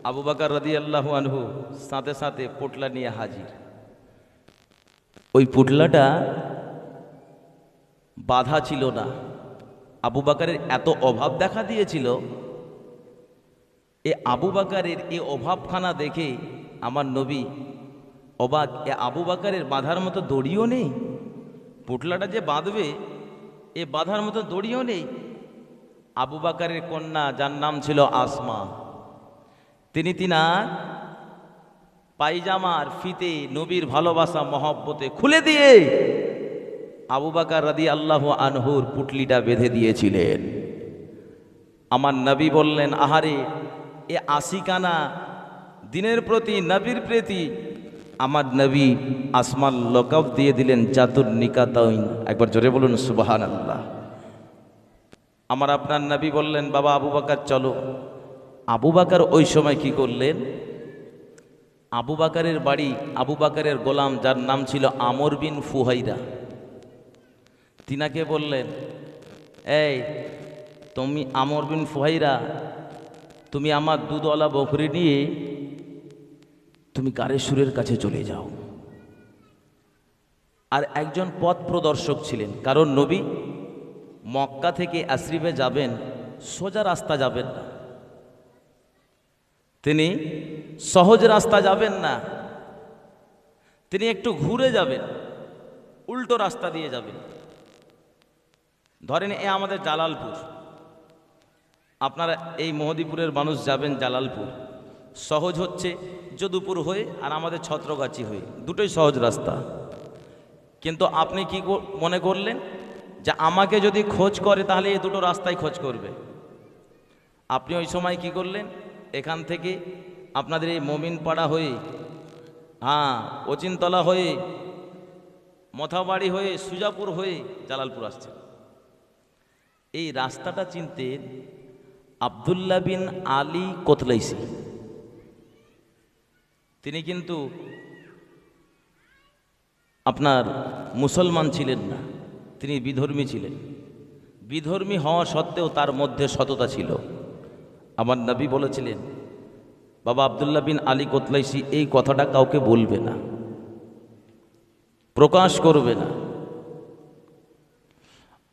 আবু বকর রাদিয়াল্লাহু আনহু সাথে সাথে পোটলা নিয়ে হাজির। ওই পোটলাটা বাধা ছিল না। আবু বকরের এত অভাব দেখা দিয়েছিল, এ আবু বকরের এ অভাবখানা দেখে আমার নবী অবাক। এ আবু বকরের বাঁধার মতো দড়িও নেই, পোটলাটা যে বাঁধবে এ বাঁধার মতো দড়িও নেই। আবু বকরের কন্যা যার নাম ছিল আসমা, তিনি তিনার পায়জামার ফিতে নবীর ভালোবাসা মহব্বতে খুলে দিয়ে আবু বকর রাদিয়াল্লাহু আনহুর পুটলিটা বেঁধে দিয়েছিলেন। আমার নবী বললেন, আহারে এ আশিকানা দিনের প্রতি নবীর প্রতি আমার নবী আসমান লকব দিয়ে দিলেন জাতুর নিকাতাইন। একবার জোরে বলুন সুবহানাল্লাহ। আমার আপনার নবী বললেন, বাবা আবু বকর চলো। আবু বকর ওই সময় কি করলেন, আবু বকরের বাড়ি আবু বকরের গোলাম যার নাম ছিল আমর বিন ফুহাইরা, তিনাকে বললেন, এই তুমি আমর বিন ফুহাইরা, তুমি আমার দুধওয়ালা বকরি নিয়ে তুমি কারেশ্বরের কাছে চলে যাও। আর একজন পথ প্রদর্শক ছিলেন, কারণ নবী মক্কা থেকে আশরিফে যাবেন, সোজা রাস্তা যাবেন না, তিনি সহজ রাস্তা যাবেন না, তিনি একটু ঘুরে যাবেন, উল্টো রাস্তা দিয়ে যাবেন। ধরেন এ আমাদের জালালপুর, আপনারা এই মহদীপুরের মানুষ যাবেন জালালপুর, সহজ হচ্ছে যদুপুর হয়ে আর আমাদের ছত্রগাছি হয়ে, দুটোই সহজ রাস্তা। কিন্তু আপনি কি মনে করলেন যে আমাকে যদি খোঁজ করে তাহলে এই দুটো রাস্তায় খোঁজ করবে। আপনি ওই সময় কি করলেন, এখান থেকে আপনাদের এই মমিনপাড়া হয়ে, অচিনতলা হয়ে, মথাবাড়ি হয়ে, সুজাপুর হয়ে জালালপুর আসছেন। এই রাস্তাটা চিনতেন আব্দুল্লাহ বিন আলী কোতলাইসি। তিনি কিন্তু আপনার মুসলমান ছিলেন না, তিনি বিধর্মী ছিলেন। বিধর্মী হওয়া সত্ত্বেও তার মধ্যে সততা ছিল। আমার নবী বলেছিলেন, বাবা আব্দুল্লাহ বিন আলী কোতলাইসি এই কথাটা কাউকে বলবে না, প্রকাশ করবে না।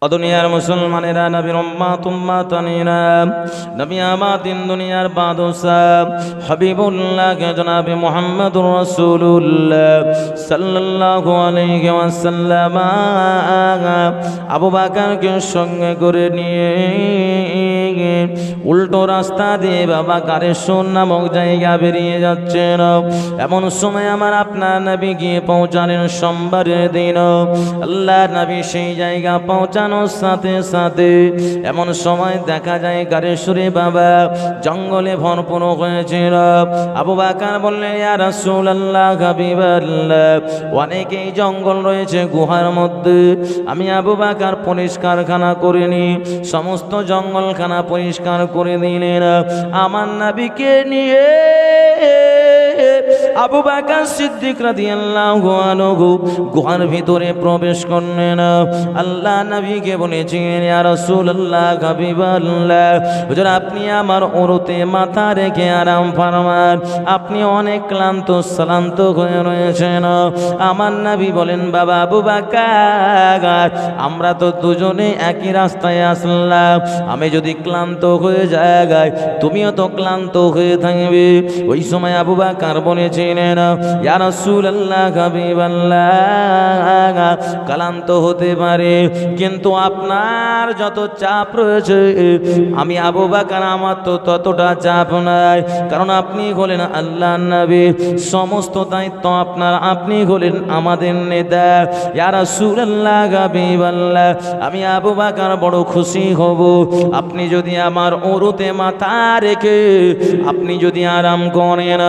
দুনিয়ার মুসলমানেরা, নবীর উম্মাত উম্মাতানিরা, নবী আমার দিন দুনিয়ার বাদশাহ হাবিবুল্লাহ জনাবে মুহাম্মদুর রাসূলুল্লাহ সাল্লাল্লাহু আলাইহি ওয়াসাল্লাম আবু বকরকে সঙ্গে করে নিয়ে উল্টো রাস্তা দিয়ে বাবা কারেশ্বর নামক জায়গা বেরিয়ে যাচ্ছেন। এমন সময় আমার আপনার নবী গিয়ে পৌঁছালেন সোমবারের দিন। আল্লাহ নবী সেই জায়গা পৌঁছানোর সাথে সাথে এমন সময় দেখা যায় কারেশ্বরে বাবা জঙ্গলে ভরপুর হয়েছিল। আবু বকর বললেন, ইয়া রাসূলুল্লাহ হাবিবাল্লাহ, অনেকেই জঙ্গল রয়েছে গুহার মধ্যে, আমি আবু বকর পরিষ্কারখানা করিনি, সমস্ত জঙ্গলখানা পরিষ্কার করে দিলেন। আমার নবীকে নিয়ে আবু বকর সিদ্দিক রাদিয়াল্লাহু আনহু গুহার ভিতরে প্রবেশ করলেন। আল্লাহ নবীকে বলেছিলেন, ইয়া রাসূলুল্লাহ হাবিবাল্লাহ, হুজুর আপনি আমার উরুতে মাথা রেখে আরাম ফরমান, আপনি অনেক ক্লান্ত শ্রান্ত হয়ে রয়েছেন। আমার নবী বলেন, বাবা আবু বকর, আমরা তো দুজনে একই রাস্তায় আসলাম, আমি যদি ক্লান্ত হয়ে যাই তুমিও তো ক্লান্ত হয়ে থাকবে। ওই সময় আবু বকর বলেছিলেন, ইয়া রাসূলুল্লাহ হাবিবাল্লাহ, ক্লান্ত হতে পারে, কিন্তু আপনার যত চাপ রয়েছে আমি আবু বকর আমার তো ততটা চাপ নাই, কারণ আপনি হলেন আল্লাহর নবী, সমস্ত দায়িত্ব আপনার, আপনি হলেন আমাদের নেতা। ইয়া রাসূলুল্লাহ হাবিবাল্লাহ, আমি আবু বকর বড় খুশি হব আপনি যদি আমার উরুতে মাথা রেখে আপনি যদি আরাম করেন।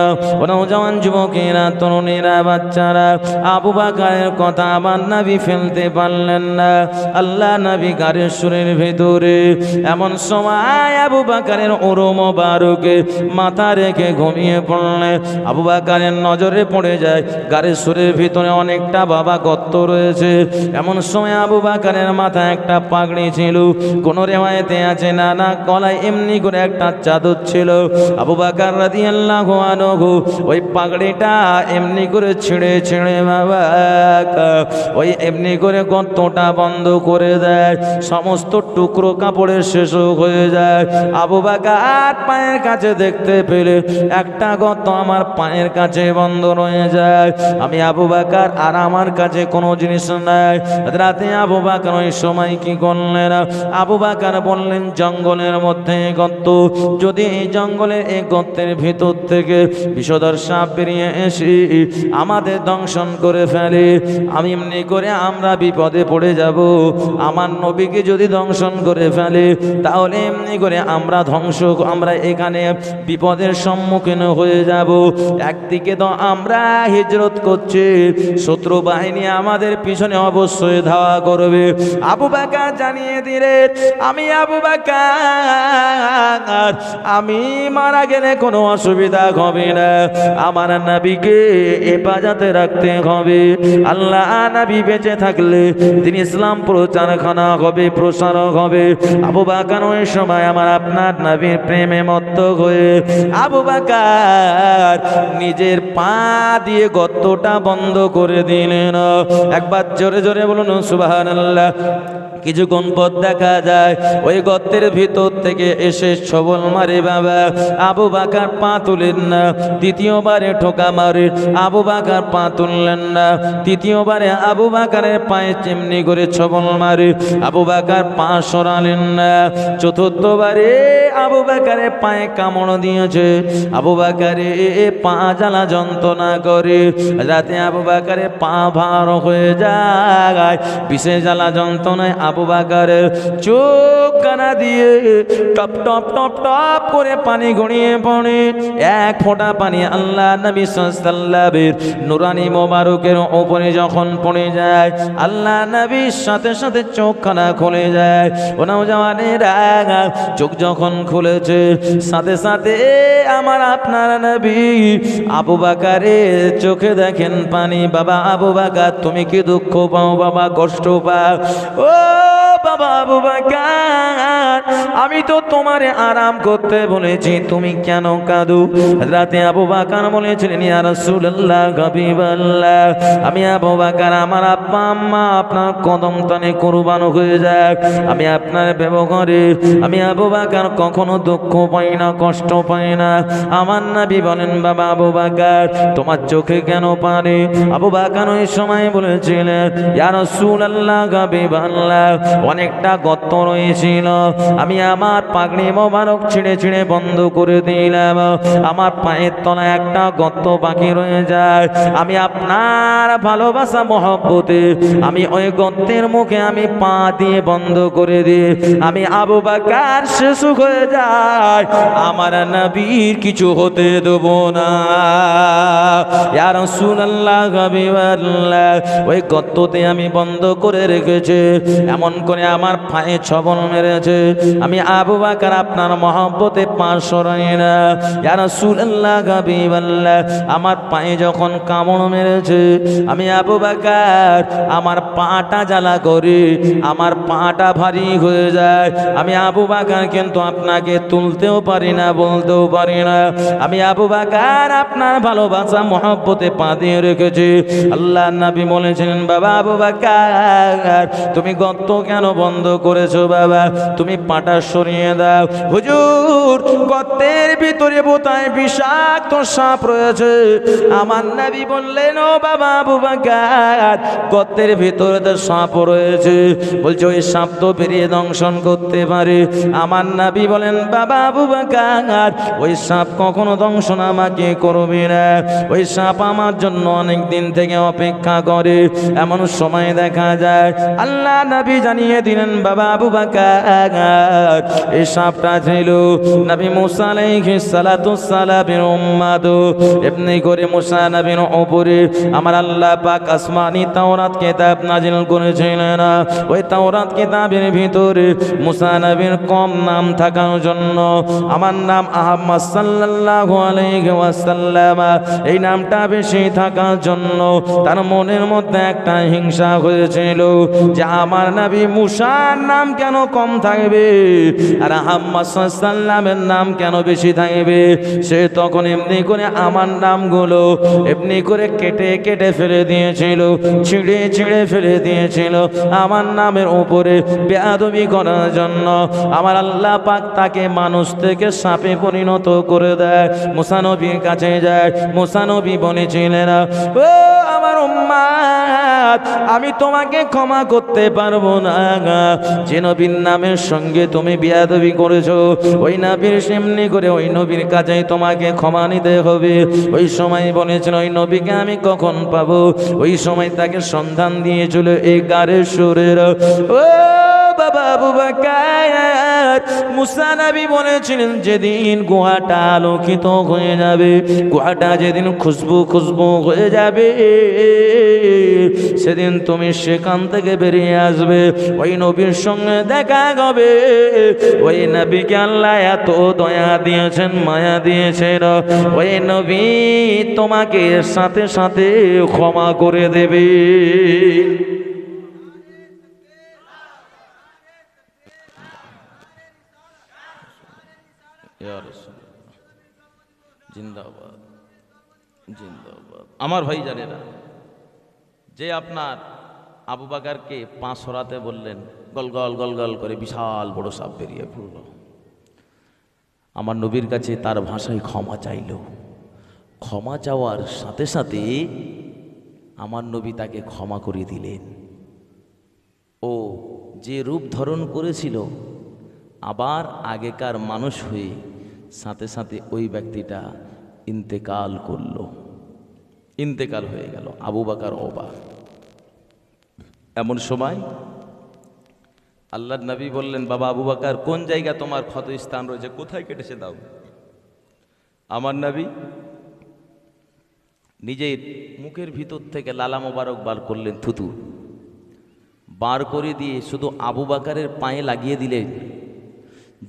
নওজওয়ান যুবকেরা, তরুণীরা, বাচ্চারা, আবু বকরের কথা আমার নবী ফেলতে পারলেন না। আল্লাহ নবী গাড়ির সুরের ভেতরে এমন সময় আবু বকরের উরু মোবারকে মাথা রেখে ঘুমিয়ে পড়লেন। আবু বকরের নজরে পড়ে যায় গাড়ির সুরের ভিতরে অনেকটা বাবা গর্ত রয়েছে। এমন সময় আবু বকরের মাথায় একটা পাগড়ি ছিল, কোন রেওয়ায়েতে আছে না না গলায় এমনি করে একটা চাদর ছিল। আবু বকর রাদিয়াল্লাহু আনহু ওই পাগড়িটা এমনি করে ছিঁড়ে ছিঁড়ে বাবা ওই এমনি করে গর্তটা বন্ধ করে দেয়, সমস্ত টুকরো কাপড়ের শেষ হয়ে যায়। আবু বকর পায়ের কাছে দেখতে পেলে একটা গর্ত আমার পায়ের কাছে বন্ধ রয়ে যায়। আমি আবু বকর আর আমার কাছে কোনো জিনিস নাই। রাতে আবু বকর ওই সময় কি করলেন? আবু বকর বললেন, জঙ্গলের মধ্যে গর্ত, যদি এই জঙ্গলের এই গর্তের ভিতর থেকে বিষধর সাপ বেরিয়ে এসে আমাদের দংশন করে ফেলে, আমি এমনি করে আমরা বিপদে পড়ে যাব। আমার নবীকে যদি দংশন করে ফেলে তাহলে এমনি করে আমরা আমরা এখানে বিপদের সম্মুখীন হয়ে যাব। একদিকে তো আমরা হিজরত করছি, শত্রু বাহিনী আমাদের পিছনে অবশ্যই ধাওয়া করবে। আবু বকর জানিয়ে দিলেন, আমি আবু বকর, আমি মারা গেলে কোনো অসুবিধা হবে না, আমার নবীকে হেফাজতে রাখতে হবে। আল্লাহ নবী বেঁচে থাকলে তিনি ইসলাম প্রচারখানা হবে, প্রসারক হবে। আবু বকর ওই সময় আমার আপনার নবীর প্রেমে মত্ত হয়ে আবু বকর নিজের পা দিয়ে গর্তটা বন্ধ করে দিলেন। একবার জোরে জোরে বলুন সুবহানাল্লাহ। কিছুক্ষণ পর দেখা যায় ওই গর্তের ভিতর থেকে এসে ছবল মারে বাবা। আবু বকর পা তুলেন না, দ্বিতীয়বারে ঠোকা মারে, আবু বকর পা তুললেন না, তৃতীয়বারে আবু বকরের পায়ে চিমনি করে ছবল মারে, আবু বকর পা সরালেন না, চতুর্থবারে আবু বকরের পায়ে কামড় দিয়েছে, আবু বকরের পা জ্বালা যন্ত্রণা করে। রাতে আবু বকরের পা ভার হয়ে যায়, বিশেষ জ্বালা যন্ত্রণায় আবু বকরের চোখ কানা দিয়ে টপ টপ টপ টপ করে পানি গড়িয়ে পড়ে। এক ফোঁটা পানি আল্লাহ নবী সাল্লাল্লাহু নুরানি মোবারকের উপরে যখন পড়ে যায়, আল্লাহ নবীর সাথে সাথে চোখখানা খুলে যায়। ও নওজওয়ানেরা, চোখ যখন খুলেছে সাথে সাথে আমার আপনার নবী আবু বকরের চোখে দেখেন পানি। বাবা আবু বকর, তুমি কি দুঃখ পাও বাবা, কষ্ট পাও? ও বাবা আবু বকর, আমি তো তোমারে আরাম করতে বলেছি, তুমি কেন কাঁদো? রাতে আবু বকর বলেছিলেন, ইয়া রাসূলুল্লাহ, হাবিবাল্লাহ, আমি আবু বকর, আমার আব্বা আম্মা আপনার কদম তলে কুরবান হয়ে যাক, আমি আপনার ব্যবহারে আমি আবু বকর কখনো দুঃখ পাই না, কষ্ট পাই না। আমার নবী বলেন, বাবা আবু বকর, তোমার চোখে কেন পানি? আবু বকর ওই সময় বলেছিলেন, ইয়া রাসূলুল্লাহ, হাবিবাল্লাহ, অনেকটা গর্ত রয়েছিল, আমি আমার পাগড়ি মোবারক ছিঁড়ে ছিঁড়ে বন্ধ করে দিলাম, আমার পায়ের তলায় একটা গর্ত বাকি রয়ে যায়, আমি আপনার ভালোবাসা মহব্বতে আমি ওই গর্তের মুখে আমি পা দিয়ে বন্ধ করে দিই, আমি আবু বকর শেষ হয়ে যায়, আমার নবীর কিছু হতে দেব না। ইয়া রাসূলুল্লাহ, হাবিবাল্লাহ, ওই গর্ততে আমি বন্ধ করে রেখেছি, এমন করে আমার পায়ে ছবল মেরেছে, আমি আবু বকর আপনার মহব্বতে পা সরাই না। ইয়া রাসূলুল্লাহ, হাবিবাল্লাহ, আমার পায়ে যখন কামড় মেরেছে, আমি আবু বকর আমার পাটা জ্বালা করে, আমার পাটা ভারী হয়ে যায়, আমি আবু বকর কিন্তু আপনাকে তুলতেও পারি না, বলতেও পারি না, আমি আবু বকর আপনার ভালোবাসা মহব্বতে পা দিয়ে রেখেছি। আল্লাহ নবী বলেছিলেন, বাবা আবু বকর, তুমি গর্ত কেন বন্ধ করেছো বাবা, তুমি পাটা সরিয়ে দাও। হুজুর, গর্তের ভিতরে বোধহয় বিষাক্ত সাপ রয়েছে। আমার নবী বললেন, ও বাবা আবু বকর, গর্তের ভিতরে তো সাপ রয়েছে, বলছে ওই সাপ তো বেরিয়ে দংশন করতে পারে। আমার নবী বলেন, বলেন বাবা আবু বকর ওই সাপ কখনো দংশন আমাকে করবে না, ওই সাপ আমার জন্য অনেক দিন থেকে অপেক্ষা করে। এমন সময় দেখা যায় আল্লাহ নবী জানিয়ে দিলেন বাবা আবু বকর এই সাপটা ছিল নবী মুসা আলাইহিস সালাতু সালামের উম্মত। এমনি করে মুসা নবীর উপরে আমার আল্লাহ পাক আসমানি তাওরাত কিতাব নাজিল করেছিলেন। ওই তাওরাত কিতাবের ভিতরে মুসা নবীর কম নাম থাকার জন্য আমার নাম আহমদ সাল্লাল্লাহু আলাইহি ওয়াসাল্লাম এই নামটা বেশি থাকার জন্য তার মনের মধ্যে একটা হিংসা হয়েছিল যে আমার নবী মুসার নাম কেন কম থাকবে আর আহমদ সাল্লামের নাম কেন বেশি থাকবে। সে তখন এমনি করে আমার নামগুলো এমনি করে কেটে কেটে ফেলে দিয়েছিল, ছিঁড়ে ছিঁড়ে ফেলে দিয়েছিল আমার নামের উপরে বেয়াদবি করার জন্য। আমার আল্লাহ পাক তাকে মানুষ থেকে সাপে পরিণত করে দেয়। মুসা নবীর কাছে যায়, মুসা নবী বলেছিলেন ও আমার উম্মত আমি তোমাকে ক্ষমা করতে পারবো না, যে নবীর নামের সঙ্গে তুমি বেয়াদবি করেছো ওই নবীর সেমনি করে ওই নবীর কাছে তোমাকে ক্ষমা নিতে হবে। ওই সময় বলেছিল ওই নবীকে আমি কখন পাবো, ওই সময় তাকে সন্ধান দিয়েছিল এই গারের সুরের। ও বাবা আবু বকর মুসা নবী বলেছিলেন যেদিন গুহাটা আলোকিত হয়ে যাবে, গুহাটা যেদিন খুশবু খুশবু হয়ে যাবে সেদিন তুমি সেখান থেকে বেরিয়ে আসবে, ওই নবীর সঙ্গে দেখা হবে। ওই নবীকে আল্লাহ এত দয়া দিয়েছেন, মায়া দিয়েছেন, ওই নবী তোমাকে সাথে সাথে ক্ষমা করে দেবে। জিন্দাবাদ জিন্দাবাদ। আমার ভাই জানে না যে আপনার আবু বকরকে পা সরাতে বললেন, গলগল গলগল করে বিশাল বড় সাপ বেরিয়ে পড়ল। আমার নবীর কাছে তার ভাষায় ক্ষমা চাইল। ক্ষমা চাওয়ার সাথে সাথে আমার নবী তাকে ক্ষমা করে দিলেন। ও যে রূপ ধারণ করেছিল আবার আগেকার মানুষ হয়ে সাথে সাথে ওই ব্যক্তিটা ইন্তেকাল করল, ইন্তেকাল হয়ে গেল। আবু বকর অবাক। এমন সময় আল্লাহর নবী বললেন বাবা আবু বকর কোন জায়গা তোমার ক্ষত স্থান রয়েছে, কোথায় কেটেছে দাও। আমার নবী নিজের মুখের ভিতর থেকে লালা মোবারক বার করলেন, থুতু বার করে দিয়ে শুধু আবু বকরের পায়ে লাগিয়ে দিলেন।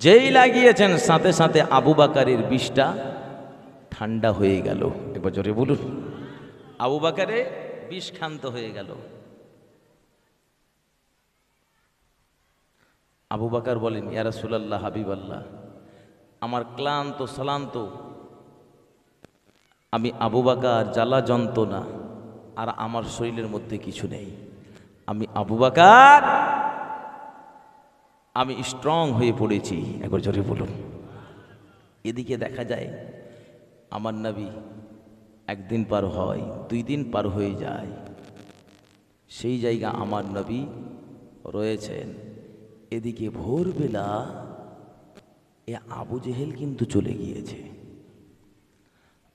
যেই লাগিয়েছেন সাথে সাথে আবু বকরের বিষটা ঠান্ডা হয়ে গেল। একবার জোরে বলুন, আবু বকরে বিষ ক্ষান্ত হয়ে গেল। আবু বকর বলেন ইয়া রাসূলুল্লাহ হাবিবাল্লাহ আমার ক্লান্ত সালান্ত, আমি আবু বকর জ্বালা যন্ত্রণা আর আমার শরীরের মধ্যে কিছু নেই। আমি আবু বকর আমি স্ট্রং হয়ে পড়েছি। একবার জোরে বলুন। এদিকে দেখা যায় আমার নবী একদিন পার হয়, 2 দিন পার হয়ে যায়, সেই জায়গা আমার নবী রয়েছেন। এদিকে ভোরবেলা এ আবু জেহেল কিন্তু চলে গিয়েছে।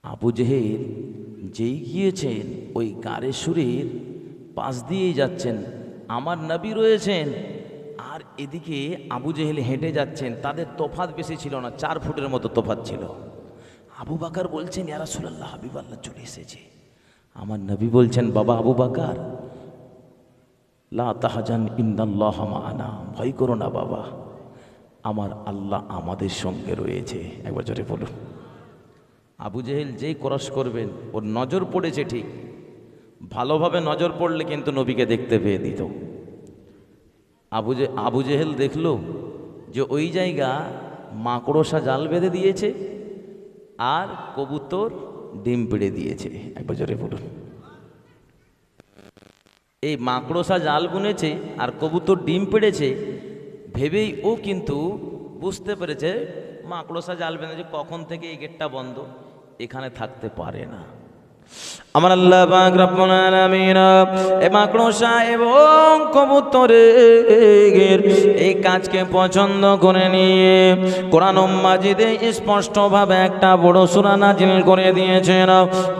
আবু জেহেল যেই গিয়েছেন ওই গারে সুরের পাশ দিয়েই যাচ্ছেন, আমার নবী রয়েছেন আর এদিকে আবু জেহেল হেঁটে যাচ্ছেন। তাদের তফাৎ বেশি ছিল না, 4 ফুটের মতো তফাৎ ছিল। আবু বকর বলছেন ইয়া রাসূলুল্লাহ হাবিবাল্লাহ চলে এসেছে। আমার নবী বলছেন বাবা আবু বকর লা তাহজান ইন্নাল্লাহা মা'ানা, ভয় করো না বাবা, আমার আল্লাহ আমাদের সঙ্গে রয়েছে। একবার জোরে বলুন। আবু জেহেল যেই ক্রস করবেন ওর নজর পড়েছে ঠিক, ভালোভাবে নজর পড়লে কিন্তু নবীকে দেখতে পেয়ে দিত। আবু জেহেল দেখলো যে ওই জায়গা মাকড়সা জাল বেঁধে দিয়েছে আর কবুতর ডিম পেড়ে দিয়েছে। একবার জোরে বলুন। এই মাকড়সা জাল বুনেছে আর কবুতর ডিম পেড়েছে ভেবেই ও কিন্তু বুঝতে পেরেছে মাকড়সা জাল বেঁধেছে, কখন থেকে এই গেটটা বন্ধ, এখানে থাকতে পারে না। আমার আল্লাহ পাক রব্বুল আলামিন এই মাকড়সা এবং কবুতরের এই কাজকে পছন্দ করে নিয়ে কোরআন মাজিদে স্পষ্টভাবে একটা বড় সূরা নাজিল করে দিয়েছেন।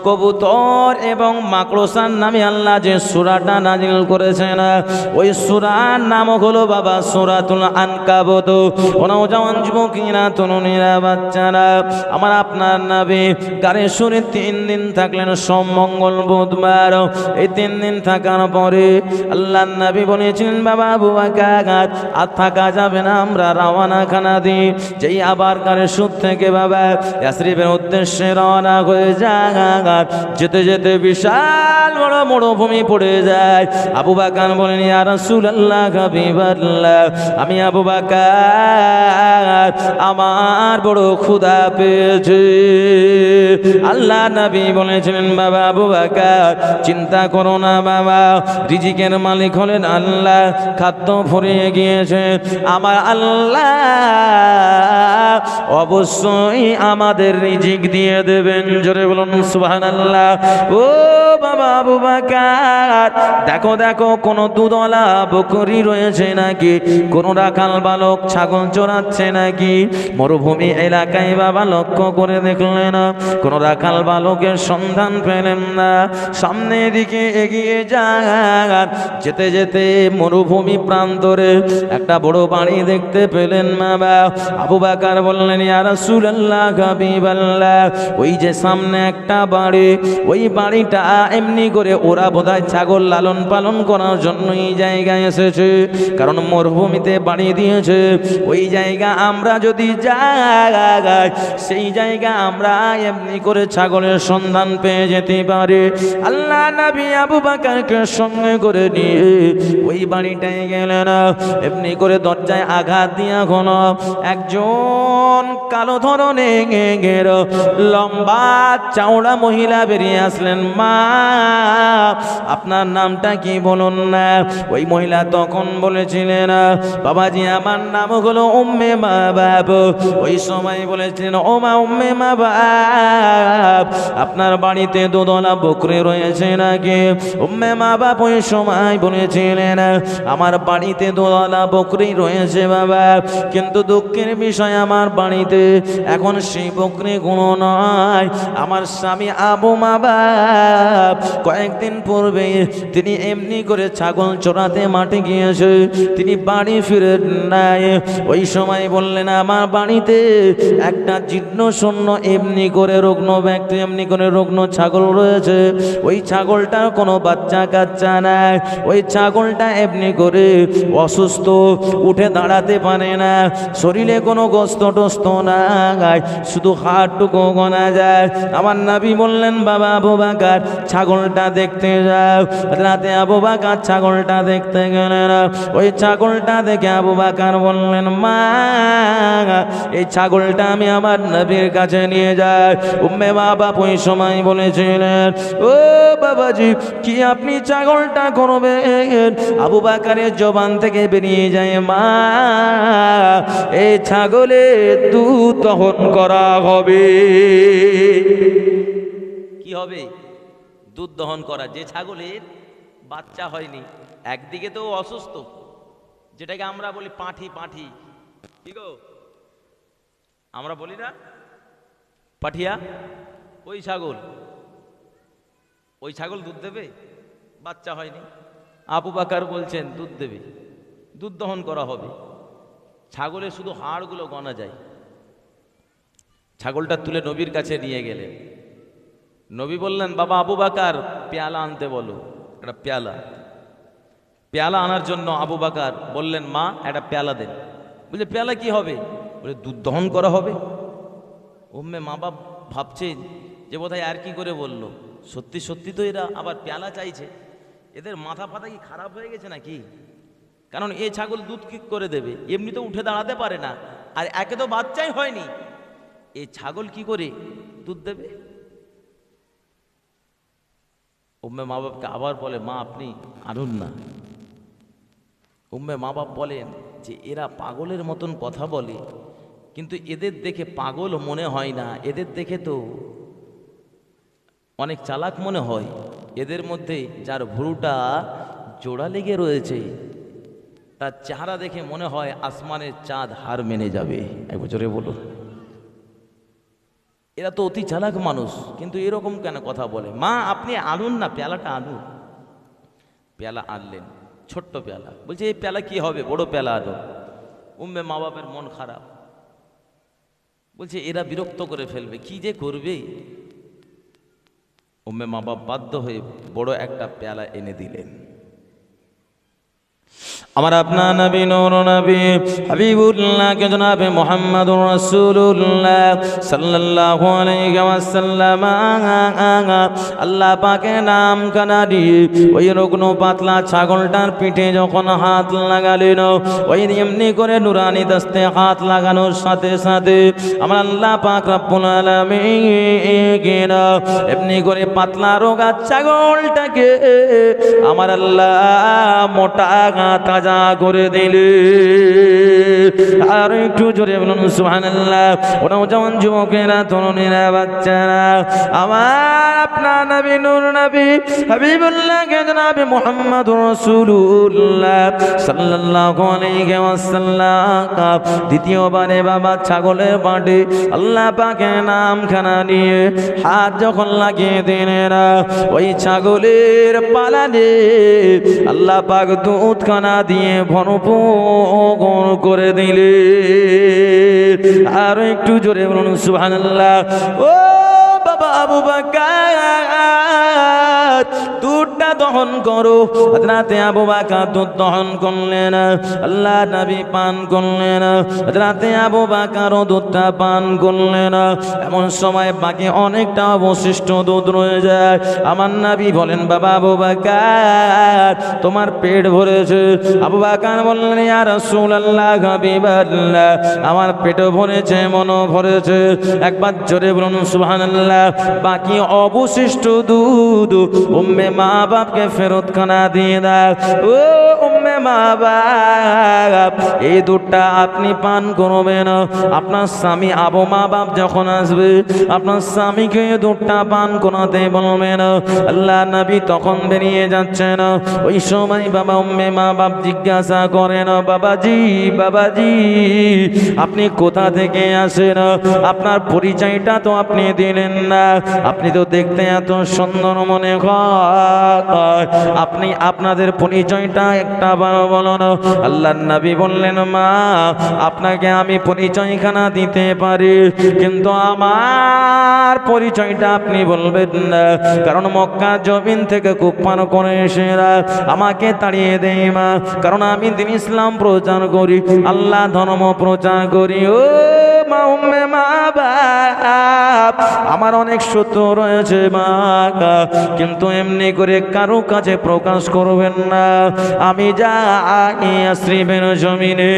কবুতর এবং মাকড়সার নামে আল্লাহ যে সূরাটা নাজিল করেছেন ওই সূরার নাম হলো বাবা সূরাতুল আনকাবুত। ও নওজওয়ান যুবকেরা, তরুণীরা, বাচ্চারা, আমার আপনার নবী গারে শুনে 3 দিন থাকলেন, মঙ্গল বুধবার। এই 3 দিন থাকার পরে আল্লাহর নবী বলেছিলেন বাবা আবু বকর আর থাকা যাবে না, আমরা রওনা খানা দিই। যেই আবার গারে সুদ থেকে বাবা ইয়াসরিবের উদ্দেশ্যে রওনা হয়ে যায়, যেতে যেতে বিশাল বড় মরুভূমি পড়ে যায়। আবু বকর বলেন ইয়া রাসূলুল্লাহ, হাবিবাল্লাহ, আমি আবু বকর আমার বড় ক্ষুধা পেয়েছে। আল্লাহ নবী বলেছিলেন বাবা আবু বকর চিন্তা করো না বাবা, রিজিকের মালিক হলেন আল্লাহ, খাদ্য ফুরিয়ে গিয়েছে, আমার আল্লাহ অবশ্যই আমাদের রিজিক দিয়ে দেবেন। জোরে বলুন সুবহানাল্লাহ। ও বাবা আবু বকর, দেখো দেখো কোন দুধওয়ালা বকরি রয়েছে নাকি, কোন রাখাল বালক ছাগল চড়াচ্ছে নাকি। মরুভূমি এলাকায় বাবা লক্ষ্য করে দেখলেন কোন রাখাল বালকের সন্ধান পেলেন না। সামনের দিকে এগিয়ে যান, যেতে যেতে মরুভূমি প্রান্তরে একটা বড় বাড়ি দেখতে পেলেন বাবা। আবু বকর বললেন ইয়া রাসূলুল্লাহ, হাবিবাল্লাহ, ওই যে সামনে একটা বাড়ি, ওই বাড়িটা এমনি করে ওরা বোধহয় ছাগল লালন পালন করার জন্য এই জায়গায় এসেছে, কারণ মরুভূমিতে বাড়ি দিয়েছে। ওই জায়গা আমরা যদি যাই, সেই জায়গা আমরা এমনি করে ছাগলের সন্ধান পেয়ে যেতে পারি। আল্লাহ নবী আবু বকরকে সঙ্গে করে নিয়ে ওই বাড়িটায় গেলেন। এমনি করে দরজায় আঘাত দিয়া হলো একজন কালো ধরনের লম্বা চওড়া মহিলা বেরিয়ে আসলেন। মা, আপনার নামটা কি বলুন না? ওই মহিলা তখন বলেছিলেন বাবাজি আমার নাম হলো উম্মে মাবাব। ওই সময় বলেছিলেন ও মা উম্মে মাবাব, আপনার বাড়িতে দুধওয়ালা বকরি রয়েছে নাকি? উম্মে মাবাব ওই সময় বলেছিলেন আমার বাড়িতে দুধওয়ালা বকরি রয়েছে বাবা, কিন্তু দুঃখের বিষয় আমার বাড়িতে এখন সেই বকরি গুলো নয়। আমার স্বামী আবু মাবাব কয়েকদিন পূর্বে তিনি এমনি করে ছাগল চড়াতে মাঠে গিয়েছে, তিনি বাড়ি ফিরে নাই। ওই সময় বললেন আমার বাড়িতে একটা জীর্ণ শূন্য এমনি করে রুগ্ন ব্যক্তি, এমনি করে রুগ্ন ছাগল রয়েছে। ওই ছাগলটার কোনো বাচ্চা কাচ্চা নাই, ওই ছাগলটা এমনি করে অসুস্থ, উঠে দাঁড়াতে পারে না, শরীরে কোনো গোস্ত টোস্ত নাই, শুধু হাড়টুকু গোনা যায়। আমার নবী বললেন বাবা আবু বকর ছাগলটা দেখতে যাও। রাতে আবু বকর ছাগলটা দেখতে গেলেন। ওই ছাগলটা দেখে আবু বকর বললেন মা, এই ছাগলটা আমি আমার নবীর কাছে নিয়ে যাই। উম্মে মাবাব ওই সময় বলেছিলেন ও বাবাজি কি আপনি ছাগলটা করবেন? আবু বকরের জবান থেকে বেরিয়ে যায় মা, এই ছাগলের দুধ দহন করা হবে। কি হবে? দুধ দহন করা। যে ছাগলের বাচ্চা হয়নি, একদিকে তো অসুস্থ, যেটাকে আমরা বলি পাঁঠি, পাঁঠি কি গো আমরা বলি না, পাঠিয়া, ওই ছাগল, ওই ছাগল দুধ দেবে, বাচ্চা হয়নি। আবু বকর বলছেন দুধ দেবে, দুধ দহন করা হবে। ছাগলের শুধু হাড়গুলো গনা যায়। ছাগলটা তুলে নবীর কাছে নিয়ে গেলেন। নবী বললেন বাবা আবু বকর পেয়ালা আনতে বলো। একটা পেয়ালা, পেয়ালা আনার জন্য আবু বকর বললেন মা একটা পেয়ালা দেন। বলছে পেয়ালা কি হবে? বলে দুধ দহন করা হবে। উম্মে মা বাপ ভাবছেন যে বোধহয় আর কি করে বলল, সত্যি সত্যি তো এরা আবার পেয়ালা চাইছে, এদের মাথা ফাথা কি খারাপ হয়ে গেছে নাকি? কারণ এ ছাগল দুধ কি করে দেবে? এমনি তো উঠে দাঁড়াতে পারে না, আর একে তো বাচ্চাই হয়নি, এই ছাগল কি করে দুধ দেবে? উম্মে মা বাপকে আবার বলে মা আপনি আনুন না। উম্মে মা বাপ বলেন যে এরা পাগলের মতন কথা বলে, কিন্তু এদের দেখে পাগল মনে হয় না, এদের দেখে তো অনেক চালাক মনে হয়, এদের মধ্যে যার ভুরুটা জোড়া লেগে রয়েছে তার চেহারা দেখে মনে হয় আসমানের চাঁদ হার মেনে যাবে। এক বছরে বলো, এরা তো অতি চালাক মানুষ, কিন্তু এরকম কেন কথা বলে? মা আপনি আনুন না, পেয়ালাটা আনুন। পেয়ালা আনলেন, ছোট্ট পেয়ালা। বলছে এই পেয়ালা কি হবে, বড় পেয়ালা আনো। উম্মে মা বাপের মন খারাপ, বলছে এরা বিরক্ত করে ফেলবে, কি যে করবে। উম্মে মা বাপ বাধ্য হয়ে বড় একটা পেয়ালা এনে দিলেন। আমার আপনার নবী নূর নবী হাবিবুল্লাহ কে জনাবে মুহাম্মদুর রাসূলুল্লাহ সাল্লাল্লাহু আলাইহি ওয়াসাল্লাম আল্লাহ পাকের নাম কানা দিয়ে ওই রুগ্ন পাতলা ছাগলটার পিঠে যখন হাত লাগালেন, ওই এমনি করে নুরানি দস্তে হাত লাগানোর সাথে সাথে আমার আল্লাহ পাক রব্বুল আলামিন এমনি করে পাতলা রোগা ছাগলটাকে আমার আল্লাহ মোটা তাজা করে দিলে। আর একটু জোরে বলুন সুবহানাল্লাহ। ওরাও যেমন যুবকেরা, তরুণীরা, বাচ্চারা, আমার আপনার নবী নূর নবী হাবিবুল্লাহ কে জনাবে মুহাম্মদুর রাসূলুল্লাহ সাল্লাল্লাহু আলাইহি ওয়াসাল্লাম দ্বিতীয়বারে বাবা ছাগলের বাটে আল্লাহ পাকের নামখানা নিয়ে হাত যখন লাগিয়ে দিলেন, ওই ছাগলের পালানে আল্লাহ পাক দুধ খানা দিয়ে ভরপুর করে দিলে। আর একটু জোরে বলুন সুবহানাল্লাহ। ও বাবা আবু বকর দুধটা দহন করো। হযরতে আবু বকর দুধ দহন করলেন, আল্লাহ নবী পান করলেন। হযরতে আবু বকর দুধটা পান করলেন। এমন সময় বাকি অনেকটা অবশিষ্ট দুধ রয়ে যায়। আমার নবী বলেন, বাবা আবু বকর তোমার পেট ভরেছে? আবু বকর বললেন, ইয়া রাসূলুল্লাহ হাবিবাল্লাহ আমার পেটও ভরেছে, মনও ভরেছে। একবার জোরে বলুন সুবহানাল্লাহ। বাকি অবশিষ্ট দুধ উম্মে মা বাপকে ফেরত খানা দিয়ে দাও। ও উম্মে মা বাপ, এই দুধটা আপনি পান করবেন। আপনার স্বামী আবু মা বাপ যখন আসবে আপনার স্বামীকে দুধটা পান করাতে বলবেন। আল্লাহ নবী তখন বেরিয়ে যাচ্ছেন। ওই সময় বাবা উম্মে মা বাপ জিজ্ঞাসা করেন, বাবাজি বাবাজি আপনি কোথা থেকে আসেন? আপনার পরিচয়টা তো আপনি দিলেন না। আপনি তো দেখতে এত সুন্দর মনে হয়, আপনি আপনাদের পরিচয়টা একটা বার বলুন। আল্লাহর নবী বললেন, মা আপনাকে আমি পরিচয়খানা দিতে পারি, কিন্তু আমার পরিচয়টা আপনি বলবেন না, কারণ মক্কা জমিন থেকে কুফফার কুরাইশরা আমাকে তাড়িয়ে দেয় মা, কারণ আমি দ্বীন ইসলাম প্রচার করি, আল্লাহ ধর্ম প্রচার করি। ও মা উম্মে মা বাপ আমার অনেক শত্রু রয়েছে মা, কিন্তু এমনি করে কারো কাছে প্রকাশ করবেন না। আমি যাই ইয়াসরিবের জমিনে।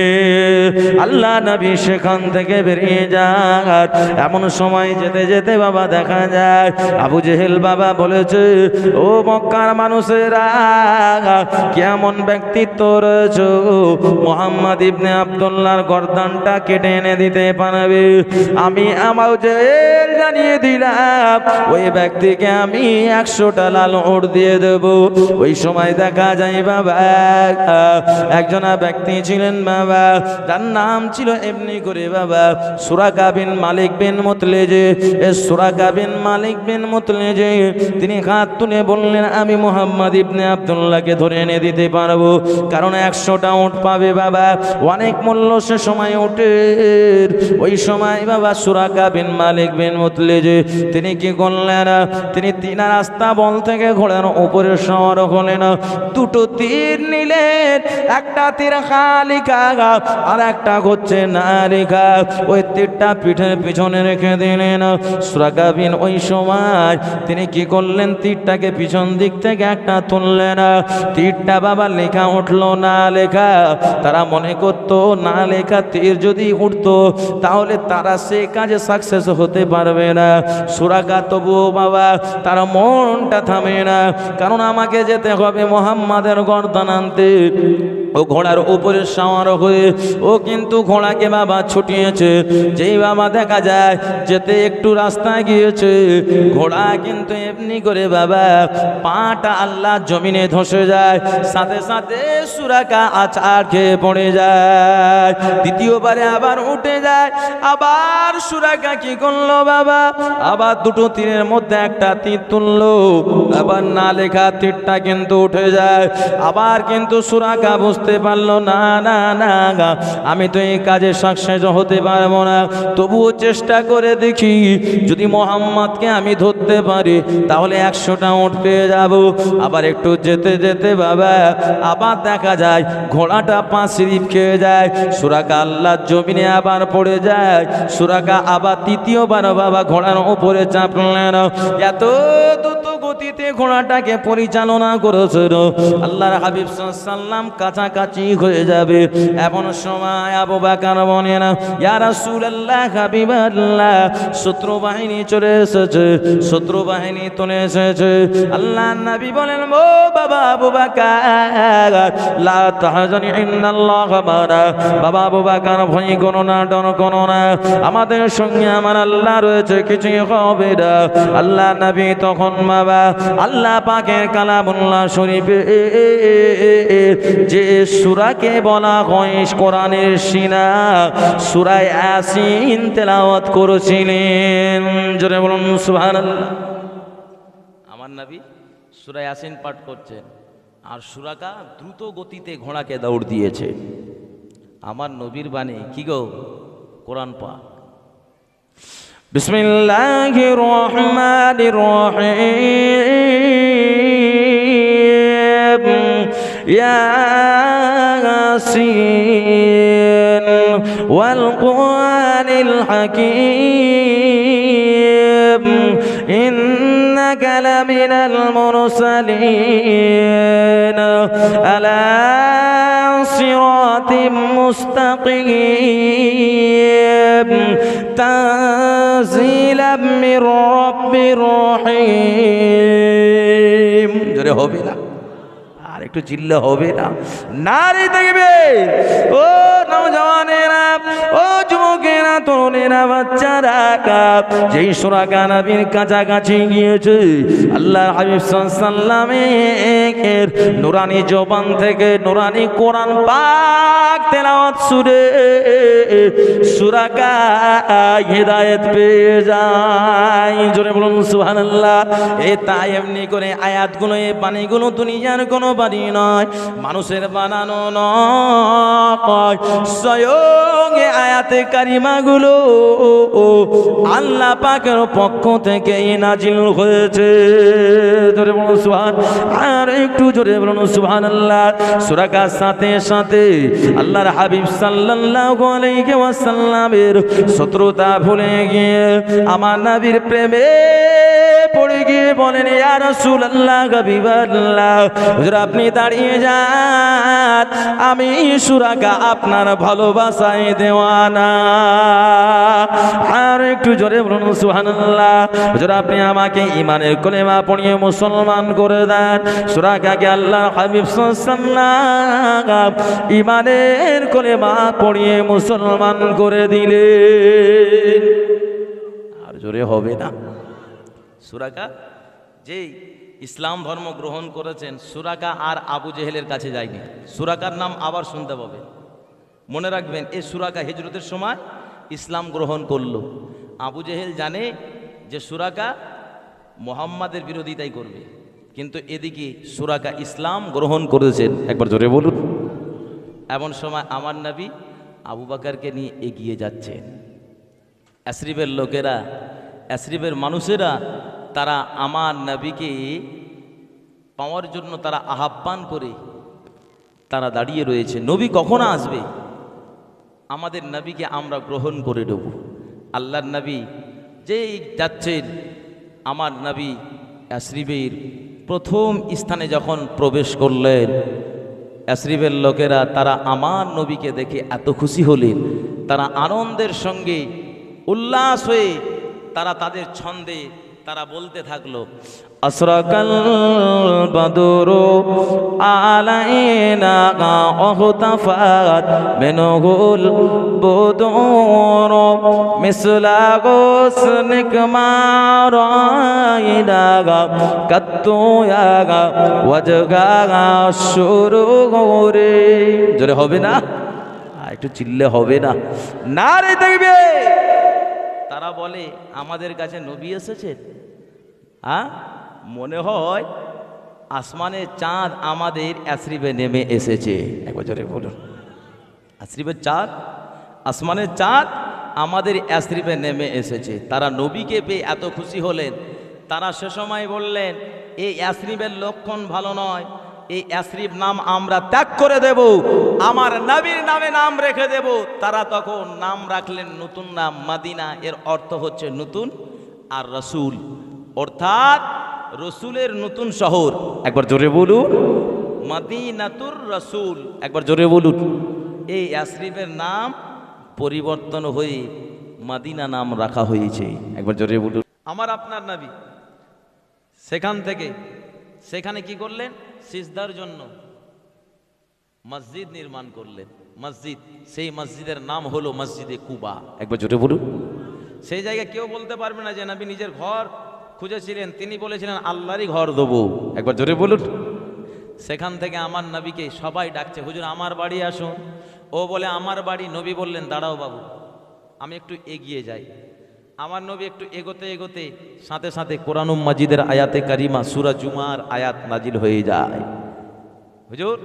আল্লাহ নবী সেখান থেকে বেরিয়ে যান। এমন সময় যেতে যেতে বাবা দেখা যায় আবু জেহেল বাবা বলেছে, ও মক্কার মানুষেরা কেমন ব্যক্তিত্ব রয়েছে, মুহাম্মদ ইবনে আব্দুল্লাহর গর্দানটা কেটে এনে দিতে পারবে? আমি আবু জেহেল জানিয়ে দিলাম ওই ব্যক্তিকে আমি 100টা লাল ওট দিয়ে দেব। ওই সময় দেখা যায় বাবা একজন ব্যক্তি ছিলেন বাবা, তার নাম ছিল এমনি করে বাবা সুরাকা বিন মালিক বিন মুতলিজে। সুরাকা বিন মালিক বিন মুতলিজে তিনি হাত তুলে বললেন, আমি মুহাম্মদ ইবনে আব্দুল্লাহকে ধরে এনে দিতে পারবো, কারণ 100টা উট পাবে বাবা, অনেক মূল্য সে সময় উটের। ওই সময় বাবা সুরাকা বিন মালিক বিন মুতলিজে তিনি কি করলেন, তিনি তিনা রাস্তা বল থেকে ঘোড়ার উপরে সওয়ার হলেন। দুটো তীর নিলেন, একটা তীর খালিকা আর একটা হচ্ছে নালিকা। ওই তীরটা পিঠের পিছনে রেখে দিলেন। সুরাকা বিন ওই সময় তিনি কি করলেন, তীরটাকে পিছন দিক থেকে একটা তুললেন। তীরটা বাবা লেখা উঠলো না লেখা। তারা মনে করতো না লেখা তীর যদি উঠতো তাহলে তারা সে কাজে সাকসেস হতে পারবে না। সুরাকা তবুও বাবা তার মনটা থামে না, কারণ আমাকে যেতে হবে মুহাম্মাদের গর্দান আনতে। ও ঘোড়ার উপরে সাওয়ার হয়ে ও কিন্তু ঘোড়াকে বাবা ছুটিয়েছে। যেই বাবা দেখা যায় যেতে একটু রাস্তায় গিয়েছে, ঘোড়া কিন্তু এমনি করে বাবা পাটা আল্লাহ জমিনে ধসে যায়, সাথে সাথে সুরাকা আছাড় খেয়ে পড়ে যায়। দ্বিতীয়বারে আবার উঠে যায়, আবার সুরাকা কি করলো বাবা, আবার দুটো তীরের মধ্যে একটা তীর তুললো, আবার না লেখা তীরটা কিন্তু উঠে যায়। আবার কিন্তু সুরাকা বুঝতে পারলো না না না আমি তো এই কাজে সাকসেস হতে পারবো না, তবুও চেষ্টা করে দেখি, যদি মোহাম্মদকে আমি ধরতে পারি তাহলে 100টা উট পেয়ে যাব। আবার একটু যেতে যেতে বাবা আবার দেখা যায় ঘোড়াটা পা স্লিপ খেয়ে যায়, সুরাকা আল্লাহর জমিনে আবার পড়ে যায়। সুরাকা আবার তৃতীয়বার বাবা ঘোড়ার উপরে চাপলেন। এত দ্রুত গতিতে ঘোড়াটাকে পরিচালনা করেছিল, আল্লাহর হাবিব সাল্লাম কাছাকাছি হয়ে যাবে এমন সময় আবু বকর বলেন, ইয়া রাসূলুল্লাহ হাবিবাল্লাহ, শত্রু বাহিনী চলে এসেছে, শত্রু বাহিনী চলে এসেছে। আল্লাহর নবী বলেন, ও বাবা আবু বকর, লা তাহজানি ইন্নাল্লাহ মা'না, বাবা আবু বকর ভয় করো না, ডর করো না, আমাদের সঙ্গে আমার আল্লাহ রয়েছে, কিছুই হবে না। আল্লাহর নবী তখন বাবা আল্লাহ পাকের কালামুল্লাহ শরীফে যে সূরাকে বলা হয় কোরআনের সিনা, সূরা ইয়াসিন তেলাওয়াত করেছিলেন। জোরে বলুন সুবহানাল্লাহ। আমার নবী সূরা ইয়াসিন পাঠ করছেন, আর সুরাকা দ্রুত গতিতে ঘোড়াকে দৌড় দিয়েছে। আমার নবীর বাণী কি গো, কোরআন পাক। বিসমিল্লাহির রহমানির রহিম, ইয়াসিন ওয়াল কুরআনিল হাকীম, ইন্নাকা লামিনাল মুরসালিন আলা সিরাতিম মুস্তাকিম, তানজিলাম মির রাব্বির রহিম। জোরে হবে না, আর একটু চিল্লা হবে না, নারী দেখবে। ও নওজওয়ানেরা, ও যুবকেরা, তরুণেরা, বাচ্চারা, যেই সুরাকা নবীর কাছাকাছি গিয়েছে, আল্লাহর হাবিব সাল্লামের নুরানি জবান থেকে নুরানি কোরআন পাক তেলাওয়াত সুরে সুরাকা হিদায়াত পেয়ে যায়। জোরে বলুন সুবহানাল্লাহ। এই তাই এমনি করে আয়াতগুলো, এই বাণীগুলো দুনিয়ার কোনো বাণী নয়, মানুষের বানানো নয়, স্বয়ং এই আয়াতে কারিমাগুলো আল্লাহ পাকের পক্ষ থেকে নাজিল হয়েছে। জোরে বলুন সুবহান, আর একটু জোরে বলুন সুবহানাল্লাহ। সুরাকার সাথে সাথে আল্লাহর হাবিব সাল্লাল্লাহু আলাইহি ওয়াসাল্লামের শত্রুতা ভুলে গিয়ে আমার নবীর প্রেমে পড়ে গিয়ে বলেন, ইয়া রাসূলুল্লাহ হাবিবাল্লাহ, হুজুর আপনি দাঁড়িয়ে যান, আমি সুরাকা আপনার ভালোবাসায় দেওয়ানা। আর একটু জোরে বলুন সুবহানাল্লাহ। হুজুর আপনি আমাকে ঈমানের কলেমা পড়িয়ে মুসলমান করে দেন। সুরাকাকে আল্লাহর হাবিব সাল্লাল্লাহু ঈমানের কলেমা পড়িয়ে মুসলমান করে দিলেন। আর জোরে হবে না। সুরাকা যেই ইসলাম ধর্ম গ্রহণ করেছেন, সুরাকা আর আবু জেহেলের কাছে যায়নি। সুরাকার নাম আবার শুনতে পাবে, মনে রাখবেন। এই সুরাকা হিজরতের সময় ইসলাম গ্রহণ করলো। আবু জেহেল জানে যে সুরাকা মুহাম্মাদের বিরোধিতাই করবে, কিন্তু এদিকে সুরাকা ইসলাম গ্রহণ করেছেন। একবার জোরে বলুন। এমন সময় আমার নবী আবু বকরকে নিয়ে এগিয়ে যাচ্ছেন। ইয়াসরিবের লোকেরা, ইয়াসরিবের মানুষেরা, তারা আমার নবীকে পাওয়ার জন্য তারা আহ্বান করে তারা দাঁড়িয়ে রয়েছে, নবী কখন আসবে, আমাদের নবীকে আমরা গ্রহণ করে নেব। আল্লাহর নবী যেই যাচ্ছেন, আমার নবী ইয়াসরিবের প্রথম স্থানে যখন প্রবেশ করলেন, ইয়াসরিবের লোকেরা তারা আমার নবীকে দেখে এত খুশি হলেন, তারা আনন্দের সঙ্গে উল্লাস হয়ে তারা তাদের ছন্দে তারা বলতে থাকলো, আসরাকাল বাদরু আলাইনা ওহতাফাত মিনহুল বুদুর মিসলা গুসনিক মা রাইনা কাত্তু ইয়া ওয়াজগা শুরুরে। জোরে হবে না? একটু চিল্লে হবে না? নারে দেখবে। তারা বলে আমাদের কাছে নবী এসেছেন। মনে হয় আসমানের চাঁদ আমাদের আশরিফে নেমে এসেছে। একবার জোরে বলুন, আশরিফের চাঁদ, আসমানের চাঁদ আমাদের আশরিফে নেমে এসেছে। তারা নবীকে পেয়ে এত খুশি হলেন, তারা সে সময় বললেন এই আশরিফের লক্ষণ ভালো নয়, এই আশরিফ নাম আমরা ত্যাগ করে দেব, আমার নবীর নামে নাম রেখে দেব। তারা তখন নাম রাখলেন নতুন নাম মদিনা। এর অর্থ হচ্ছে নতুন আর রসুল, অর্থাৎ রসুলের নতুন শহর। একবার জোরে বলুন, মদিনাতুর রসুল। একবার জোরে বলুন। এই আশরিফের নাম পরিবর্তন হয়ে মদিনা নাম রাখা হয়েছে। একবার জোরে বলুন। আমার আপনার নবী সেখানে কি করলেন? সিজদার জন্য মসজিদ নির্মাণ করলেন। মসজিদ, সেই মসজিদের নাম হলো মসজিদে কুবা। একবার জোরে বলুন। সেই জায়গায় কেউ বলতে পারবে না যে নবী নিজের ঘর খুঁজেছিলেন, তিনি বলেছিলেন আল্লাহরই ঘর দেবো। একবার জোরে বলুন। সেখান থেকে আমার নবীকে সবাই ডাকছে, হুজুর আমার বাড়ি আসুন। ও বলে আমার বাড়ি। নবী বললেন দাঁড়াও বাবু, আমি একটু এগিয়ে যাই। আমার নবী একটু এগোতে এগোতে সাথে সাথে কোরআনুম মাজিদের আয়াতে কারিমা সূরা জুমার আয়াত নাজিল হয়ে যায়। হুজুর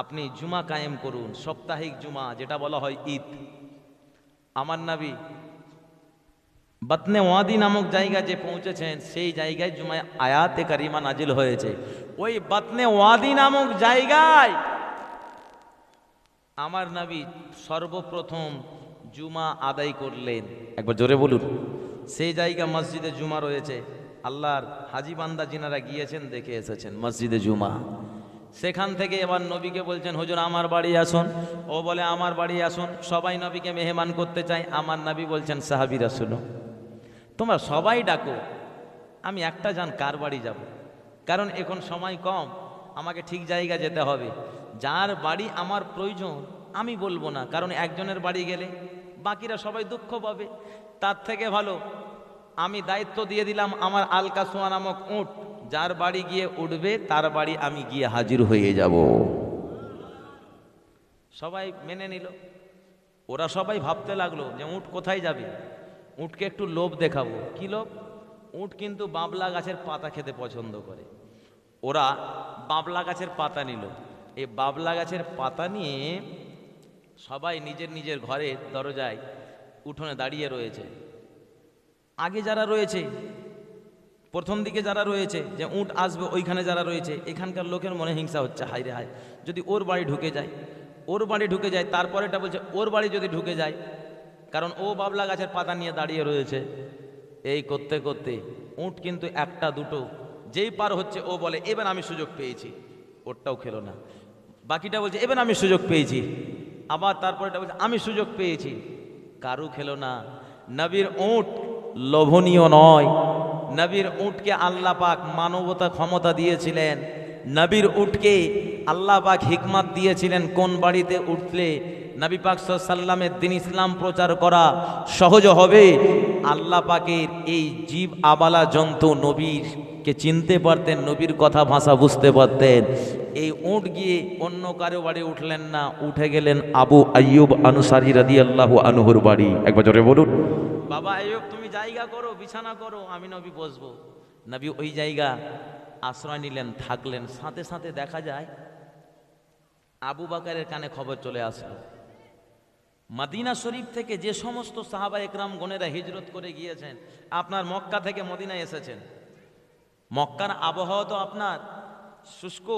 আপনি জুমা কায়েম করুন, সাপ্তাহিক জুমা, যেটা বলা হয় ঈদ। আমার নবী বাতনে ওয়াদি নামক জায়গা যে পৌঁছেছেন, সেই জায়গায় জুমায় আয়াতে কারিমা নাজিল হয়েছে। ওই বাতনে ওয়াদি নামক জায়গায় আমার নবী সর্বপ্রথম জুমা আদায় করলেন। একবার জোরে বলুন। সেই জায়গা মসজিদে জুমা রয়েছে। আল্লাহর হাজি বান্দা যিনারা গিয়েছেন দেখে এসেছেন মসজিদে জুমা। সেখান থেকে এবার নবীকে বলছেন হুজুর আমার বাড়ি আসুন। ও বলে আমার বাড়ি আসুন। সবাই নবীকে মেহমান করতে চায়। আমার নবী বলছেন সাহাবীরা শুনো, তোমরা সবাই ডাকো, আমি একটা জান কার বাড়ি যাব, কারণ এখন সময় কম, আমাকে ঠিক জায়গা যেতে হবে। যার বাড়ি আমার প্রয়োজন আমি বলবো না, কারণ একজনের বাড়ি গেলে বাকিরা সবাই দুঃখ পাবে। তার থেকে ভালো আমি দায়িত্ব দিয়ে দিলাম আমার আলকাসুয়া নামক উট, যার বাড়ি গিয়ে উঠবে তার বাড়ি আমি গিয়ে হাজির হয়ে যাব। সবাই মেনে নিল। ওরা সবাই ভাবতে লাগলো যে উট কোথায় যাবে, উটকে একটু লোভ দেখাবো। কি লোভ? উট কিন্তু বাবলা গাছের পাতা খেতে পছন্দ করে। ওরা বাবলা গাছের পাতা নিল। এই বাবলা গাছের পাতা নিয়ে সবাই নিজের নিজের ঘরের দরজায় উঠোনে দাঁড়িয়ে রয়েছে। আগে যারা রয়েছে, প্রথম দিকে যারা রয়েছে, যে উট আসবে ওইখানে যারা রয়েছে, এখানকার লোকের মনে হিংসা হচ্ছে, হায় রে হায় যদি ওর বাড়ি ঢুকে যায়, ওর বাড়ি ঢুকে যায়। তারপরে এটা বলছে ওর বাড়ি যদি ঢুকে যায়, কারণ ও বাবলা গাছের পাতা নিয়ে দাঁড়িয়ে রয়েছে। এই করতে করতে উট কিন্তু একটা দুটো যেই পার হচ্ছে, ও বলে এবার আমি সুযোগ পেয়েছি, ওরটাও খেলো না। বাকিটা বলছে এবার আমি সুযোগ পেয়েছি, আবার তারপরে এটা বলছে আমি সুযোগ পেয়েছি, কারু খেলো না। নবীর উট লোভনীয় নয়। নবীর উটকে আল্লাহ পাক মানবতা ক্ষমতা দিয়েছিলেন। নবীর উটকে আল্লাহ পাক হিকমত দিয়েছিলেন কোন বাড়িতে উঠলে নবী পাক সাল্লামের দ্বীন ইসলাম প্রচার করা সহজ হবে। আল্লাহ পাকের এই জীব আবালা জন্তু নবীরকে চিনতে পারতেন, নবীর কথা ভাষা বুঝতে পারতেন। এই উট গিয়ে অন্য কারো বাড়ি উঠলেন না, উঠে গেলেন আবু আইয়ুব আনসারী রাদিয়াল্লাহু আনহুর বাড়ি। একবার জোরে বলুন, বাবা আইয়ুব তুমি জায়গা করো, বিছানা করো, আমি নবী বসবো। নবী ওই জায়গা আশ্রয় নিলেন, থাকলেন। সাথে সাথে দেখা যায় আবু বকরের কানে খবর চলে আসলো, মদিনা শরীফ থেকে যে সমস্ত সাহাবা একরাম গণেরা হিজরত করে গিয়েছেন, আপনার মক্কা থেকে মদিনায় এসেছেন। মক্কার আবহাওয়া তো আপনার শুষ্ক,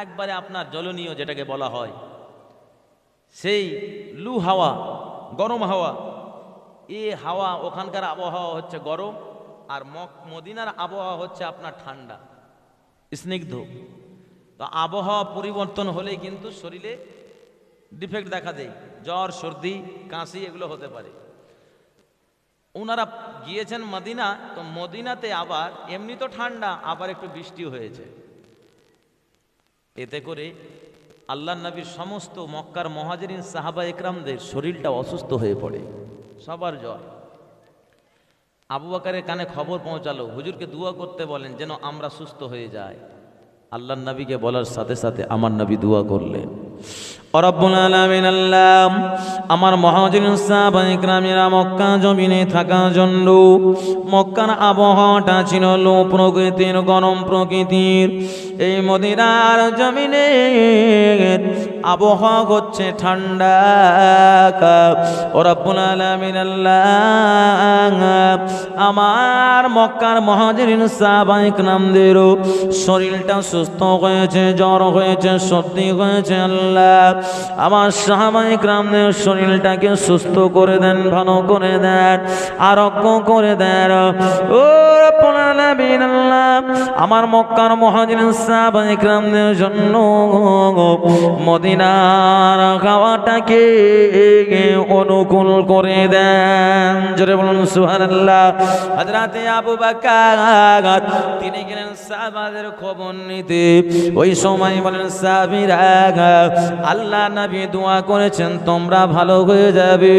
একবারে আপনার জলনীয় যেটাকে বলা হয়, সেই লু হাওয়া, গরম হাওয়া। এই হাওয়া, ওখানকার আবহাওয়া হচ্ছে গরম, আর মদিনার আবহাওয়া হচ্ছে আপনার ঠান্ডা স্নিগ্ধ। তো আবহাওয়া পরিবর্তন হলেই কিন্তু শরীরে ডিফেক্ট দেখা দেয়, জ্বর সর্দি কাশি এগুলো হতে পারে। ওনারা গিয়েছেন মদিনা, তো মদিনাতে আবার এমনি তো ঠান্ডা, আবার একটু বৃষ্টি হয়েছে। এতে করে আল্লাহ নবীর সমস্ত মক্কার মুহাজিরিন সাহাবা একরামদের শরীরটা অসুস্থ হয়ে পড়ে, সবার জ্বর। আবু বকরের কানে খবর পৌঁছালো, হুজুরকে দোয়া করতে বলেন যেন আমরা সুস্থ হয়ে যাই। আল্লাহ নবীকে বলার সাথে সাথে আমার নবী দোয়া করলেন, রব্বুল আলামিন আল্লাহ আমার মুহাজিরিন সাহাবা ইকরামেরা মক্কা জমিনে থাকার জন্য, মক্কার আবহাওয়াটা ছিল লো প্রকৃতির, গরম প্রকৃতির। এই মদিনার জমিনে আবহাওয়া হচ্ছে ঠান্ডা। রব্বুল আলামিন আল্লাহ আমার মক্কার মুহাজিরিন সাহাবা ইকরামদেরও শরীরটা সুস্থ হয়েছে, জ্বর হয়েছে, সর্দি হয়েছে। আল্লাহ আমার সাহাবা ইকরামদের শরীরটাকে সুস্থ করে দেন, ভালো করে দেন, আরোগ্য করে দেন। ও রব্বুল আলামিন আল্লাহ আমার মক্কার মুহাজিরিন সাহাবা ইকরামদের জন্য মদিনার হাওয়াটাকে অনুকূল করে দেন। জোরে বলুন সুবহানাল্লাহ। হযরতে আবু বকর তিনি গেলেন সাহাবাদের খবর নিতে। ওই সময় বলেন সাহাবীরা, আল্লাহ নবী দোয়া করেছেন তোমরা ভালো হয়ে যাবে।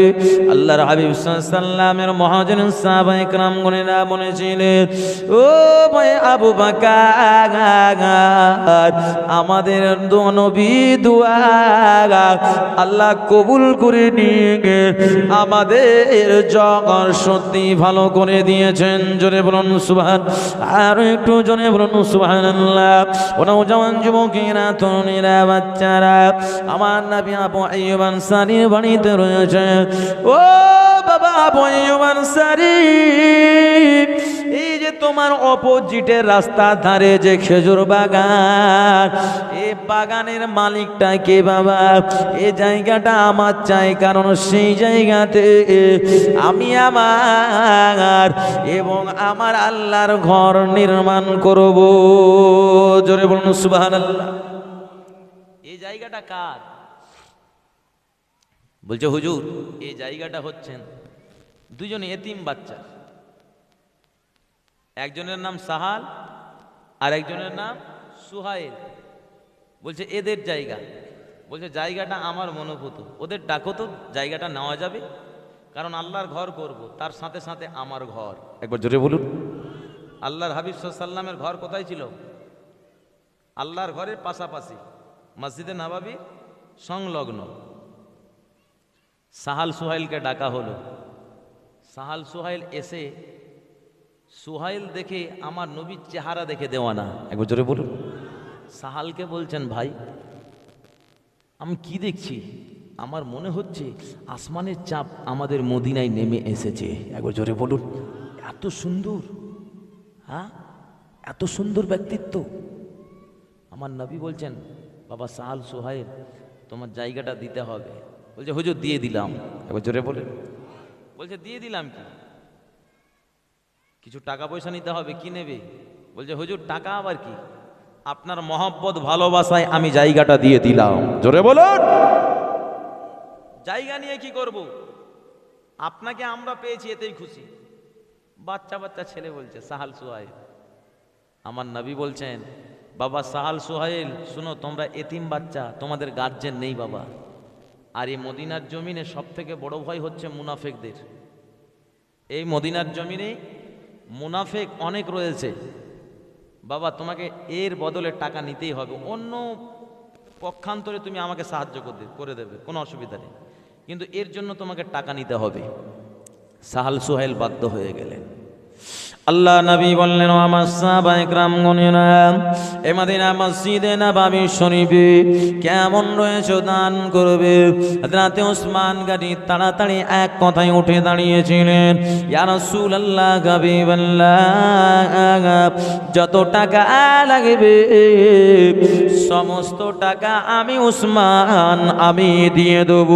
আল্লাহর হাবিব সাল্লাল্লাহু আলাইহি সাল্লামের মুহাজিরিন সাহাবা ইকরাম গণেরা বলেছিলেন, ও ভাই আবু বকর আমাদের নবী দোয়া আল্লাহ কবুল করে নিয়ে আমাদের জ্বর সত্যি ভালো করে দিয়েছেন। জোরে বলুন সুবহান, আর একটু জোরে বলুন সুবহানাল্লাহ। ওনাও জওয়ান যুবকেরা, তরুণীরা, বাচ্চারা আমার নবী আবু আইয়ুব আনসারীর বাড়িতে রয়েছে। ও বাবা আবু আইয়ুব আনসারী, এই যে তোমার অপোজিটের রাস্তার ধারে যে খেজুর বাগান, এই বাগানের মালিকটা কে বাবা? এই জায়গাটা আমার চাই, কারণ সেই জায়গাতে আমি আমার এবং আমার আল্লাহর ঘর নির্মাণ করব। জোরে বলুন সুবহানাল্লাহ। এই জায়গাটা কার? বলছে হুজুর এই জায়গাটা হচ্ছেন দুজন এতিম বাচ্চা, একজনের নাম সাহাল আর একজনের নাম সুহাইল। বলছে এদের জায়গা। বলছে জায়গাটা আমার মনোভূত, ওদের ডাকো তো, জায়গাটা নেওয়া যাবে, কারণ আল্লাহর ঘর করব, তার সাথে সাথে আমার ঘর। একবার জোরে বলুন। আল্লাহর হাবিব সাল্লাল্লাহু আলাইহি সাল্লামের ঘর কোথায় ছিল? আল্লাহর ঘরের পাশাপাশি, মসজিদে নববী সংলগ্ন। সাহাল সুহাইলকে ডাকা হলো। সাহাল সুহাইল এসে, সুহাইল দেখে আমার নবীর চেহারা দেখে দেওয়ানা। একবার জোরে বলুন। সাহালকে বলছেন, ভাই আমি কি দেখছি? আমার মনে হচ্ছে আসমানের চাপ আমাদের মদিনায় নেমে এসেছে। একবার জোরে বলুন। এত সুন্দর, হ্যাঁ এত সুন্দর ব্যক্তিত্ব। আমার নবী বলছেন, বাবা সাহাল সুহাইল তোমার জায়গাটা দিতে হবে। বলছে হুজুর দিয়ে দিলাম। একবার জোরে বলেন। বলছে দিয়ে দিলাম কি? কিছু টাকা পয়সা নিতে হবে, কি নেবে? বলছে হুজুর টাকা আবার কি, আপনার মহব্বত ভালোবাসায় আমি জায়গাটা দিয়ে দিলাম। জোরে বলুন। জায়গা নিয়ে কি করব? আপনাকে আমরা পেয়েছি এতেই খুশি। বাচ্চা বাচ্চা ছেলে বলছে সাহাল সুহাইল। আমার নবী বলছেন, বাবা সাহাল সুহাইল শুনো, তোমরা এতিম বাচ্চা, তোমাদের গার্জেন নেই বাবা। আর এই মদিনার জমিনে সব থেকে বড় ভয় হচ্ছে মুনাফেকদের। এই মদিনার জমিনে মুনাফেক অনেক রয়েছে বাবা, তোমাকে এর বদলে টাকা নিতেই হবে। অন্য পক্ষান্তরে তুমি আমাকে সাহায্য করে দেবে, কোনো অসুবিধা নেই, কিন্তু এর জন্য তোমাকে টাকা নিতে হবে। সাহাল সুহাইল বাধ্য হয়ে গেলেন। আল্লাহ নবী বললেন, আমার সাহাবা ইকরাম গণেরা এ মদিনা মসজিদে নববী শরীফে কেমন রয়েছে দান করবে। হযরতে ওসমান গাড়ি তাড়াতাড়ি এক কথায় উঠে দাঁড়িয়েছিলেন, ইয়া রাসূলুল্লাহ, হাবিবাল্লাহ, যত টাকা লাগবে সমস্ত টাকা আমি ওসমান আমি দিয়ে দেব।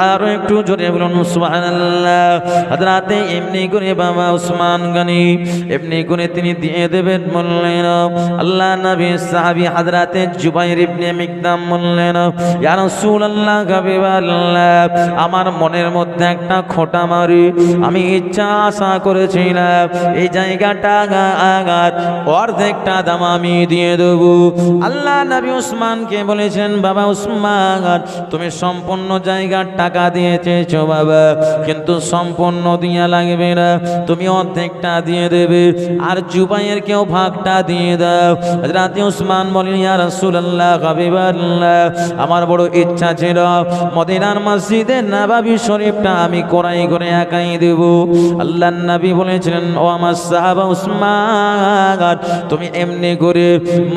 আর একটু জোরে বলুন সুবহানাল্লাহ। হযরতে এমনি করে বাবা উসমান গনি এমনি করে তিনি দিয়ে দেবেন বললেন। আল্লাহ নবী সাহাবী হযরতে জুবাইর ইবনে মিকদাম বললেন, ইয়া রাসূলুল্লাহ হাবিবাল্লাহ, আমার মনের মধ্যে একটা খোঁটা মারি, আমি ইচ্ছা আশা করেছিলাম এই জায়গাটা অর্ধেকটা দাম আমি দিয়ে দেবো। আল্লাহ নবী উসমানকে বলেছেন, বাবা উসমান, তুমি সম্পূর্ণ জায়গার টাকা দিয়ে চেয়েছো বাবা, কিন্তু সম্পূর্ণ দিয়া লাগবে না, তুমি অর্ধেকটা দিয়ে দেবে, আর জুবাইয়ের কেউ ভাগটা দিয়ে দাও। হযরত উসমান বলেন, ইয়া রাসূলুল্লাহ হাবিবাল্লাহ, আমার বড় ইচ্ছা ছিল মদিনার মসজিদে নববী শরীফটা আমি কোরাই করে একাই দেব। আল্লাহর নবী বলেছিলেন, ও আমার সাহাবা উসমান, তুমি এমনি করে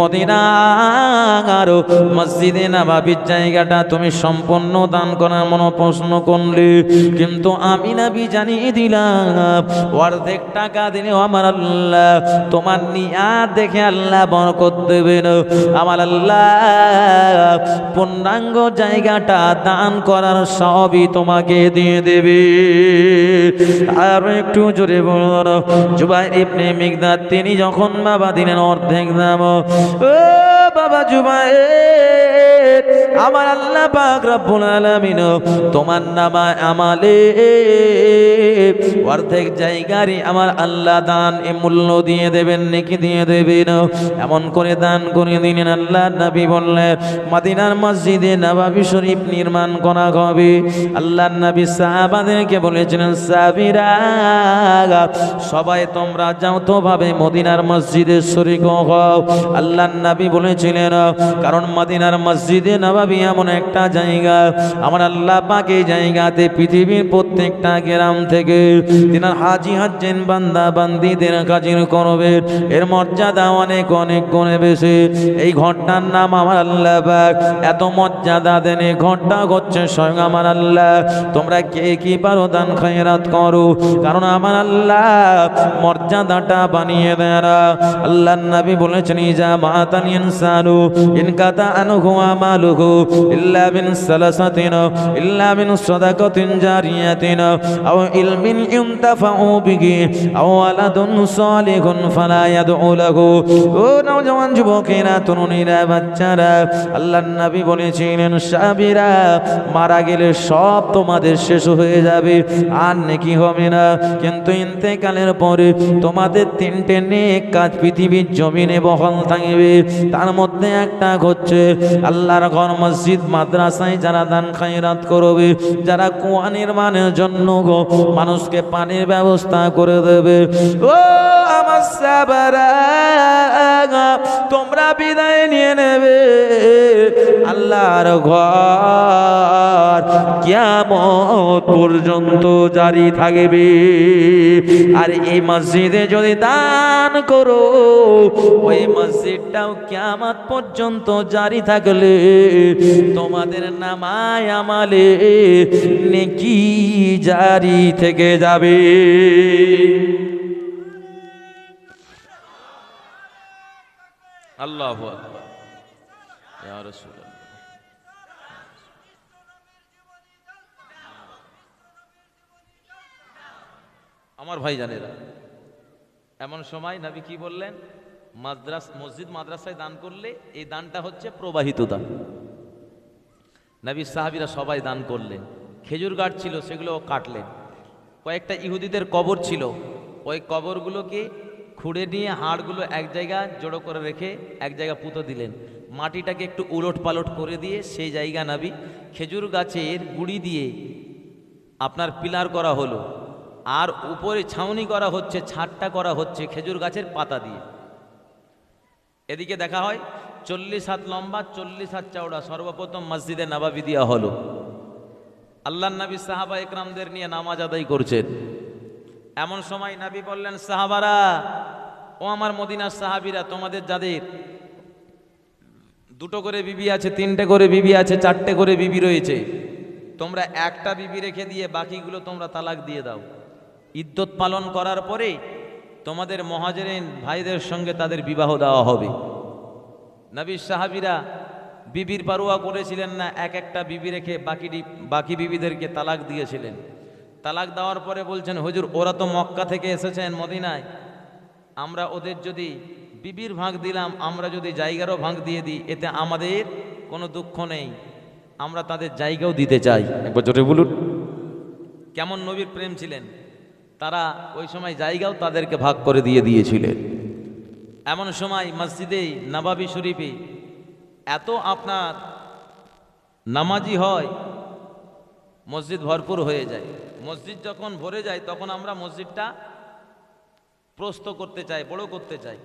মদিনার মসজিদে নববীর জায়গাটা তুমি সম্পূর্ণ দান করার মনো প্রশ্ন করলে, কিন্তু আমি নবী জানিয়ে দিলাম অর্ধেক টাকা দিলে আমার আল্লাহ তোমার নিয়াত দেখে আল্লাহ বরকত দেবেন, আমার আল্লাহ পূর্ণাঙ্গ জায়গাটা দান করার সবই তোমাকে দিয়ে দেবে। আর একটু জোরে বলুন, জুবাইর ইবনে মিকদাদ তিনি যখন বাবা দিলেন অর্ধেক দাম, ও বাবা জুবাইর, আমার আল্লাহ পাক রব্বুল আলামিন তোমার নামায় আমালে অর্ধেক জায়গারই আমার আল্লাহ দান এ মূল্য দিয়ে দেবেন, নেকি দিয়ে দেবেন। এমন করে দান করে দিলেন। আল্লাহ নবী বললেন, মদিনার মসজিদে নববী শরীফ নির্মাণ করা হবে। আল্লাহ নবী সাহাবাদেরকে বলেছিলেন, সাহাবীরা সবাই তোমরা যাও তো ভাবে মদিনার মসজিদে শরীক হও। আল্লাহ নবী বলেছিলেন, কারণ মদিনার মসজিদে নববী এমন একটা জায়গা, আমার আল্লাহ পাক এই জায়গাতে পৃথিবীর প্রত্যেকটা গ্রাম থেকে তিনার হাজি হাজ্জেন বান্দা বান্দিদের কাজির করবে, এর মর্যাদা অনেক অনেক গুণে বেশি। এই ঘরটার নাম আমার আল্লাহ পাক এত মর্যাদা দেন, এই ঘরটা হচ্ছে স্বয়ং আমার আল্লাহ। তোমরা কে কি পারো দান খয়রাত করো, কারণ আমার আল্লাহ মর্যাদাটা বানিয়ে দেন। আল্লাহর নবী বলেছেন, ইজা মাতান ইনসানু ইনকাতা আনহু আমালুহু ইল্লা বিন সালাসাতিন ইল্লা বিন সাদাকাতিন জারিয়াতিন আও ইলমিন ইনতাফাউ বিহি আও ওয়ালাদুন সালিহুন ফালা ইয়াদউ লাহু। ও নওজওয়ান যুবকেরা, তরুণীরা, বাচ্চারা, আল্লাহর নবী বলেছিলেন, সাহাবীরা মারা গেলে সব তোমাদের শেষ হয়ে যাবে, আর নেকি হবে না, কিন্তু ইন্তেকালের পরে তোমাদের তিনটে নেক কাজ পৃথিবীর জমিনে বহাল থাকবে। তার মধ্যে একটা হচ্ছে আল্লাহর ঘর মসজিদ মাদ্রাসায় যারা দান খয়রাত করবে, যারা কুয়া নির্মাণের জন্য মানুষকে পানির ব্যবস্থা করে দেবে। ও আমার সাহাবারা, তোমরা বিদায় নিয়ে নেবে, আল্লাহর ঘর কিয়ামত পর্যন্ত জারি থাকবে। আর এই মসজিদে যদি দান করো, ওই মসজিদটাও কিয়ামত পর্যন্ত জারি থাকলে তোমাদের নামায় আমালে নেকি জারি থেকে যাবে। আল্লাহু আকবার, ইয়া রাসূলুল্লাহ। আমার ভাই জানেরা, এমন সময় নবী কি বললেন, মসজিদ মাদ্রাসায় দান করলে এই দানটা হচ্ছে প্রবাহিত দান। নবী সাহাবীরা সবাই দান করলেন। খেজুর গাছ ছিল, সেগুলো কাটলেন। কয়েকটা ইহুদিদের কবর ছিল, ওই কবরগুলোকে খুঁড়ে নিয়ে হাড়গুলো এক জায়গায় জড়ো করে রেখে এক জায়গায় পুঁতো দিলেন। মাটিটাকে একটু উলট পালট করে দিয়ে সেই জায়গা নবী খেজুর গাছের গুড়ি দিয়ে আপনার পিলার করা হলো, আর উপরে ছাউনি করা হচ্ছে, ছাদটা করা হচ্ছে খেজুর গাছের পাতা দিয়ে। এদিকে দেখা হয় 40 হাত লম্বা 40 হাত চওড়া সর্বপ্রথম মসজিদে নববী দেওয়া হলো। আল্লাহর নবী সাহাবা একরামদের নিয়ে নামাজ আদায় করছেন। এমন সময় নবী বললেন, সাহাবারা, ও আমার মদিনার সাহাবীরা, তোমাদের যাদের 2টো করে বিবি আছে, 3টে করে বিবি আছে, 4টে করে বিবি রয়েছে, তোমরা একটা বিবি রেখে দিয়ে বাকিগুলো তোমরা তালাক দিয়ে দাও। ইদ্যত পালন করার পরে তোমাদের মুহাজিরিন ভাইদের সঙ্গে তাদের বিবাহ দেওয়া হবে। নবীর সাহাবীরা বিবির পারোয়া করেছিলেন না, এক একটা বিবি রেখে বাকি বিবিদেরকে তালাক দিয়েছিলেন। তালাক দেওয়ার পরে বলছেন, হুজুর ওরা তো মক্কা থেকে এসেছেন মদিনায়, আমরা ওদের যদি বিবির ভাগ দিলাম, আমরা যদি জায়গারও ভাগ দিয়ে দিই, এতে আমাদের কোনো দুঃখ নেই, আমরা তাদের জায়গাও দিতে চাই। একবার জোরে বলুন। কেমন নবীর প্রেম ছিলেন, তারা ওই সময় জায়গাও তাদেরকে ভাগ করে দিয়ে দিয়েছিলেন। এমন সময় মসজিদে নবাবী শরীফে এত আপনার নামাজি হয়, মসজিদ ভরপুর হয়ে যায়। মসজিদ যখন ভরে যায় তখন আমরা মসজিদটা প্রস্ত করতে চাই, বড় করতে চাই,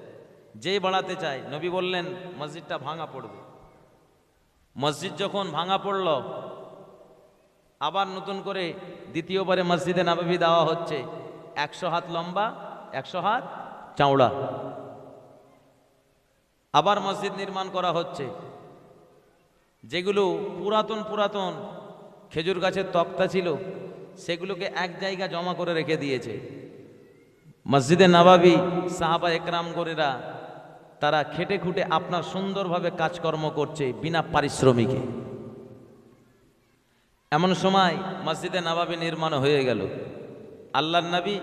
যেই বাড়াতে চাই। নবী বললেন মসজিদটা ভাঙা পড়বে। মসজিদ যখন ভাঙা পড়ল, আবার নতুন করে দ্বিতীয়বারে মসজিদে নববী দেওয়া হচ্ছে, 100 হাত লম্বা 100 হাত চওড়া। আবার মসজিদ নির্মাণ করা হচ্ছে। যেগুলো পুরাতন খেজুর গাছের তক্তা ছিল, সেগুলোকে এক জায়গা জমা করে রেখে দিয়েছে। মসজিদে নববী সাহাবা একরাম গরেরা তারা খেটে খুঁটে আপনার সুন্দরভাবে কাজকর্ম করছে বিনা পারিশ্রমিকে। এমন সময় মসজিদে নববী নির্মাণ হয়ে গেল। আল্লাহর নবী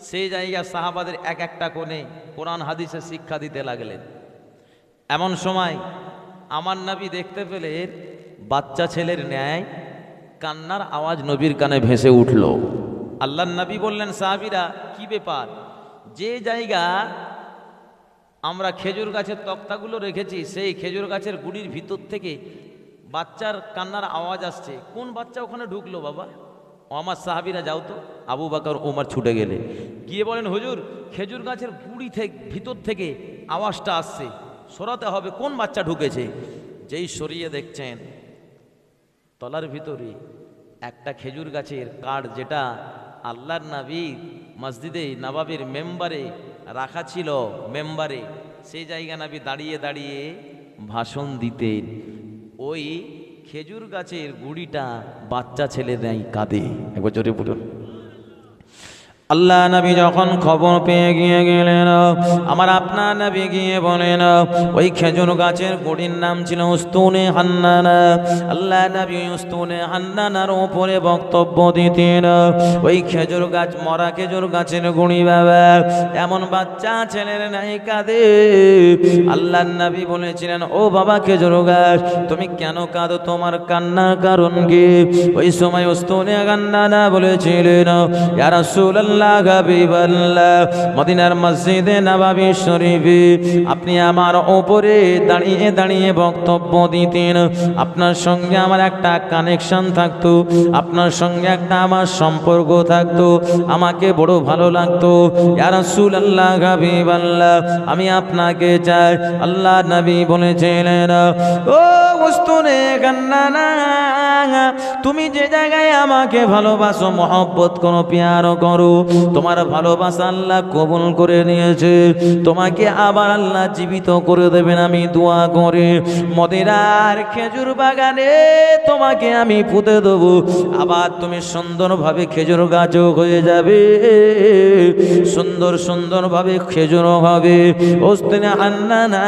সেই জায়গা সাহাবাদের এক একটা কোণে কোরআন হাদিসে শিক্ষা দিতে লাগলেন। এমন সময় আমার নবী দেখতে পেলেন বাচ্চা ছেলের ন্যায় কান্নার আওয়াজ নবীর কানে ভেসে উঠল। আল্লাহর নবী বললেন, সাহাবীরা কি ব্যাপার? যে জায়গা আমরা খেজুর গাছের তক্তাগুলো রেখেছি, সেই খেজুর গাছের গুড়ির ভিতর থেকে বাচ্চার কান্নার আওয়াজ আসছে, কোন বাচ্চা ওখানে ঢুকলো বাবা? ও আমার সাহাবীরা যাও তো। আবু বকর ওমর ছুটে গেলে গিয়ে বলেন, হুজুর খেজুর গাছের গুড়ি থেকে ভিতর থেকে আওয়াজটা আসছে, সরাতে হবে, কোন বাচ্চা ঢুকেছে? যেই সরিয়ে দেখছেন তলার ভিতরে একটা খেজুর গাছের কাঠ, যেটা আল্লাহর নবী মসজিদে নববীর মেম্বারে রাখা ছিল, মেম্বারে সেই জায়গা নবী দাঁড়িয়ে দাঁড়িয়ে ভাষণ দিতেন। ওই খেজুর গাছের গুড়িটা বাচ্চা ছেলে নেই কাঁদে। একবার জোরে বলুন। আল্লাহ নবী যখন খবর পেয়ে গিয়ে গেলেন, আমার আপনার নবী গিয়ে বলেন, ওই খেজুর গাছের গুড়ির নাম ছিল উস্তুনে হান্নানা। আল্লাহ নবী উস্তুনে হান্নানার উপরে বক্তব্য দিতেন। ওই খেজুর গাছ, মরা খেজুর গাছের গুড়ি বাবা এমন বাচ্চা ছেলের নাই কাঁদে। আল্লাহ নবী বলেছিলেন, ও বাবা খেজুর গাছ, তুমি কেন কাঁদো? তোমার কান্নার কারণ কি? ওই সময় উস্তুনে হান্নানা বলেছিলেন, ইয়া রাসূলুল্লাহ, মদিনার মসজিদে নববী শরীফে আপনি আমার উপরে দাঁড়িয়ে দাঁড়িয়ে বক্তব্য দিতেন, আপনার সঙ্গে আমার একটা কানেকশন থাকতো, আপনার সঙ্গে একটা আমার সম্পর্ক থাকতো, আমাকে বড় ভালো লাগতো। ইয়া রাসূলুল্লাহ, হাবিবাল্লাহ, আমি আপনাকে চাই। আল্লাহ নবী বলেছিলেন, ও উস্তুনে হান্নানা, তুমি যে জায়গায় আমাকে ভালোবাসো, মহব্বত করো, প্যার করো, তোমার ভালোবাসা আল্লাহ কবুল করে নিয়েছে, তোমাকে আবার আল্লাহ জীবিত করে দেবেন। আমি দোয়া করে মদিনার খেজুর বাগানে তোমাকে আমি পুঁতে দেবো, আবার তুমি সুন্দরভাবে খেজুর গাছও হয়ে যাবে, সুন্দর সুন্দরভাবে খেজুর হবে। উস্তুনে হান্নানা,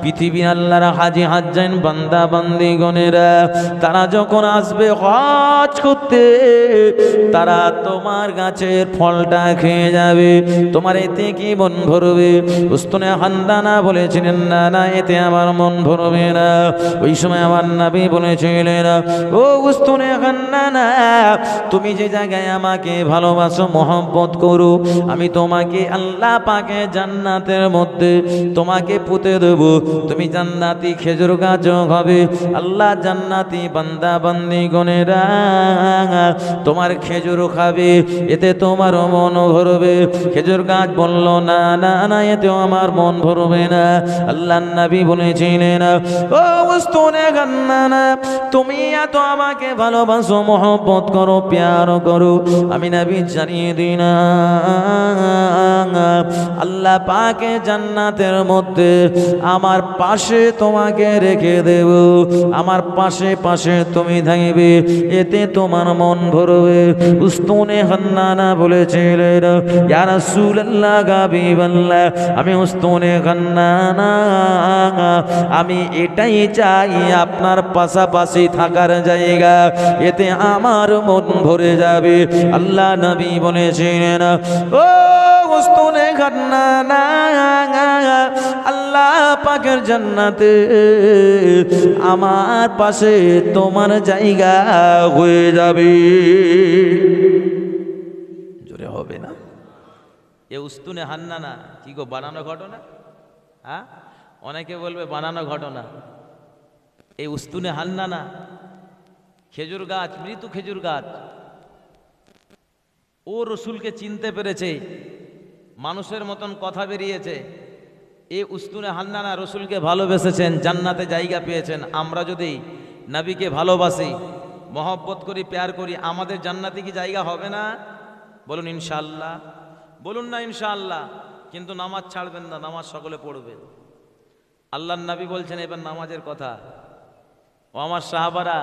পৃথিবীর আল্লাহর হাজি হাজ্জাইন বান্দা বান্দিগণেরা তারা যখন আসবে হজ করতে, তারা তোমার গাছের ফলটা খেয়ে যাবে, তোমার এতে কি মন ভরবে? উস্তুনে হান্নানা বলেছিলেন, না না, এতে আমার মন ভরবে না। ওই সময় আমার নবী বলেছিলেন, ও উস্তুনে হান্নানা, তুমি যে জায়গায় আমাকে ভালোবাসো, মহব্বত করো, আমি তোমাকে আল্লাহ পাকে জান্নাতের মধ্যে তোমাকে পুঁতে দেবো, তুমি জান্নাতি খেজুর গাছ হবে। আল্লাহ জান্নাতি বান্দা বান্দিগণেরা তোমার খেজুর খাবে, এতে তোমার মন ভরবে। খেজুর গাছ বলল, না না না, এতেও আমার মন ভরবে না। আল্লাহ নবী বলেছিলেন, ও উস্তুনে হান্নানা, তুমি এত আমাকে ভালোবাসো, মহব্বত করো, প্যার করো, আমি নবী জানিয়ে দিই না, আল্লাহ পাকে জান্নাতের মধ্যে আমার পাশে তোমাকে রেখে দেব, আমার পাশে পাশে তুমি থাকবে, এতে তোমার মন ভরবে। উস্তুনে হান্নানা হান্নানা বলেছিলেন, ইয়া রাসূলুল্লাহ হাবিবাল্লাহ, আমি উস্তুনে হান্নানা, আমি এটাই চাই আপনার পাশাপাশি থাকার জায়গা, এতে আমার মন ভরে যাবে। আল্লাহ নবী বলেছিলেন, ও উস্তুনে হান্নানা, আল্লাহ পাকের জান্নাতে আমার পাশে তোমার জায়গা হয়ে যাবে। জোরে হবে না? এ উস্তুনে হান্নানা কি গো, বানানো ঘটনা? হ্যাঁ, অনেকে বলবে বানানো ঘটনা। এই উস্তুনে হান্নানা খেজুর গাছ, মৃত্যু খেজুর গাছ, ও রসুলকে চিনতে পেরেছে, মানুষের মতন কথা বেরিয়েছে। এই উস্তুনে হান্নানা রসুলকে ভালোবেসেছেন, জান্নাতে জায়গা পেয়েছেন। আমরা যদি নবীকে ভালোবাসি, মহব্বত করি, প্যার করি, আমাদের জান্নাতে কি জায়গা হবে না? বলুন ইনশাআল্লাহ, বলুন না ইনশাআল্লাহ। কিন্তু নামাজ ছাড়বেন না, নামাজ সকলে পড়বেন। আল্লাহর নবী বলছেন এবার নামাজের কথা। ও আমার সাহাবারা,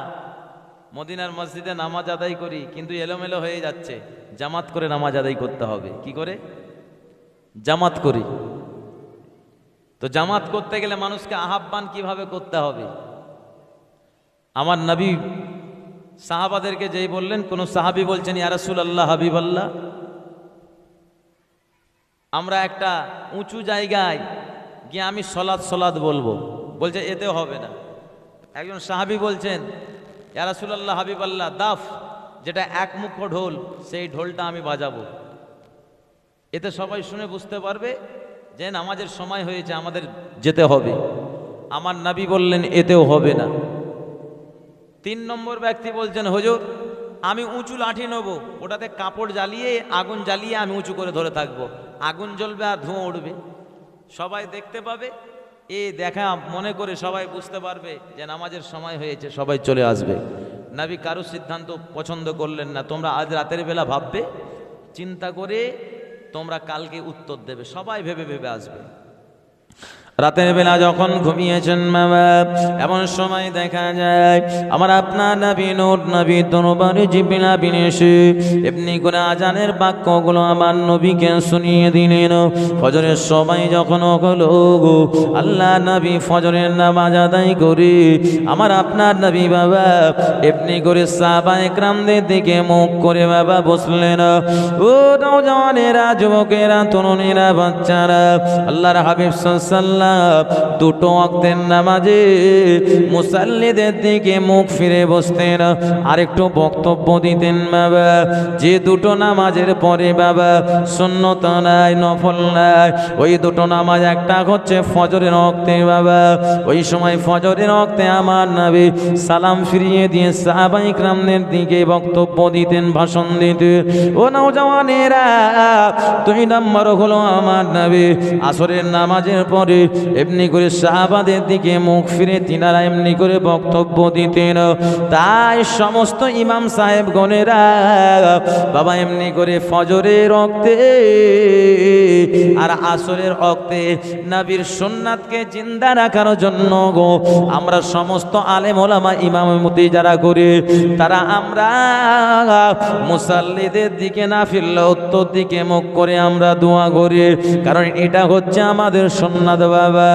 মদিনার মসজিদে নামাজ আদায় করি, কিন্তু এলোমেলো হয়ে যাচ্ছে। জামাত করে নামাজ আদায় করতে হবে। কি করে? জামাত করি। তো জামাত করতে গেলে মানুষকে আহ্বান কিভাবে করতে হবে? আমার নবী সাহাবাদেরকে যেই বললেন, কোন সাহাবী বলছেন, ইয়া রাসূলুল্লাহ হাবিবাল্লাহ, আমরা একটা উঁচু জায়গায় গিয়ে আমি সলাৎ বলবো। বলছে এতেও হবে না। একজন সাহাবী বলছেন, ইয়া রাসূলুল্লাহ হাবিবাল্লাহ, দাফ, যেটা এক মুখ্য ঢোল, সেই ঢোলটা আমি বাজাবো। এতে সবাই শুনে বুঝতে পারবে যে নামাজের সময় হয়েছে, আমাদের যেতে হবে। আমার নবী বললেন এতেও হবে না। 3 নম্বর ব্যক্তি বলছেন, হুজুর, আমি উঁচু লাঠি নেব, ওটাতে কাপড় জ্বালিয়ে, আগুন জ্বালিয়ে আমি উঁচু করে ধরে থাকবো। আগুন জ্বলবে আর ধোঁয়া উঠবে, সবাই দেখতে পাবে। এ দেখা মনে করে সবাই বুঝতে পারবে যে নামাজের সময় হয়েছে, সবাই চলে আসবে। নবী কারো সিদ্ধান্ত পছন্দ করলেন না। তোমরা আজ রাতের বেলা ভাববে, চিন্তা করে তোমরা কালকে উত্তর দেবে। সবাই ভেবে ভেবে আসবে। রাতের বেলা যখন ঘুমিয়েছেন বাবা, এমন সময় দেখা যায় আমার আপনার নবী নূর নবী দরবারে জিবরিল আমিন এসে এমনি করে আজানের বাক্যগুলো আমার নবীকে শুনিয়ে দিলেন। ফজরের সময় যখন হলো, আল্লাহ নবী ফজরের নামাজ আদায় করে আমার আপনার নবী বাবা এমনি করে সাহাবায়ে কেরামদের দিকে মুখ করে বাবা বসলেন। ও নওজওয়ানেরা, যুবকেরা, তরুণীরা, বাচ্চারা, আল্লাহর হাবিব সাল্লাল্লাহু দুটো ওয়াক্তের নামাজে মুসাল্লিদের দিকে মুখ ফিরে বসতেন, আরেকটু বক্তব্য দিতেন বাবা। যে দুটো নামাজের পরে বাবা সুন্নত নাই, নফল নাই, ওই দুটো নামাজ একটা হচ্ছে ফজরের ওয়াক্তে বাবা। ওই সময় ফজরের ওয়াক্তে আমার নবী সালাম ফিরিয়ে দিয়ে সাহাবায়ে কেরামদের দিকে বক্তব্য দিতেন, ভাষণ দিতেন। ও নওজওয়ানেরা, 2 নম্বর হলো আমার নবী আসরের নামাজের পরে এমনি করে সাহাবাদের দিকে মুখ ফিরে তিনারা এমনি করে বক্তব্য দিতেন। তাই সমস্ত ইমাম সাহেব গণেরা বাবা এমনি করে ফজরের ওয়াক্তে আর আসরের ওয়াক্তে নবীর সুন্নাতকে জিন্দা রাখার জন্য গো, আমরা সমস্ত আলেম ওলামা ইমামতি যারা করে, তারা আমরা মুসাল্লিদের দিকে না ফিরলে উত্তর দিকে মুখ করে আমরা দোয়া করি, কারণ এটা হচ্ছে আমাদের সুন্নাত বাবা।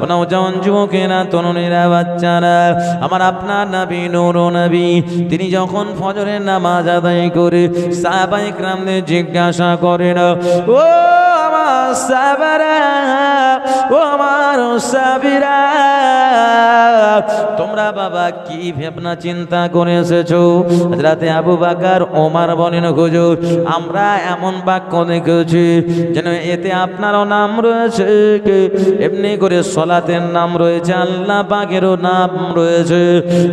নওজওয়ান যুবকেরা, তরুণীরা, বাচ্চারা, আমার আপনার নবী নূর নবী তিনি যখন ফজরের নামাজ আদায় করে সাহাবায়ে কেরামদের জিজ্ঞাসা করেন, ও আমার সাহাবারা, ও আমার সাহাবীরা, তোমরা বাবা কি ভাবনা চিন্তা করে এসেছো? হযরতে আবু বকর ওমর বলেন, হুজুর, আমরা এমন বাক্য দেখেছি যেন এতে আপনারও নাম রয়েছে, এমনি করে সলাতের নাম রয়েছে, আল্লাহ পাকেরও নাম রয়েছে।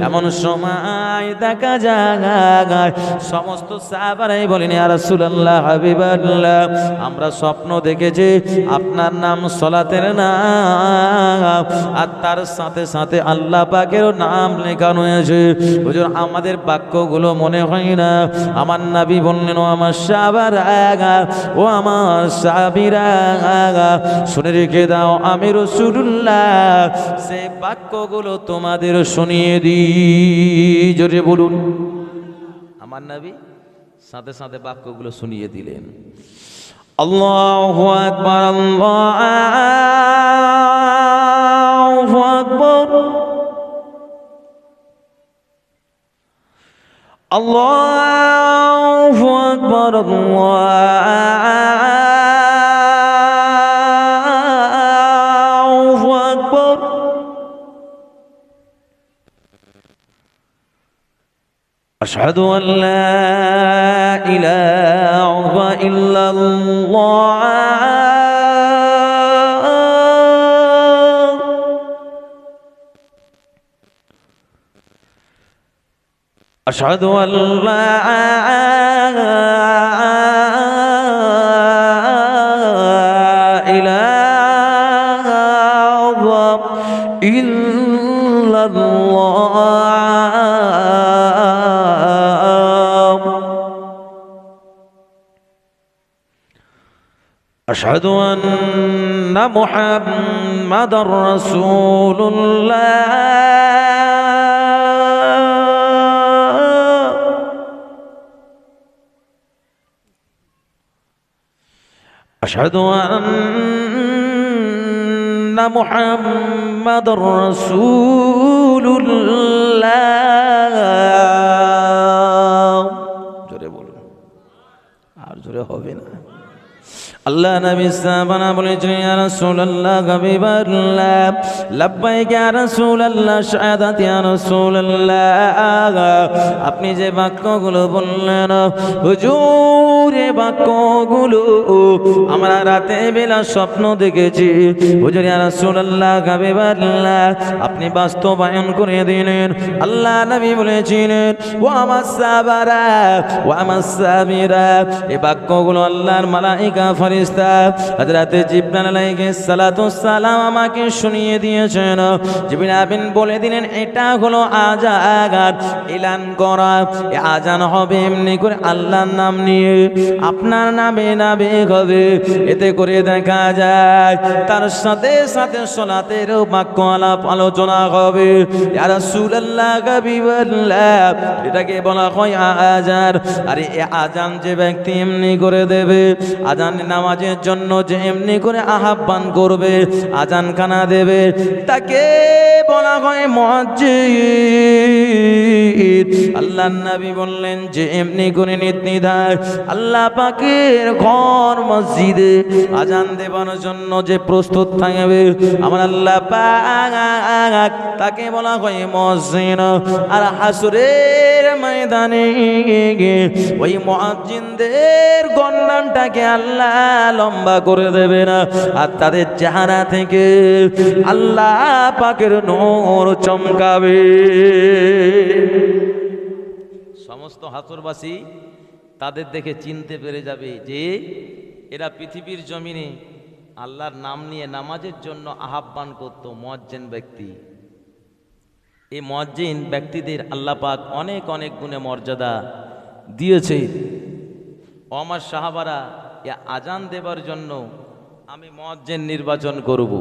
এমন সময় দেখা যায় সমস্ত সাহাবারাই বলেন, ইয়া রাসূলুল্লাহ হাবিবাল্লাহ, আমরা স্বপ্ন দেখেছি আপনার নাম সলাতের নাম, আর তার সাথে সাথে আল্লাহ পাকেরও নাম লেখানো হয়েছে। হুজুর, আমাদের বাক্যগুলো মনে হয় না? আমার নবী বললেন, ও আমার সাহাবারা, ও আমার সাহাবীরা, শুনে রেখে দাও, আমি রাসূলুল্লাহ সেই বাক্যগুলো তোমাদের শুনিয়ে দিই। জোরে বলুন। আমার নবী সাথে সাথে বাক্যগুলো শুনিয়ে দিলেন। আল্লাহু আকবার, আল্লাহু আকবার, আল্লাহু আকবার, আল্লাহু আকবার। أشهد أن لا إله إلا الله أشهد أن لا إله إلا الله أشهد أن محمد رسول الله أشهد أن محمد رسول الله জোরে বলুন, আর জোরে হবে না। আল্লাহ নবী সাহাবানা বলেছেন, ইয়া রাসূলুল্লাহ, হাবিবাল্লাহ, লাব্বাইক ইয়া রাসূলুল্লাহ, শাহাদাত ইয়া রাসূলুল্লাহ। আপনি যে বাক্যগুলো বললেন হুজুর, এই বাক্যগুলো আমরা রাতে বেলা স্বপ্ন দেখেছি হুজুর। ইয়া রাসূলুল্লাহ, হাবিবাল্লাহ, আপনি বাস্তবায়ন করে দিলেন। আল্লাহ নবী বলেছিলেন, ওয়া আমার সাবারা ওয়া আমার সাবিরা। এই বাক্যগুলো আল্লাহর মালায়েকা ফেরেশতা হযরত জিবরাইল আলাইহিস সালাতুস সালাম আমাকে শুনিয়ে দিয়েছেন। জিবরাইল আমিন বলে দিলেন, এটা হলো আযান এলান করা। এই আযান হবে এমনি করে আল্লাহর নাম নিয়ে, আপনার নামে নামে হবে। এতে করে দেখা যায় তার সাথে সাথে সালাতের বাক্য আলাপ আলোচনা হবে। ইয়া রাসূলুল্লাহ, হাবিবাল্লাহ, এটাকে বলা হয় আযান। আর এই আযান যে ব্যক্তি এমনি করে দেবে, আযান নামাজের জন্য যে এমনি করে আহ্বান করবে, আযান খানা দেবে, তাকে বলা হয় মুয়াজ্জিন। আল্লাহর নবী বললেন যে এমনি করে নির্দ্বিধায় আল্লাহ পাকের ঘর মসজিদে আযান দেবার জন্য যে প্রস্তুত থাকবে আমার আল্লাহ পাক, তাকে বলা হয় মুয়াজ্জিন। আর হাসরের ময়দানে ওই মুয়াজ্জিনদের গণনাটাকে আল্লাহ লম্বা করে দেবে না, আর তাদের চেহারা থেকে আল্লাহ পাকের নূর চমকাবে। সমস্ত হাসরবাসী তাদের দেখে চিনতে পেরে যাবে যে এরা পৃথিবীর জমিনে আল্লাহর নাম নিয়ে নামাজের জন্য আহ্বান করত মুয়াজ্জিন ব্যক্তি। এই মুয়াজ্জিন ব্যক্তিদের আল্লাহ পাক অনেক অনেক গুণে মর্যাদা দিয়েছে। ও আমার সাহাবারা, এ আজান দেবার জন্য আমি মুয়াজ্জিন নির্বাচন করব।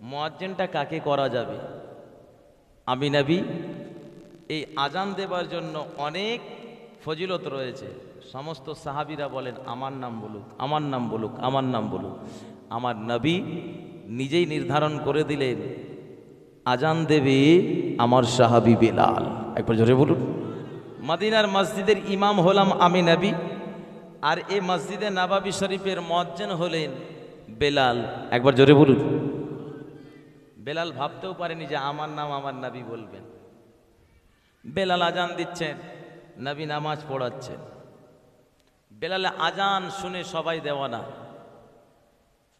মুয়াজ্জিনটা কাকে করা যাবে? আমি নবী এই আজান দেবার জন্য অনেক ফজিলত রয়েছে। সমস্ত সাহাবীরা বলেন, আমার নাম বলুক, আমার নাম বলুক, আমার নাম বলুক। আমার নবী নিজেই নির্ধারণ করে দিলেন আজান দেবে আমার সাহাবী বেলাল। একবার জোরে বলুন। মদিনার মসজিদের ইমাম হলাম আমি নবী, আর এই মসজিদে নববী শরীফের মুয়াজ্জিন হলেন বেলাল। একবার জোরে বলুন। বেলাল ভাবতেও পারেনি যে আমার নাম আমার নবী বলবেন। বেলাল আজান দিচ্ছেন, নবী নামাজ পড়াচ্ছেন। বেলালে আজান শুনে সবাই দেওয়ানা।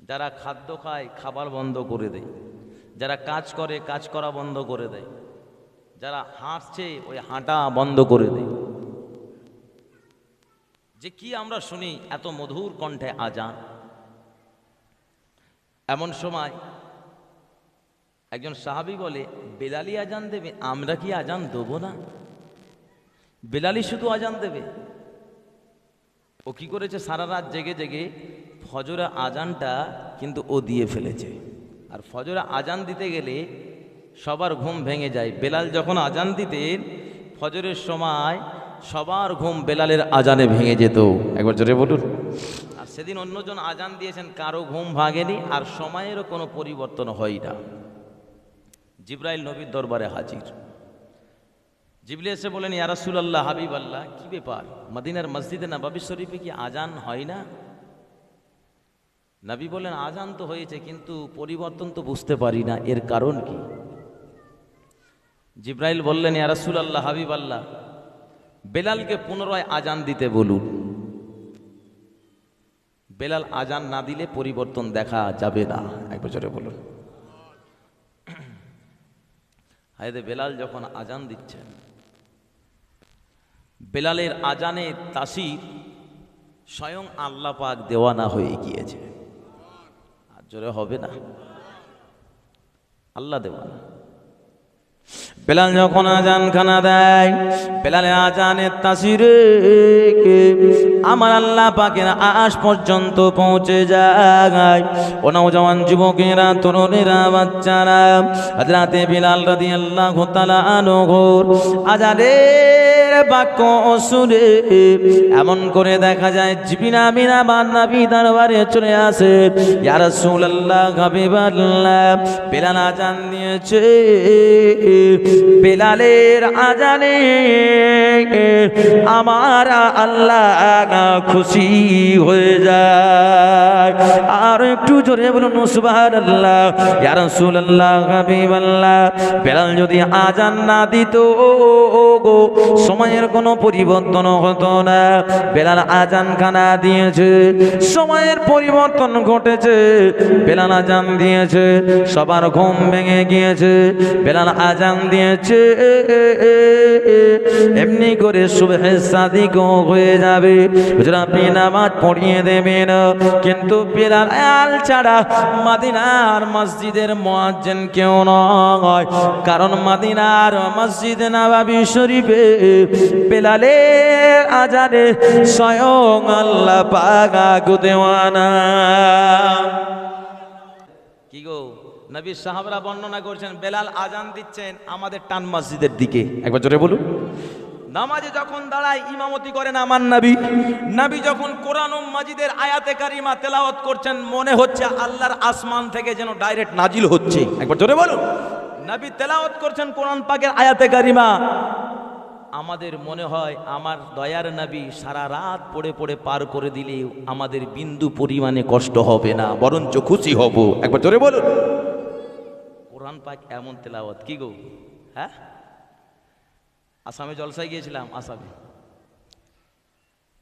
যারা খাদ্য খায় খাবার বন্ধ করে দেয়, যারা কাজ করে কাজ করা বন্ধ করে দেয়, যারা হাঁটছে ওই হাঁটা বন্ধ করে দেয়। যে কি আমরা শুনি এত মধুর কণ্ঠে আজান। এমন সময় একজন সাহাবী বলে, বেলালি আজান দেবে, আমরা কি আজান দেবো না? বেলালি শুধু আজান দেবে? ও কি করেছে, সারা রাত জেগে জেগে ফজরে আজানটা কিন্তু ও দিয়ে ফেলেছে। আর ফজরে আজান দিতে গেলে সবার ঘুম ভেঙে যায়। বেলাল যখন আজান দিতেন ফজরের সময় সবার ঘুম বেলালের আজানে ভেঙে যেত। একবার জোরে বলুন। আর সেদিন অন্যজন আজান দিয়েছেন, কারো ঘুম ভাঙেনি, আর সময়েরও কোনো পরিবর্তন হয় না। জিবরাইল নবীর দরবারে হাজির। জিবরিল এসে বলেন, ইয়া রাসূলুল্লাহ, হাবিব আল্লাহ, কি ব্যাপার, মদিনার মসজিদে নববী শরীফে কি আজান হয় না? নবী বলেন, আজান তো হয়েছে, কিন্তু পরিবর্তন তো বুঝতে পারি না, এর কারণ কি? জিবরাইল বললেন, ইয়া রাসূলুল্লাহ, হাবিব আল্লাহ, বেলালকে পুনরায় আজান দিতে বলুন। বেলাল আজান না দিলে পরিবর্তন দেখা যাবে না। এক বছরে বলুন। হায়দে বেলাল যখন আজান দিচ্ছেন, বেলালের আজানের তাসির স্বয়ং আল্লাহ পাক দেওয়ানা হয়ে গিয়েছে। আর জোরে হবে না, আল্লাহ দেওয়ানা। বেলাল যখন আজান খানা দেয়, বেলালের আজানের তাসিরে আমার আল্লাহ পাকের আশ পর্যন্ত পৌঁছে যায়। ও নওজওয়ান যুবকেরা, তরুণেরা, বাচ্চারা, হযরতে বেলাল রাদিয়াল্লাহু তাআলা আনহু আজানের বাক্য শুনে এমন করে দেখা যায় জিবরিল আমিন আমার নবী দরবারে চলে আসে। ইয়া রাসূলুল্লাহ, হাবিবাল্লাহ, বেলাল আজান দিয়েছে। বেলালের আজানে আমার আল্লাহ খুশি হয়ে যায়। আর একটু জোরে বলুন সুবহানাল্লাহ। ইয়া রাসূলুল্লাহ, হাবিবাল্লাহ, বেলাল যদি আজান না দিত, সময়ের কোনো পরিবর্তন হতো না। বেলাল আজান খানা দিয়েছে, সময়ের পরিবর্তন ঘটেছে। বেলাল আজান দিয়েছে, সবার ঘুম ভেঙে গিয়েছে। বেলাল আজান দিয়েছে, এমনি করে সুবহে সাদিক হয়ে যাবে। হুজুর আপনি নামাজ পড়িয়ে দেবেন, কিন্তু বেলাল ছাড়া মদিনার মসজিদের মুয়াজ্জিন কেউ নয়। কারণ মদিনার মসজিদ নববী শরীফে বেলালের আজানে স্বয়ং আল্লাহ পাক দেওয়ানা। কি গো, নবীর সাহাবারা বর্ণনা করছেন, বেলাল আজান দিচ্ছেন আমাদের টান মসজিদের দিকে। একবার জোরে বলুন। নামাজে যখন দাঁড়ায় ইমামতি করেন আমার নবী, নবী যখন কোরআন মাজিদের আয়াতে কারিমা তেলাওয়াত করছেন, মনে হচ্ছে আল্লাহর আসমান থেকে যেন ডাইরেক্ট নাজিল হচ্ছে। একবার জোরে বলুন। নবী তেলাওয়াত করছেন কোরআন পাকের আয়াতে কারিমা, আমাদের মনে হয় আমার দয়ার নবী সারা রাত পড়ে পড়ে পার করে দিলেও আমাদের বিন্দু পরিমাণে কষ্ট হবে না, বরঞ্চ খুশি হব। একবার জোরে বলুন। কোরআন পাক এমন তেলাওয়াত, কি গো, হ্যাঁ। আসামে জলসায় গিয়েছিলাম, আসামে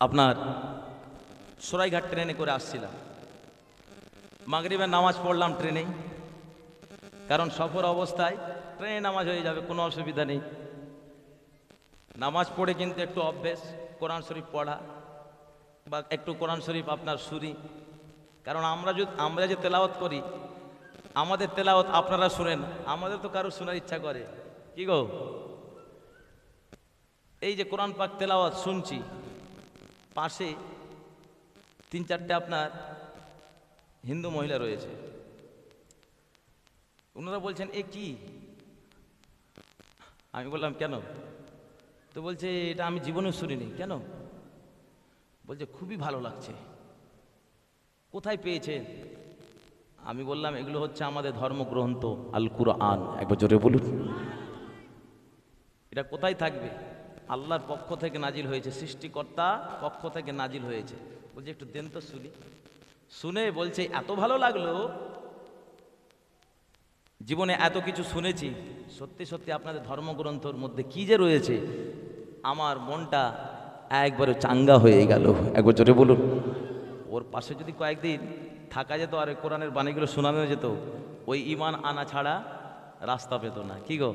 আপনার সরাইঘাট ট্রেনে করে আসছিলাম। মাগরিবের নামাজ পড়লাম ট্রেনে, কারণ সফর অবস্থায় ট্রেনে নামাজ হয়ে যাবে, কোনো অসুবিধা নেই। নামাজ পড়ে কিন্তু একটু অভ্যেস কোরআন শরীফ পড়া, বা একটু কোরআন শরীফ আপনার শুনি। কারণ আমরা যে তেলাওয়াত করি, আমাদের তেলাওয়াত আপনারা শুনেন, আমাদের তো কারো শোনার ইচ্ছা করে, কি গো। এই যে কোরআন পাক তেলাওয়াত শুনছি, পাশে 3-4টে আপনার হিন্দু মহিলা রয়েছে। ওনারা বলছেন, এ কি? আমি বললাম, কেন? তো বলছে, এটা আমি জীবনেও শুনিনি। কেন? বলছে, খুবই ভালো লাগছে। কোথায় পেয়েছেন? আমি বললাম, এগুলো হচ্ছে আমাদের ধর্মগ্রন্থ আল কুরআন। একবার জোরে বলুন। এটা কোথায় থাকবে? আল্লাহর পক্ষ থেকে নাজিল হয়েছে, সৃষ্টিকর্তা পক্ষ থেকে নাজিল হয়েছে। বলছে, একটু দেন তো শুনি। শুনে বলছে, এত ভালো লাগলো, জীবনে এত কিছু শুনেছি, সত্যি সত্যি আপনাদের ধর্মগ্রন্থর মধ্যে কি যে রয়েছে, আমার মনটা একবারে চাঙ্গা হয়ে গেল। একবার জোরে বলুন। ওর পাশে যদি কয়েকদিন থাকা যেত আর কোরআনের বাণীগুলো শোনানো যেত, ওই ঈমান আনা ছাড়া রাস্তা পেত না, কি গো।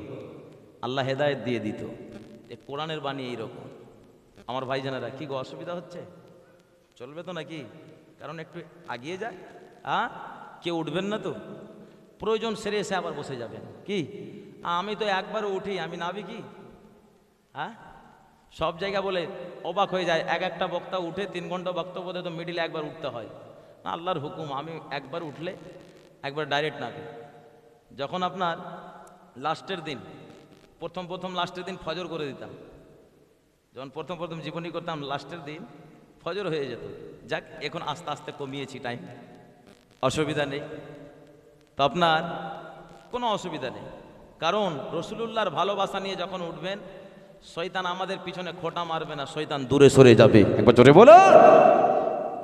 আল্লাহ হেদায়েত দিয়ে দিত। এই কোরআনের বাণী এইরকম। আমার ভাইজানেরা, কি গো, অসুবিধা হচ্ছে? চলবে তো নাকি? কারণ একটু আগিয়ে যায়, কেউ উঠবেন না তো, প্রয়োজন সেরে এসে আবার বসে যাবেন। কি, আমি তো একবারও উঠি, আমি নাবি কি? সব জায়গা বলে অবাক হয়ে যায়, একটা বক্তা উঠে 3 ঘন্টা বক্তব্য দেয়, তো মিডিলে একবার উঠতে হয় না। আল্লাহর হুকুম, আমি একবার উঠলে একবার ডাইরেক্ট নাবি। যখন আপনার লাস্টের দিন, প্রথম লাস্টের দিন ফজর করে দিতাম, যখন প্রথম প্রথম জীবনী করতাম লাস্টের দিন ফজর হয়ে যেত, যাক এখন আস্তে আস্তে কমিয়েছি টাইম, অসুবিধা নেই। তো আপনার কোনো অসুবিধা নেই, কারণ রসুলুল্লাহর ভালোবাসা নিয়ে যখন উঠবেন শয়তান আমাদের পিছনে খোঁটা মারবে না, শয়তান দূরে সরে যাবে। একবার জোরে বলো।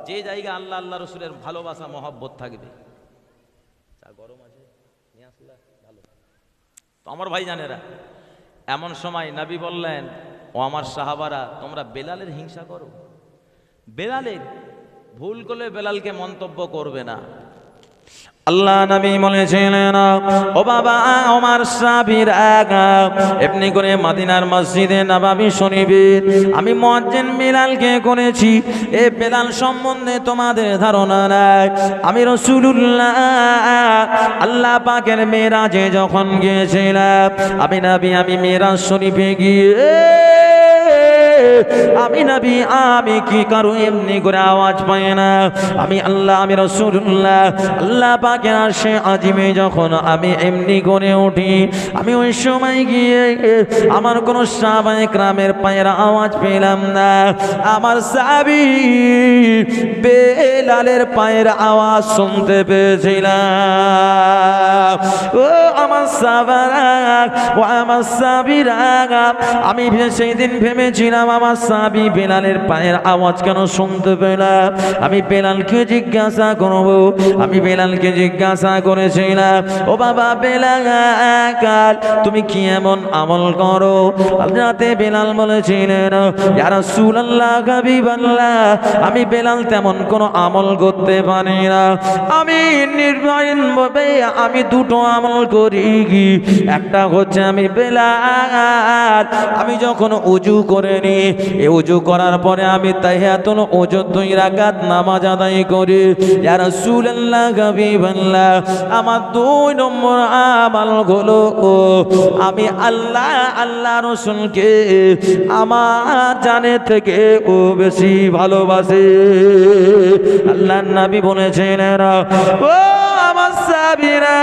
যে জায়গা আল্লাহ আল্লাহ রসুলের ভালোবাসা মহব্বত থাকবে। চা গরম আছে নিয়ে আসলে ভালো। তো আমার ভাই জানেরা, এমন সময় নবী বললেন, ও আমার সাহাবারা, তোমরা বেলালের হিংসা করো। বেলালের ভুল করলে বেলালকে মন্তব্য করবে না। আল্লাহ নবী বলেছিলেন, ও বাবা আমার সাহাবীরা, এমনি করে মদিনার মসজিদে নববী শরীফে আমি মুয়াজ্জিন বেলালকে করেছি। এই বেলাল সম্বন্ধে তোমাদের ধারণা নাই। আমি রাসূলুল্লাহ আল্লাহ পাকের মেরাজে যখন গিয়েছিলাম, আমি মেরাজ শরীফে গিয়ে আমি কি কারো এমনি করে আওয়াজ পাই না। আমি রাসূলুল্লাহ আল্লাহ পাকের আরশে আজিমে যখন আমি এমনি করে উঠি, আমি ওই সময় গিয়ে আমার কোন সাহাবায়ে কেরামের পায়ের আওয়াজ পেলাম না। আমার সাহাবী বেলালের পায়ের আওয়াজ শুনতে পেয়েছিলাম। ও আমার সাহাবারা, ও আমার সাহাবীরা, আমি সেই দিন ভেবেছিলাম আমার সাহাবী বেলালের পায়ের আওয়াজ কেন শুনতে পেলাম। আমি বেলালকে জিজ্ঞাসা করব। আমি বেলালকে জিজ্ঞাসা করেছিলাম, ও বাবা বেলাল, তুমি কি এমন আমল করো? রাতে বেলাল বলেছিলেন, ইয়া রাসূলুল্লাহ হাবিবাল্লাহ, আমি বেলাল তেমন কোনো আমল করতে পারি না। আমি নির্ভয়ভাবে আমি দুটো আমল করি। একটা হচ্ছে আমি বেলাল, আমি যখন ওযু করে নি, এই ওযু করার পরে আমি তাহিয়াতুল ওযু 2 রাকাত নামাজ আদায় করি। ইয়া রাসূলুল্লাহ হাবিবাল্লাহ, আমার 2 নম্বর আমল হলো আমি আল্লাহ রাসূলকে আমার জানের থেকে ও বেশি ভালোবাসে। আল্লাহর নবী বলেছেন, ও আমার সাহাবীরা,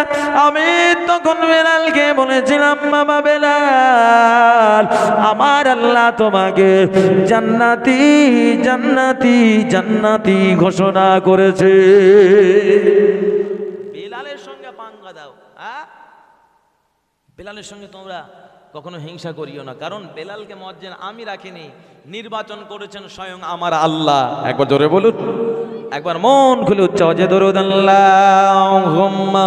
আমি তখন বেলালকে বলেছিলাম, বাবা বেলাল, আমার আল্লাহ তোমাকে জান্নাতি জান্নাতি জান্নাতি ঘোষণা করেছে। বেলালের সঙ্গে পাঙ্গা দাও, বেলালের সঙ্গে তোমরা কখনো হিংসা করিও না, কারণ বেলালকে মুয়াজ্জিন আমি রাখিনি, নির্বাচন করেছেন স্বয়ং আমার আল্লাহ। একবার জোরে বলুন, একবার মন খুলে উচ্চ আওয়াজে দরুদ আল্লাহুম্মা।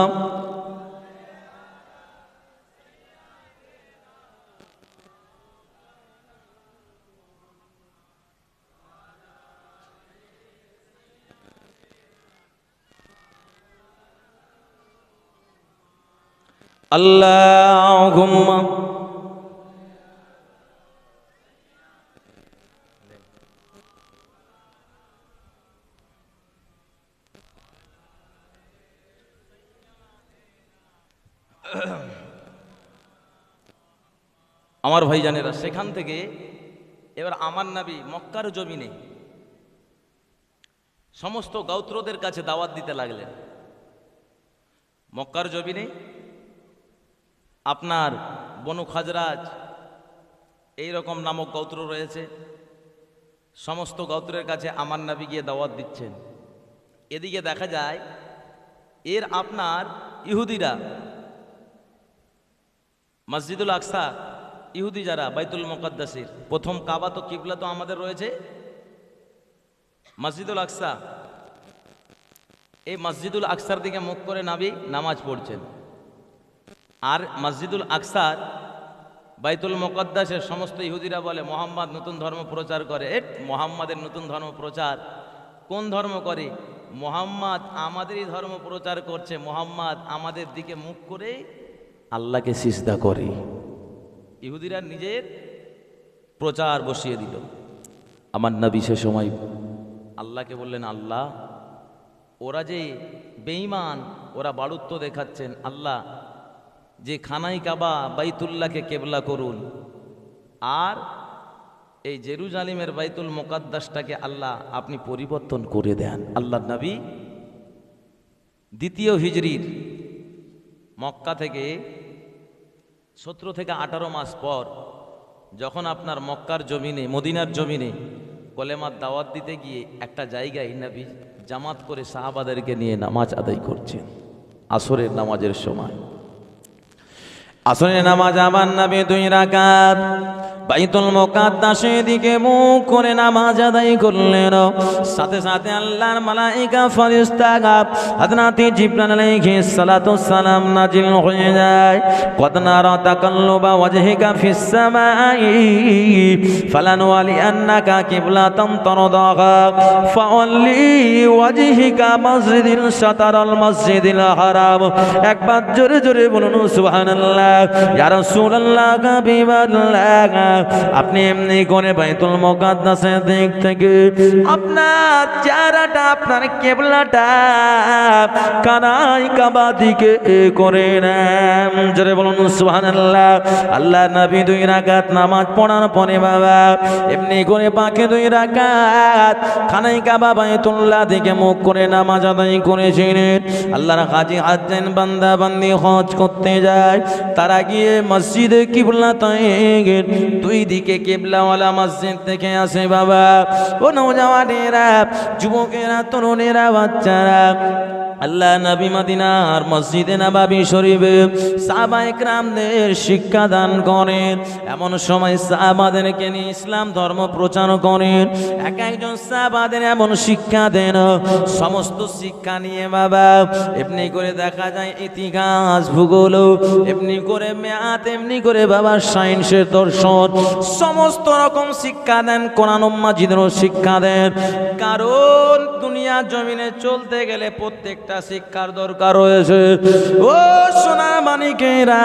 আল্লাহুম্মা আমার ভাই জানেরা, সেখান থেকে এবার আমার নবী মক্কার জমিনে সমস্ত গোত্রদের কাছে দাওয়াত দিতে লাগলেন। মক্কার জমিনে আপনার বনু খাজরাজ এইরকম নামক গোত্র রয়েছে, সমস্ত গোত্রের কাছে আমার নবী গিয়ে দাওয়াত দিচ্ছেন। এদিকে দেখা যায় এর আপনার ইহুদিরা মসজিদুল আকসা, ইহুদি যারা বাইতুল মুকাদ্দাসের প্রথম কাবা, তো কিবলা তো আমাদের রয়েছে মসজিদুল আকসা, এই মসজিদুল আকসার দিকে মুখ করে নবী নামাজ পড়ছেন। আর মসজিদুল আকসার বাইতুল মুকাদ্দাসের সমস্ত ইহুদিরা বলে মোহাম্মদ নতুন ধর্ম প্রচার করে। মোহাম্মদের নতুন ধর্ম প্রচার কোন ধর্ম করে? মোহাম্মদ আমাদেরই ধর্ম প্রচার করছে। মোহাম্মদ আমাদের দিকে মুখ করে আল্লাহকে সিজদা করে। ইহুদিরা নিজের প্রচার বসিয়ে দিল। আমার নবী সে সময় আল্লাহকে বললেন, আল্লাহ, ওরা যে বেঈমান, ওরা বাড়ুত্ব দেখাচ্ছেন, আল্লাহ যে খানাই কাবা বাইতুল্লাহকে কেবলা করুন, আর এই জেরুজালিমের বাইতুল মুকাদ্দাসটাকে আল্লাহ আপনি পরিবর্তন করে দেন। আল্লাহ নবী দ্বিতীয় হিজরির মক্কা থেকে 17 থেকে 18 মাস পর যখন আপনার মক্কার জমিনে মদিনার জমিনে কলেমার দাওয়াত দিতে গিয়ে একটা জায়গায় নবী জামাত করে সাহাবাদেরকে নিয়ে নামাজ আদায় করছেন আসরের নামাজের সময়। আসরের নামাজ আমার নবী 2 রাকাত বাইতুল মুকাদ্দাসের দিকে মুখ করে নামাজ আদায় করলেন। সাথে সাথে আল্লাহর মালায়েকা ফেরেশতা হযরত জিবরাইল আলাইহিস সালাতু সালাম নাজিল হয়ে যায়। কদ নারা তাকাল্লুবা ওয়াজহিকা ফিস সামাই ফালানওয়ালিয়ান্নাকা কিবলাতান তারদাহা ফাওয়াল্লি ওয়াজহিকা মাসজিদিল শাতারাল মাসজিদিল হারাম। একবার জোরে জোরে বলুন সুবহানাল্লাহ। ইয়া রাসূলুল্লাহ হাবিবাল্লাহ, আপনি এমনি করে বাইতুল মুকাদ্দাসের দিক থেকে আপনার চেহারাটা আপনার কিবলাটা কানাই কাবা দিকে করে নেন। জোরে বলুন সুবহানাল্লাহ। আল্লাহর নবী 2 রাকাত নামাজ পড়ার পরে বাবা এমনি করে বাকি 2 রাকাত কানাই কাবা বাইতুল্লাহ দিকে মুখ করে নামাজ আদায় করেছিলেন। আল্লাহর হাজী হাজ্জান বান্দা বান্দি হজ করতে যায়, তারা গিয়ে মসজিদে কিবলাতাইন 2 দিকে কিবলাওয়ালা মসজিদ থেকে আসে বাবা। ও নওজওয়ানেরা, যুবকেরা, তরুণেরা, বাচ্চারা, আল্লাহ নবী মদিনার মসজিদে নববী শরীফে সাহাবায়ে কেরামদের শিক্ষা দান করেন। এমন সময় সাহাবাদেরকে নিয়ে ইসলাম ধর্ম প্রচার করেন। এক একজন সাহাবাদের এমন শিক্ষা দেন, সমস্ত শিক্ষা নিয়ে বাবা এমনি করে দেখা যায় ইতিহাস, ভূগোল, এমনি করে ম্যাথ, এমনি করে বাবা সায়েন্সের দর্শন, সমস্ত রকম শিক্ষা দেন। কোরআন মাজিদেরও শিক্ষা দেন, কারণ দুনিয়া জমিনে চলতে গেলে প্রত্যেকটা শিক্ষার দরকার রয়েছে। ও সোনার মানিকেরা,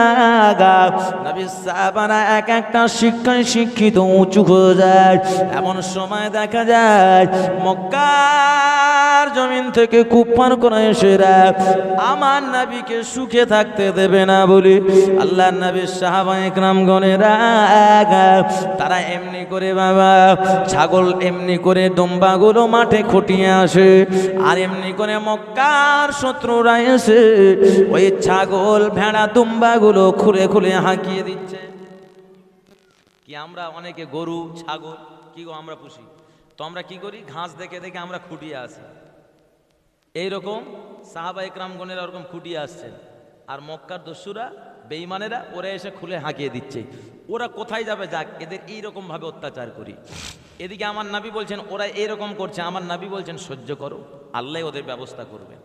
নবী সাহাবারা এক একটা শিক্ষায় শিক্ষিত উঁচু হয়ে যায়। এমন সময় দেখা যায় মক্কার জমিন থেকে কুফার কুরাইশরা আমার নবীকে সুখে থাকতে দেবে না বলে আল্লাহর নবীর সাহাবায়ে কেরামগণেরা তারা এমনি করে বাবা ছাগল, এমনি করে দুম্বাগুলো মাঠে খুঁটিয়ে আসে, আর এমনি করে মক্কার শত্রুরা এসে ওই ছাগল, ভেড়া, দুম্বাগুলো খুলে খুলে হাঁকিয়ে দিচ্ছে। কি আমরা অনেকে গরু, ছাগল কি গো আমরা পুষি, তো আমরা কি করি, ঘাস দেখে দেখে আমরা খুঁটিয়ে আসি। এইরকম সাহাবায়ে কেরামগণেরা ওরকম খুঁটিয়ে আসছেন, আর মক্কার দস্যুরা, বেঈমানেরা ওরা এসে খুলে হাঁকিয়ে দিচ্ছে। ওরা কোথায় যাবে যাক, এদের এইরকম ভাবে অত্যাচার করি। এদিকে আমার নবী বলছেন ওরা এইরকম করছে, আমার নবী বলছেন সহ্য করো, আল্লাহ ওদের ব্যবস্থা করবেন।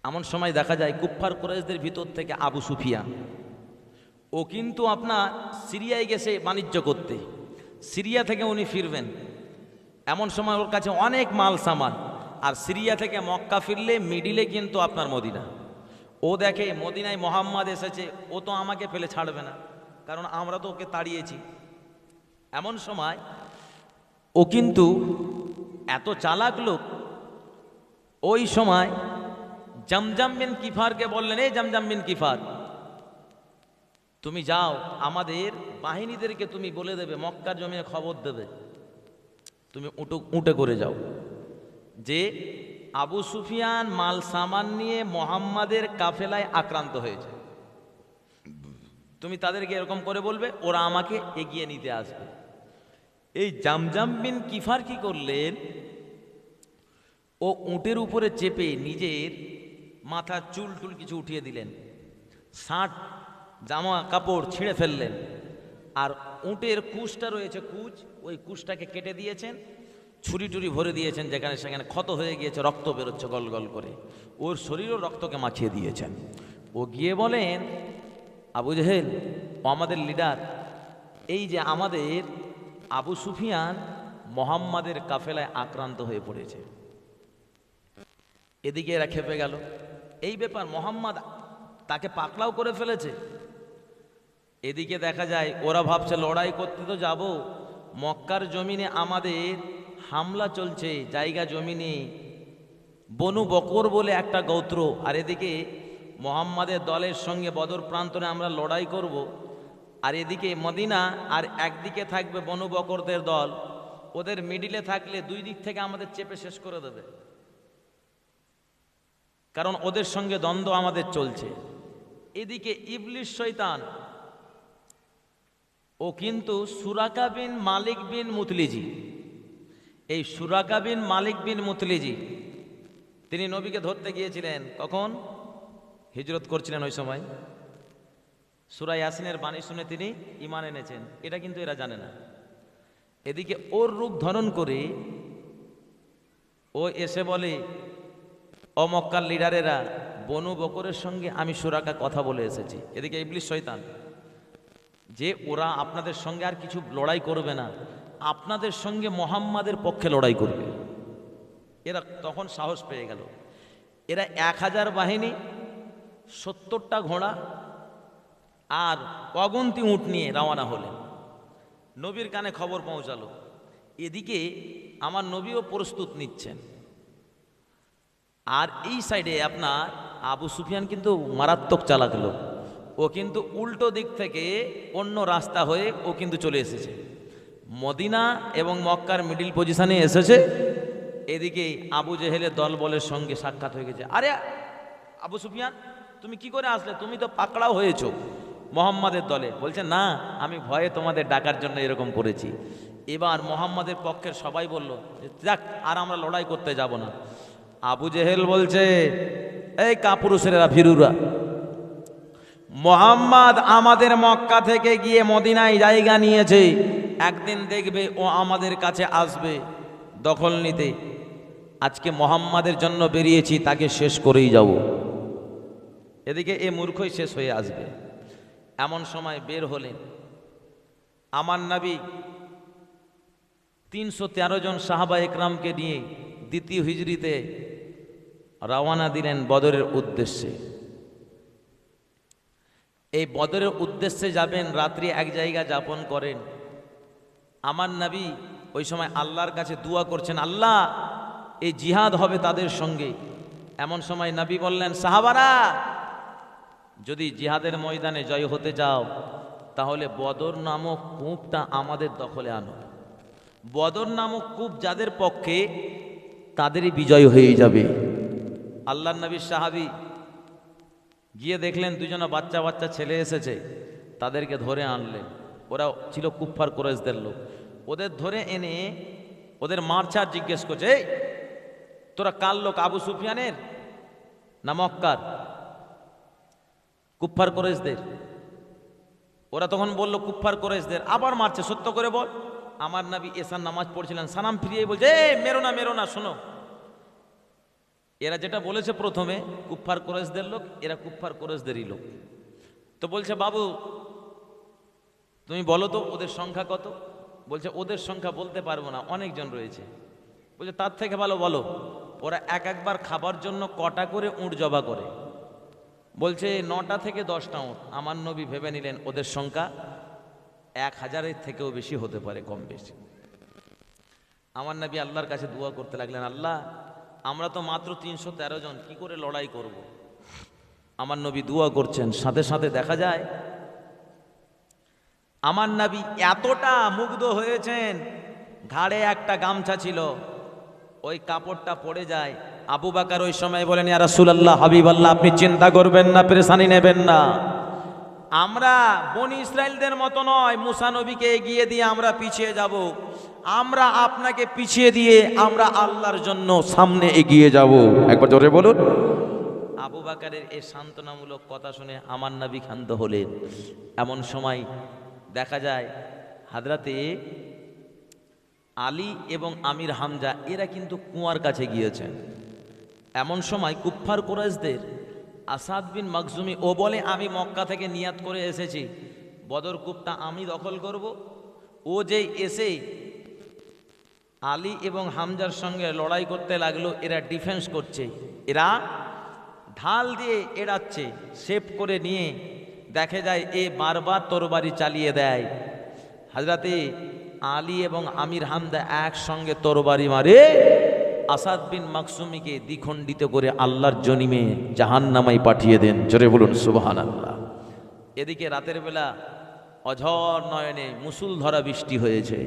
এমন সময় দেখা যায় কুফফার কুরাইশদের ভিতর থেকে আবু সুফিয়ান, ও কিন্তু আপনার সিরিয়ায় গেছে বাণিজ্য করতে, সিরিয়া থেকে উনি ফিরবেন। এমন সময় ওর কাছে অনেক মাল সামান, আর সিরিয়া থেকে মক্কা ফিরলে মিডিলে কিন্তু আপনার মদিনা। ও দেখে মদিনায় মোহাম্মদ এসেছে, ও তো আমাকে ফেলে ছাড়বে না, কারণ আমরা তো ওকে তাড়িয়েছি। এমন সময় ও কিন্তু এত চালাক লোক, ওই সময় জামজাম বিন কিফারকে বললেন, এই জামজাম বিন কিফার, তুমি যাও আমাদের বাহিনীদেরকে তুমি বলে দেবে, মক্কার জমিনে খবর দেবে, তুমি উঠে করে যাও যে আবু সুফিয়ান মাল সামান নিয়ে মোহাম্মদের কাফেলায় আক্রান্ত হয়েছে। তুমি তাদেরকে এরকম করে বলবে, ওরা আমাকে এগিয়ে নিতে আসবে। এই জামজাম বিন কিফার কি করলেন, ও উটের উপরে চেপে নিজের মাথার চুল টুল কিছু উঠিয়ে দিলেন, শার্ট জামা কাপড় ছিঁড়ে ফেললেন, আর উটের কুশটা রয়েছে কুচ, ওই কুশটাকে কেটে দিয়েছেন, ছুরি টুরি ভরে দিয়েছেন, যেখানে সেখানে ক্ষত হয়ে গিয়েছে, রক্ত বেরোচ্ছে গল গল করে, ওর শরীরও রক্তকে মাখিয়ে দিয়েছেন। ও গিয়ে বলেন, আবু জেহেল ও আমাদের লিডার, এই যে আমাদের আবু সুফিয়ান মোহাম্মদের কাফেলায় আক্রান্ত হয়ে পড়েছে। এদিকে এরা খেপে গেল, এই ব্যাপার, মোহাম্মদ তাকে পাকড়াও করে ফেলেছে। এদিকে দেখা যায় ওরা ভাবছে লড়াই করতে তো যাব, মক্কার জমিনে আমাদের হামলা চলছে, জায়গা জমিনে বনু বকর বলে একটা গোত্র, আর এদিকে মোহাম্মদের দলের সঙ্গে বদর প্রান্তরে আমরা লড়াই করব, আর এদিকে মদিনা, আর একদিকে থাকবে বনু বকরদের দল, ওদের মিডিলে থাকলে 2 দিক থেকে আমাদের চেপে শেষ করে দেবে, কারণ ওদের সঙ্গে দ্বন্দ্ব আমাদের চলছে। এদিকে ইবলিস শয়তান ও কিন্তু সুরাকা বিন মালিক বিন মুতলিজি। এই সুরাকা বিন মালিক বিন মুতলিজি তিনি নবীকে ধরতে গিয়েছিলেন। কখন? হিজরত করছিলেন ওই সময়। সূরা ইয়াসিনের বাণী শুনে তিনি ঈমান এনেছেন, এটা কিন্তু এরা জানে না। এদিকে ওর রূপ ধারণ করে ও এসে বলে, ও মক্কার লিডারেরা, বনু বকরের সঙ্গে আমি সুরাকা কথা বলে এসেছি। এদিকে ইবলিস শয়তান, যে ওরা আপনাদের সঙ্গে আর কিছু লড়াই করবে না, আপনাদের সঙ্গে মুহাম্মাদের পক্ষে লড়াই করবে। এরা তখন সাহস পেয়ে গেল। এরা 1000 বাহিনী, 70টা ঘোড়া আর অগুন্তি উট নিয়ে রওনা হলেন। নবীর কানে খবর পৌঁছালো। এদিকে আমার নবীও প্রস্তুত নিচ্ছেন। আর এই সাইডে আপনার আবু সুফিয়ান কিন্তু মারাত্মক চালাক লোক। ও কিন্তু উল্টো দিক থেকে অন্য রাস্তা হয়ে ও কিন্তু চলে এসেছে, মদিনা এবং মক্কার মিডিল পজিশনে এসেছে। এদিকে আবু জেহেলের দলবলের সঙ্গে সাক্ষাৎ হয়ে গেছে। আরে আবু সুফিয়ান, তুমি কি করে আসলে? তুমি তো পাকড়াও হয়েছো মোহাম্মদের দলে। বলছে, না, আমি ভয়ে তোমাদের ডাকার জন্য এরকম করেছি। এবার মোহাম্মদের পক্ষের সবাই বলল, যাক, আর আমরা লড়াই করতে যাব না। আবু জেহেল বলছে, এই কাপুরুষেরা, ভীরুরা, মোহাম্মদ আমাদের মক্কা থেকে গিয়ে মদিনায় জায়গা নিয়েছে। একদিন দেখবে ও আমাদের কাছে আসবে দখল নিতে। আজকে মোহাম্মদের জন্য বেরিয়েছি, তাকে শেষ করেই যাব। এদিকে এ মূর্খই শেষ হয়ে আসবে। এমন সময় বের হলেন আমার নবী 313 জন সাহাবা একরামকে নিয়ে দ্বিতীয় হিজরিতে রওনা দিলেন বদরের উদ্দেশ্যে। এই বদরের উদ্দেশ্যে যাবেন, রাত্রি এক জায়গা যাপন করেন। আমার নবী ওই সময় আল্লাহর কাছে দোয়া করছেন, আল্লাহ, এই জিহাদ হবে তাদের সঙ্গে। এমন সময় নবী বললেন, সাহাবারা, যদি জিহাদের ময়দানে জয় হতে চাও তাহলে বদর নামক কূপটা আমাদের দখলে আনো। বদর নামক কূপ যাদের পক্ষে, তাদেরই বিজয় হয়ে যাবে। আল্লাহর নবীর সাহাবী গিয়ে দেখলেন দুজনা বাচ্চা বাচ্চা ছেলে এসেছে, তাদেরকে ধরে আনলেন। ওরা ছিল কুফফার কুরাইশদের লোক। ওদের ধরে এনে ওদের মারছার জিজ্ঞেস করছে, এই তোরা কার লোক, আবু সুফিয়ানের না মক্কার? কুফফার কুরাইশদের। ওরা তখন বলল কুফফার কুরাইশদের। আবার মারছে, সত্য করে বল। আমার নবী এসার নামাজ পড়ছিলেন, সালাম ফিরিয়ে বলছে, এই মেরো না, মেরো না, শোনো। এরা যেটা বলেছে প্রথমে কুফফার কুরাইশদের লোক, এরা কুফফার কুরাইশদেরই লোক। তো বলছে, বাবু তুমি বলো তো ওদের সংখ্যা কত? বলছে, ওদের সংখ্যা বলতে পারবো না, অনেকজন রয়েছে। বলছে, তার থেকে ভালো বলো, ওরা একবার খাবার জন্য কটা করে উট জবা করে? বলছে, 9টা থেকে 10টা উট। আমার নবী ভেবে নিলেন ওদের সংখ্যা 1000-এর থেকেও বেশি হতে পারে, কম বেশি। আমার নবী আল্লাহর কাছে দোয়া করতে লাগলেন, আল্লাহ, আমরা তো মাত্র 313 জন, কি করে লড়াই করব? আমার নবী দোয়া করছেন, সাথে সাথে দেখা যায় আমার নবী এতটা মুগ্ধ হয়েছেন, ঘাড়ে একটা গামছা ছিল, ওই কাপড়টা পড়ে যায়। আবু বকর ওই সময় বলেন, ইয়া রাসূলুল্লাহ, হাবিবাল্লাহ, আপনি চিন্তা করবেন না, পেরেশানি নেবেন না। আমরা বনি ইসরাইলদের মতো নয়, মুসা নবীকে এগিয়ে দিয়ে আমরা পিছিয়ে যাব। আমরা আপনাকে পিছিয়ে দিয়ে আমরা আল্লাহর জন্য সামনে এগিয়ে যাব। একবার জোরে বলুন। আবু বকরের এই সান্ত্বনামূলক কথা শুনে আমার নবী ক্ষান্ত হলেন। এমন সময় দেখা যায় হযরতে আলী এবং আমির হামজা এরা কিন্তু কুয়ার কাছে গিয়েছেন। এমন সময় কুফফার কুরাইশদের আসাদ বিন মাকজুমি, ও বলে, আমি মক্কা থেকে নিয়াত করে এসেছি, বদর কূপটা আমি দখল করব। ও যেই এসে আলী এবং হামজার সঙ্গে লড়াই করতে লাগলো, এরা ডিফেন্স করছে, এরা ঢাল দিয়ে এড়াচ্ছে। সেভ করে নিয়ে দেখে যায় এ বারবার তরবারি চালিয়ে দেয়। হযরতে আলী এবং আমির হামজা একসঙ্গে তরবারি মারে, আসাদ বিন মাকসুমিকে দ্বিখণ্ডিত করে আল্লাহর জনিমে জাহান্নামায় পাঠিয়ে দেন। জোরে বলুন সুবহানাল্লাহ। এদিকে রাতের বেলা অঝর নয়নে মুষলধারা বৃষ্টি হয়েছে।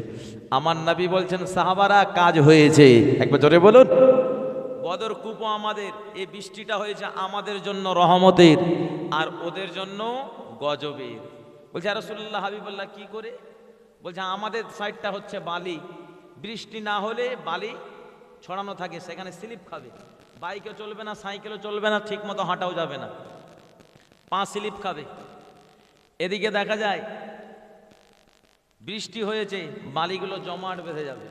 আমার নবী বলছেন, সাহাবারা, কাজ হয়েছে। একবার জোরে বলুন। বদর কূপ আমাদের, এই বৃষ্টিটা হয়েছে আমাদের জন্য রহমতের, আর ওদের জন্য গজবের। বলছে ইয়া রাসূলুল্লাহ হাবিবাল্লাহ কি করে? বলছে আমাদের সাইডটা হচ্ছে বালি, বৃষ্টি না হলে বালি ছড়ানো থাকে, সেখানে স্লিপ খাবে, বাইকেও চলবে না, সাইকেলও চলবে না, ঠিক মতো হাঁটাও যাবে না, পা স্লিপ খাবে। এদিকে দেখা যায় বৃষ্টি হয়েছে, বালিগুলো জমাট বেঁধে যাবে।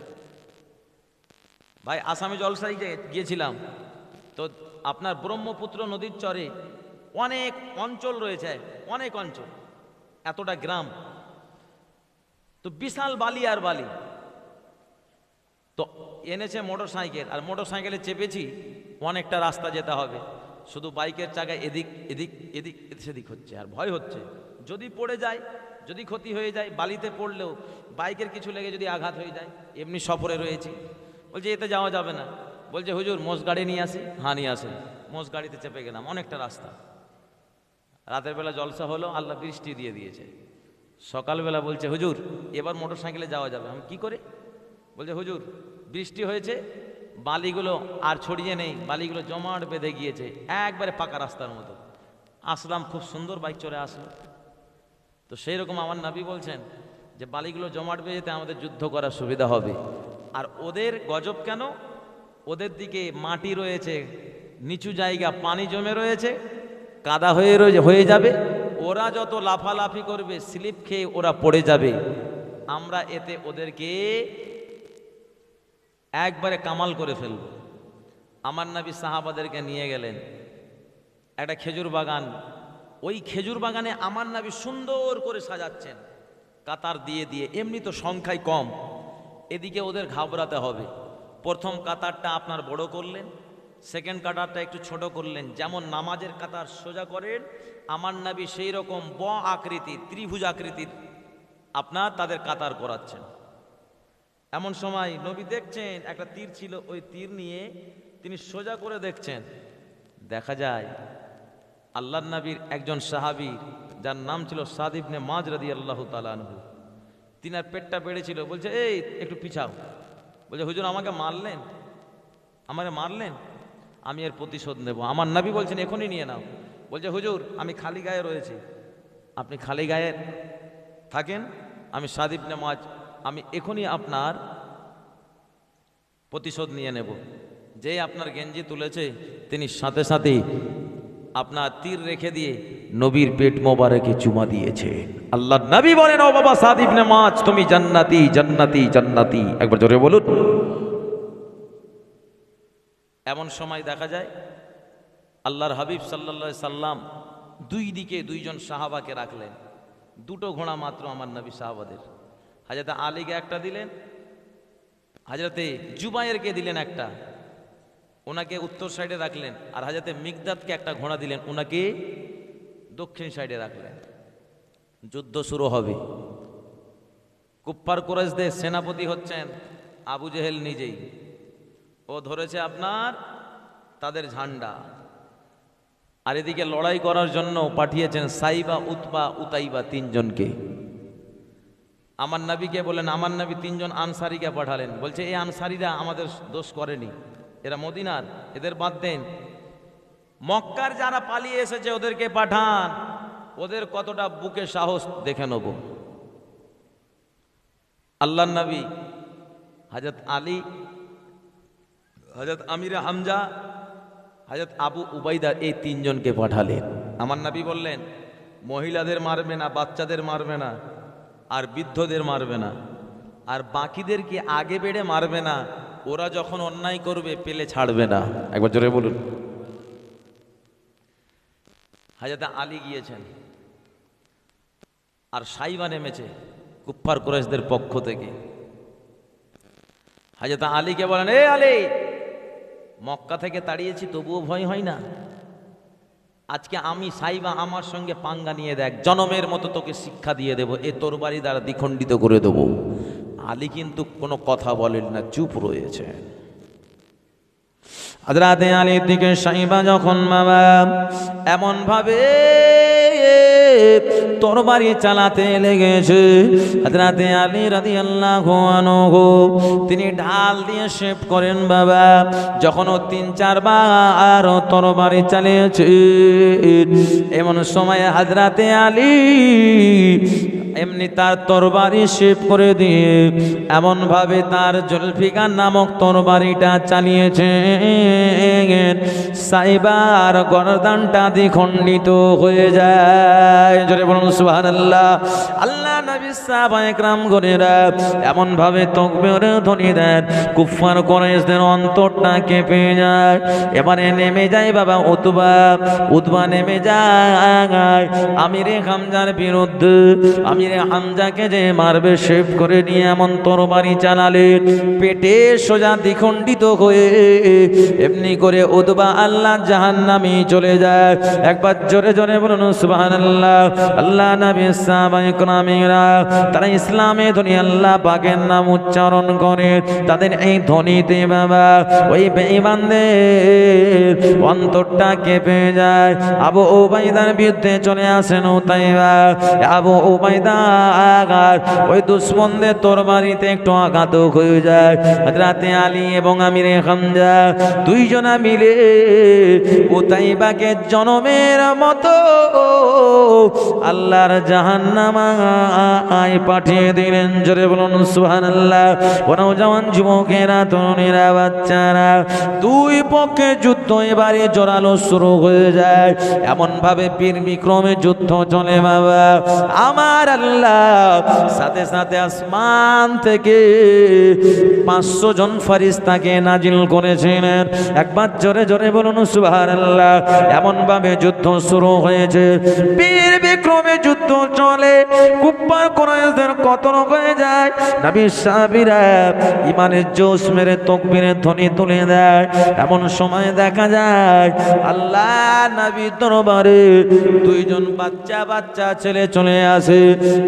ভাই আসামে জলসায় গিয়েছিলাম, তো আপনার ব্রহ্মপুত্র নদীর চরে অনেক অঞ্চল রয়েছে, অনেক অঞ্চল, এতটা গ্রাম, তো বিশাল বালি আর বালি। তো এনেছে মোটর সাইকেল, আর মোটর সাইকেলে চেপেছি, অনেকটা রাস্তা যেতে হবে, শুধু বাইকের চাকায় এদিক এদিক এদিক সেদিক হচ্ছে, আর ভয় হচ্ছে যদি পড়ে যায়, যদি ক্ষতি হয়ে যায়, বালিতে পড়লেও বাইকের কিছু লেগে যদি আঘাত হয়ে যায়, এমনি সফরে রয়েছি। বলছে এতে যাওয়া যাবে না। বলছে হুজুর মোষ গাড়ি নিয়ে আসি। হ্যাঁ নিয়ে আসেন। মোষ গাড়িতে চেপে গেলাম, অনেকটা রাস্তা। রাতের বেলা জলসা হলো, আল্লাহ বৃষ্টি দিয়ে দিয়েছে। সকালবেলা বলছে হুজুর এবার মোটর সাইকেলে যাওয়া যাবে। আমি কি করে? বলছে হুজুর বৃষ্টি হয়েছে, বালিগুলো আর ছড়িয়ে নেই, বালিগুলো জমাট বেঁধে গিয়েছে, একবারে পাকা রাস্তার মতো। আসলাম, খুব সুন্দর বাইক চড়ে আসলো। তো সেই রকম আমার নবী বলছেন যে বালিগুলো জমাট বেঁধেতে আমাদের যুদ্ধ করার সুবিধা হবে। আর ওদের গজব কেন? ওদের দিকে মাটি রয়েছে, নিচু জায়গা, পানি জমে রয়েছে, কাদা হয়ে যাবে, ওরা যত লাফালাফি করবে স্লিপ খেয়ে ওরা পড়ে যাবে। আমরা এতে ওদেরকে একবারে কামাল করে ফেলব। আমার নবী সাহাবাদেরকে নিয়ে গেলেন একটা খেজুর বাগান। ওই খেজুর বাগানে আমার নবী সুন্দর করে সাজাচ্ছেন, কাতার দিয়ে দিয়ে, এমনি তো সংখ্যায় কম, এদিকে ওদের ঘাবড়াতে হবে। প্রথম কাতারটা আপনার বড় করলেন, সেকেন্ড কাতারটা একটু ছোট করলেন, যেমন নামাজের কাতার সোজা করেন, আমার নবী সেই রকম ব আকৃতির, ত্রিভুজ আকৃতির আপনার তাদের কাতার করাচ্ছেন। এমন সময় নবী দেখছেন একটা তীর ছিল, ওই তীর নিয়ে তিনি সোজা করে দেখছেন, দেখা যায় আল্লাহর নবীর একজন সাহাবী যার নাম ছিল সাদ ইবনে মাজ রাদিয়াল্লাহু তাআলা আনহু, তিনার পেটটা বেড়েছিল। বলছে এই একটু পিছাও। বলছে হুজুর আমাকে মারলেন, আমি এর প্রতিশোধ নেব। আমার নবী বলছেন এখনই নিয়ে নাও। বলছে হুজুর আমি খালি গায়ে রয়েছি, আপনি খালি গায়ে থাকেন, আমি সাদ ইবনে মাজ, আমি এখনই আপনার প্রতিশোধ নিয়ে নেব। যেই আপনার গেঞ্জি তুলেছে তিনি সাথে সাথে আপনার তীর রেখে দিয়ে নবীর পেট মোবারকে চুমা দিয়েছে। আল্লাহর নবী বলেন ও বাবা সাদ ইবনে মাজ, তুমি জান্নাতি জান্নাতি জান্নাতি, একবার জোরে বলুন। এমন সময় দেখা যায় আল্লাহর হাবিব সাল্লাল্লাহু আলাইহি সাল্লাম দুই দিকে দুইজন সাহাবাকে রাখলেন, দুটো ঘোড়া মাত্র আমার নবী সাহাবাদের। হযরত আলীকে একটা দিলেন, হযরতে জুবায়েরকে দিলেন একটা, ওনাকে উত্তর সাইডে রাখলেন, আর হযরতে মিকদাদকে একটা ঘোড়া দিলেন, ওনাকে দক্ষিণ সাইডে রাখলেন। যুদ্ধ শুরু হবে। কুফফার কুরাইশদের সেনাপতি হচ্ছেন আবু জেহেল নিজেই। ও ধরেছে আপনার তাদের ঝান্ডা, আর এদিকে লড়াই করার জন্য পাঠিয়েছেন সাইবা, উতবা, উতাইবা, তিনজনকে। আমার নবীকে বলেন, আমার নবী তিনজন আনসারীকে পাঠালেন। বলছে এই আনসারীরা আমাদের দোষ করেনি, এরা মদিনার, এদের বাদ দেন। মক্কার যারা পালিয়ে এসেছে ওদেরকে পাঠান, ওদের কতটা বুকে সাহস দেখে নেব। আল্লাহর নবী হযরত আলী, হযরত আমির হামজা, হযরত আবু উবাইদা, এই তিনজনকে পাঠালেন। আমার নবী বললেন মহিলাদের মারবে না, বাচ্চাদের মারবে না, আর বৃদ্ধদের মারবে না, আর বাকিদেরকে আগে বেড়ে মারবে না, ওরা যখন অন্যায় করবে পেলে ছাড়বে না। একবার জোরে বলুন। হযরত আলী গিয়েছেন, আর সাইবা নেমেছে কুফফার কুরাইশদের পক্ষ থেকে। হযরত আলীকে বলেন এ আলী, মক্কা থেকে তাড়িয়েছি তবুও ভয় হয় না? আজকে আমি সাইবা আমার সঙ্গে পাঙ্গা নিয়ে দেখ, জনমের মতো তোকে শিক্ষা দিয়ে দেব, এ তোর বাড়ি দ্বারা দ্বিখণ্ডিত করে দেব। আলী কিন্তু কোনো কথা বলেন না, চুপ রয়েছে। হযরত আলীর দিকে সাইবা যখন বাবা এমন ভাবে তরবারি চালাতে লেগেছে। হযরতে আলী রাদিয়াল্লাহু আনহু তিনি ঢাল দিয়ে শেপ করেন বাবা। যখন ও 3-4 বার তরবারি চালিয়েছে, এমন সময় হযরতে আলী এমনি তার তরবারি শেপ করে দিয়ে এমন ভাবে তার জুলফিকার নামক তরবারিটা চালিয়েছে, সাইবার গর্দানটা দ্বিখণ্ডিত হয়ে যায়। জোরে বলুন সুবহানাল্লাহ। আল্লাহ নবী সাহাবায়ে কেরাম গণেরা এমন ভাবে তাকবীরের ধ্বনি দেন, কুফার কুরাইশদের অন্তরটা কেঁপে যায়। এবারে নেমে যায় বাবা উতবা নেমে যায় আমিরে হামজার বিরুদ্ধে। আমিরে হামজাকে যে মারবে শেপ করে নিয়ে এমন তরবারি চালালেন, পেটে সোজা দ্বিখণ্ডিত হয়ে এমনি করে উতবা আল্লাহ জাহান্নামে চলে যায়। একবার জোরে জোরে বলুন সুবহানাল্লাহ। আল্লাহ নবী সাহাবায়ে কেরামেরা তারা ইসলামে ধ্বনি আল্লাহ পাকের নাম উচ্চারণ করে, তাদের এই ধ্বনিতে বাবা ওই বেঈমানদের অন্তরটা কেঁপে যায়। আবু উবাইদার বিরুদ্ধে চলে আসেন উতাইবা। আবু উবাইদা ওই দুশমনদের তরবারিতে একটু আঘাত হয়ে যায়। হযরতে আলী এবং আমিরে হামজা দুইজনা মিলে উতাইবাকে জনমের মতো আল্লাহর জাহান্নামায় পাঠিয়ে দিলেন। জোরে বলুন সুবহানাল্লাহ। ও নওজওয়ান যুবকেরা, তরুণীরা, বাচ্চারা, দুই পক্ষে যুদ্ধ এবারে জোরালো শুরু হয়ে যায়। এমন ভাবে বীর বিক্রমে যুদ্ধ চলে বাবা। আমার আল্লাহ সাথে সাথে আসমান থেকে 500 জন ফেরেশতাকে নাজিল করেছিলেন। একবার জোরে জোরে বলুন সুবহানাল্লাহ। এমন ভাবে যুদ্ধ শুরু হয়েছে, বীর বিক্রমে যুদ্ধ চলে, কুফার কুরাইশদের কতল হয়ে যায়। নবী সাহাবীরা ইমানের জোশ মেরে তাকবীরের ধ্বনি তুলে দেয়। এমন সময় দেখা যায় আল্লাহ নবীর দরবারে দুইজন বাচ্চা ছেলে চলে আসে।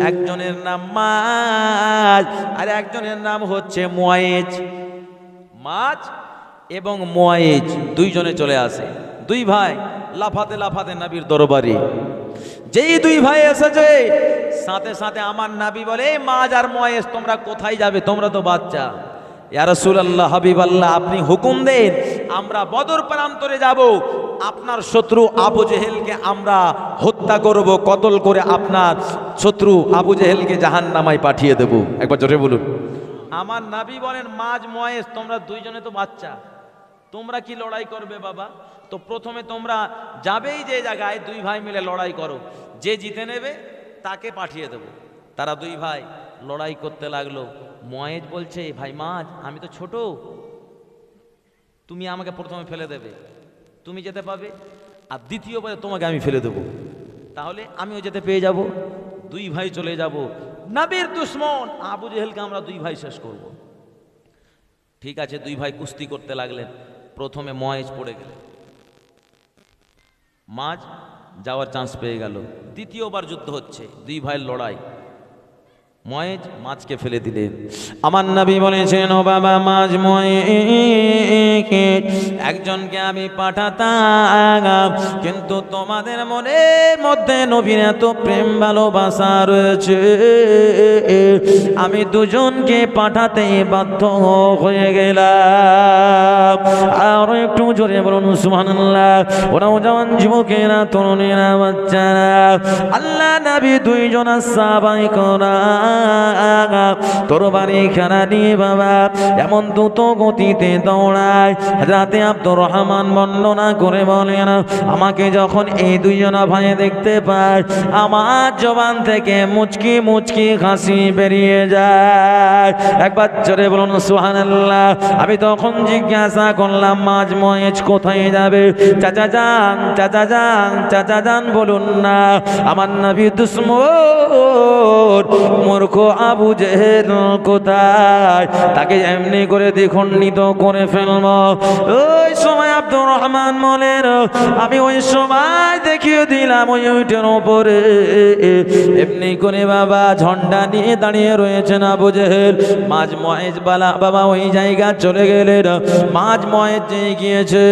একজনের নাম মাজ আর একজনের নাম হচ্ছে মুয়াইজ। মাজ এবং মুয়াইজ দুইজনে চলে আসে। দুই ভাই লাফাতে লাফাতে নবীর দরবারে। যেই দুই ভাই এসেছে, সাথে সাথে আমার নবী বলে, মাজ আর মুয়াইজ তোমরা কোথায় যাবে? তোমরা তো বাচ্চা। ইয়া রাসূলুল্লাহ, হাবিবাল্লাহ, আপনি হুকুম দেন, আমরা বদর প্রান্তরে যাব। আপনার শত্রু আবু জেহেলকে আমরা হত্যা করব, কতল করে আপনার শত্রু আবু জেহেলকে জাহান্নামায় পাঠিয়ে দেব। একবার জোরে বলুন। আমার নবী বলেন, মাজ মুয়াইজ তোমরা দুইজনে তো বাচ্চা, তোমরা কি লড়াই করবে বাবা? তো প্রথমে তোমরা যাবেই যে জায়গায়, দুই ভাই মিলে লড়াই করো, যে জিতে নেবে তাকে পাঠিয়ে দেব। তারা দুই ভাই লড়াই করতে লাগলো। মুয়াইজ বলছে, ভাই মাজ, আমি তো ছোট, তুমি আমাকে প্রথমে ফেলে দেবে, তুমি যেতে পাবে, আর দ্বিতীয়বারে তোমাকে আমি ফেলে দেব, তাহলে আমিও যেতে পেয়ে যাব। দুই ভাই চলে যাব, নবীর দুশমন আবু জেহেলকে আমরা দুই ভাই শেষ করব। ঠিক আছে, দুই ভাই কুস্তি করতে লাগলেন। প্রথমে মুয়াইজ পড়ে গেলেন, মাজ যাওয়ার চান্স পেয়ে গেল। দ্বিতীয়বার যুদ্ধ হচ্ছে, দুই ভাইয়ের লড়াই। মুয়াইজ মাছকে ফেলে দিলেন। আমার নবী বলেছেন, ও বাবা মাছ, মুয়াইজ একজনকে আমি পাঠাতাম, কিন্তু তোমাদের মনের মধ্যে নবীর এত প্রেম ভালোবাসা রয়েছে, আমি দুজনকে পাঠাতে বাধ্য হয়ে গেলাম। আর একটু জোরে বলুন সুবহানাল্লাহ। ওরাও জওয়ান যুবকেরা, তরুণীরা, বাচ্চারা, আল্লাহ নবী দুইজন সাহাবায়ে কেরাম তরবারি খানা নিয়ে বাবা এমন দ্রুত গতিতে দৌড়ায়। হযরতে আব্দুর রহমান বর্ণনা করে বলেন, আমাকে যখন এই দুইজন ভাই দেখতে পায়, আমার জবান থেকে মুচকি মুচকি হাসি বেরিয়ে যায়। একবার জোরে বলুন সুবহানাল্লাহ। আমি তখন জিজ্ঞাসা করলাম, মাজ মুয়াইজ কোথায় যাবে? চাচা যান, চাচা যান, চাচা যান বলুন না, আমার নবী দুশমন মূর্খ আবু জেহেল কোথায়, তাকে এমনি করে দ্বিখণ্ডিত করে ফেলব। ওই সময় আব্দুর রহমান বলেন, আমি ওই সময় দেখিয়ে দিলাম ওই উটের ওপরে এমনি করে বাবা ঝন্ডা নিয়ে দাঁড়িয়ে রয়েছেন আবু জেহেল। মাঝ ময়েজ বাবা ওই জায়গা চলে গেলেন। মাঝ ময়েজ যেয়ে গিয়েছে,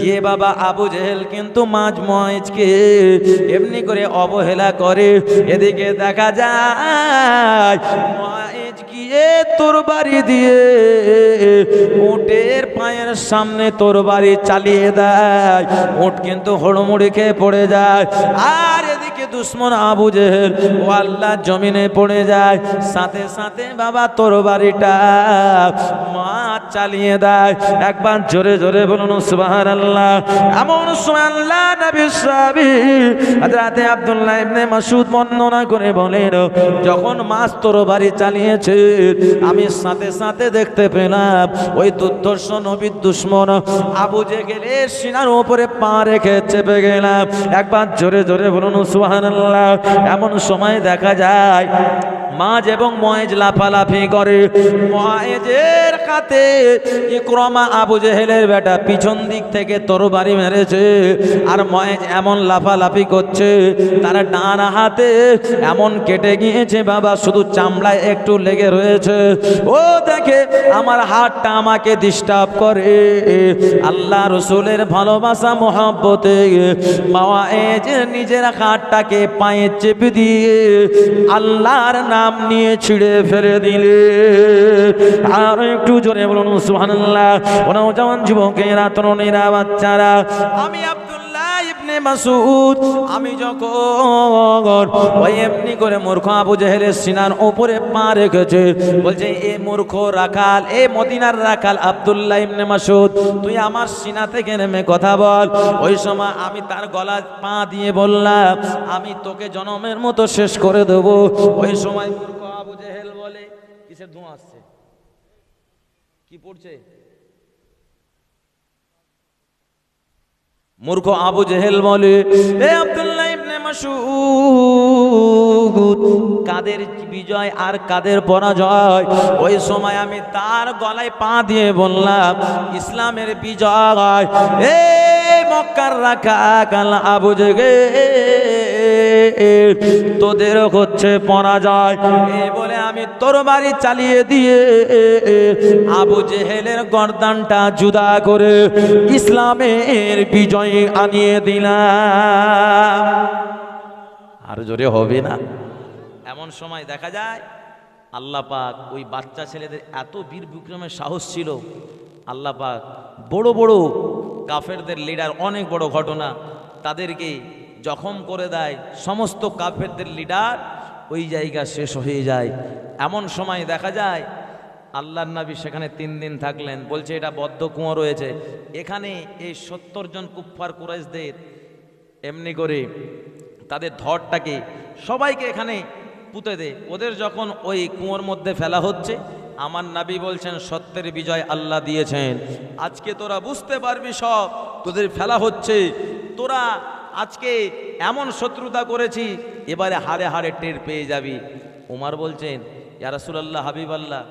গিয়ে বাবা আবু জেহেল কিন্তু মাঝ ময়েজকে এমনি করে অবহেলা করে। এদিকে দেখা যায় ময়েজ গিয়ে তরবারি দিয়ে উটের পায়ের সামনে তরবারি চালিয়ে দেয়। উট কিন্তু হুড়মুড়ি খেয়ে পড়ে যায়। আর এদিকে দুশ্মন আবু জেহেল ও আল্লাহ জমিনে পড়ে যায়। সাথে সাথে বাবা তরবারিটা মাছ চালিয়ে দেয়। একবার জোরে জোরে বলুন সুবহানাল্লাহ। এমন সময় আল্লাহ নবী সাহাবী হযরতে আব্দুল্লাহ ইবনে মাসউদ বর্ণনা করে বলেন, যখন মাছ তরবারি চালিয়েছে আমি সাথে সাথে দেখতে পেলাম ওই দুর্ধর্ষ নবীর দুশ্মন আবু জেহেলের সিনার উপরে পা রেখে চেপে গেলাম। একবার জোরে জোরে বলুন সুবহানাল্লাহ। এমন সময় দেখা যায় মাঝ এবং ময়েজ লাফালাফি করে। ময়েজের কাতে ইকরামা আবু জেহেলের বেটা পিছন দিক থেকে তরবারি মেরেছে, আর ময়েজ এমন লাফালাফি করছে তারা ডান হাতে এমন কেটে গিয়েছে বাবা, শুধু চামড়ায় একটু লেগে রয়েছে। ও দেখে আমার হাতটা আমাকে ডিস্টার্ব করে। আল্লাহ রসুলের ভালোবাসা মহব্বতে ময়েজ নিজের হাতটাকে পায়ে চেপে দিয়ে আল্লাহর নাম নিয়ে ছিঁড়ে ফেলে দিলে। আর একটু জোরে বলুন সুবহানাল্লাহ। ওনাও জওয়ান যুবকেরা, তরুণীরা, বাচ্চারা, আমি আব্দুল্লাহ ইবনে মাসউদ আমি যখন ওই এমনি করে মূর্খ আবু জেহেলের সিনার উপরে পা রেখেছে, বলছে এ মূর্খ রাখাল, এ মদিনার রাখাল আব্দুল্লাহ ইবনে মাসউদ, তুই আমার সিনা থেকে নেমে কথা বল। ওই সময় আমি তার গলা পা দিয়ে বললাম, আমি তোকে জনমের মতো শেষ করে দেব। ওই সময় মূর্খ আবু জেহেল বলে, কিসের ধোঁয়া আসছে, কি পড়ছে? মূর্খ আবু জেহেল বলে, এ আব্দুল্লাহ ইবনে মাসউদ, কাদের বিজয় আর কাদের পরাজয়? ওই সময় আমি তার গলায় পা দিয়ে বললাম, ইসলামের বিজয়। এ মক্কার রাখাল আবু জেহেল, তোদের হচ্ছে পরাজয়। এই বলে আমি তরবারি চালিয়ে দিয়ে আবু জেহেলের গর্দানটা জুদা করে ইসলামের বিজয় আনিয়ে দিলাম। আর জোরে হবে না। এমন সময় দেখা যায় আল্লাহ পাক ওই বাচ্চা ছেলেদের এত বীর বিক্রমের সাহস ছিল, আল্লাহ পাক বড় বড় কাফেরদের লিডার, অনেক বড় ঘটনা, তাদেরকে জখম করে দেয়। সমস্ত কাফেরদের লিডার ওই জায়গা শেষ হয়ে যায়। এমন সময় দেখা যায় আল্লাহর নবী সেখানে 3 দিন থাকলেন। বলছে এটা বদ্ধ কুঁয়ো রয়েছে, এখানে এই 70 জন কুফফার কুরাইশদের এমনি করে তাদের ধরটাকে সবাইকে এখানে পুঁতে দে। ওদের যখন ওই কুঁয়োর মধ্যে ফেলা হচ্ছে, আমার নবী বলছেন সত্যের বিজয় আল্লাহ দিয়েছেন। আজকে তোরা বুঝতে পারবি সব, তোদের ফেলা হচ্ছে, তোরা আজকে এমন শত্রুতা করেছি, এবারে হাড়ে হাড়ে টের পেয়ে যাবি। ওমর বলছেন, ইয়া রাসূলুল্লাহ, হাবিবাল্লাহ,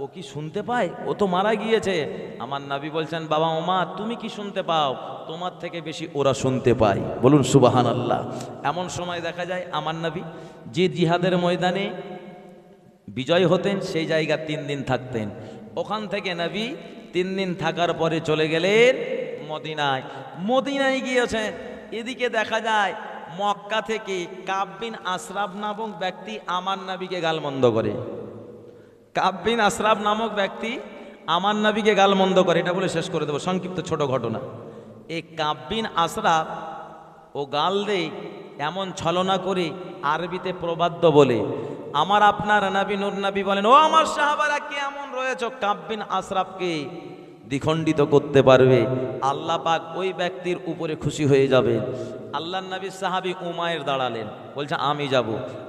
ও কি শুনতে পায়? ও তো মারা গিয়েছে। আমার নবী বলছেন, বাবা ওমর, তুমি কি শুনতে পাও? তোমার থেকে বেশি ওরা শুনতে পায়। বলুন সুবহানাল্লাহ। এমন সময় দেখা যায় আমার নবী যে জিহাদের ময়দানে বিজয় হতেন সেই জায়গা 3 দিন থাকতেন। ওখান থেকে নবী 3 দিন থাকার পরে চলে গেলেন মদিনায়। মদিনায় গিয়েছেন, এদিকে দেখা যায় মক্কা থেকে কাব বিন আশরাফ নামক ব্যক্তি আমার নবীকে গালমন্দ করে। কাব বিন আশরাফ নামক ব্যক্তি আমার নবীকে গালমন্দ করে। এটা বলে শেষ করে দেবো, সংক্ষিপ্ত ছোট ঘটনা। এই কাব বিন আশরাফ ও গাল দে এমন ছলনা করে আরবিতে প্রবাদ্য বলে। আমার আপনার নবী নূর নবী বলেন, ও আমার সাহাবারা কেমন রয়েছ, কাব বিন আশরাফকে দ্বিখণ্ডিত করতে পারবে, আল্লাহ পাক ওই ব্যক্তির উপরে খুশি হয়ে যাবে। আল্লাহর নবী সাহাবী উমায়ের দাঁড়ালেন, বলছে আমি যাব।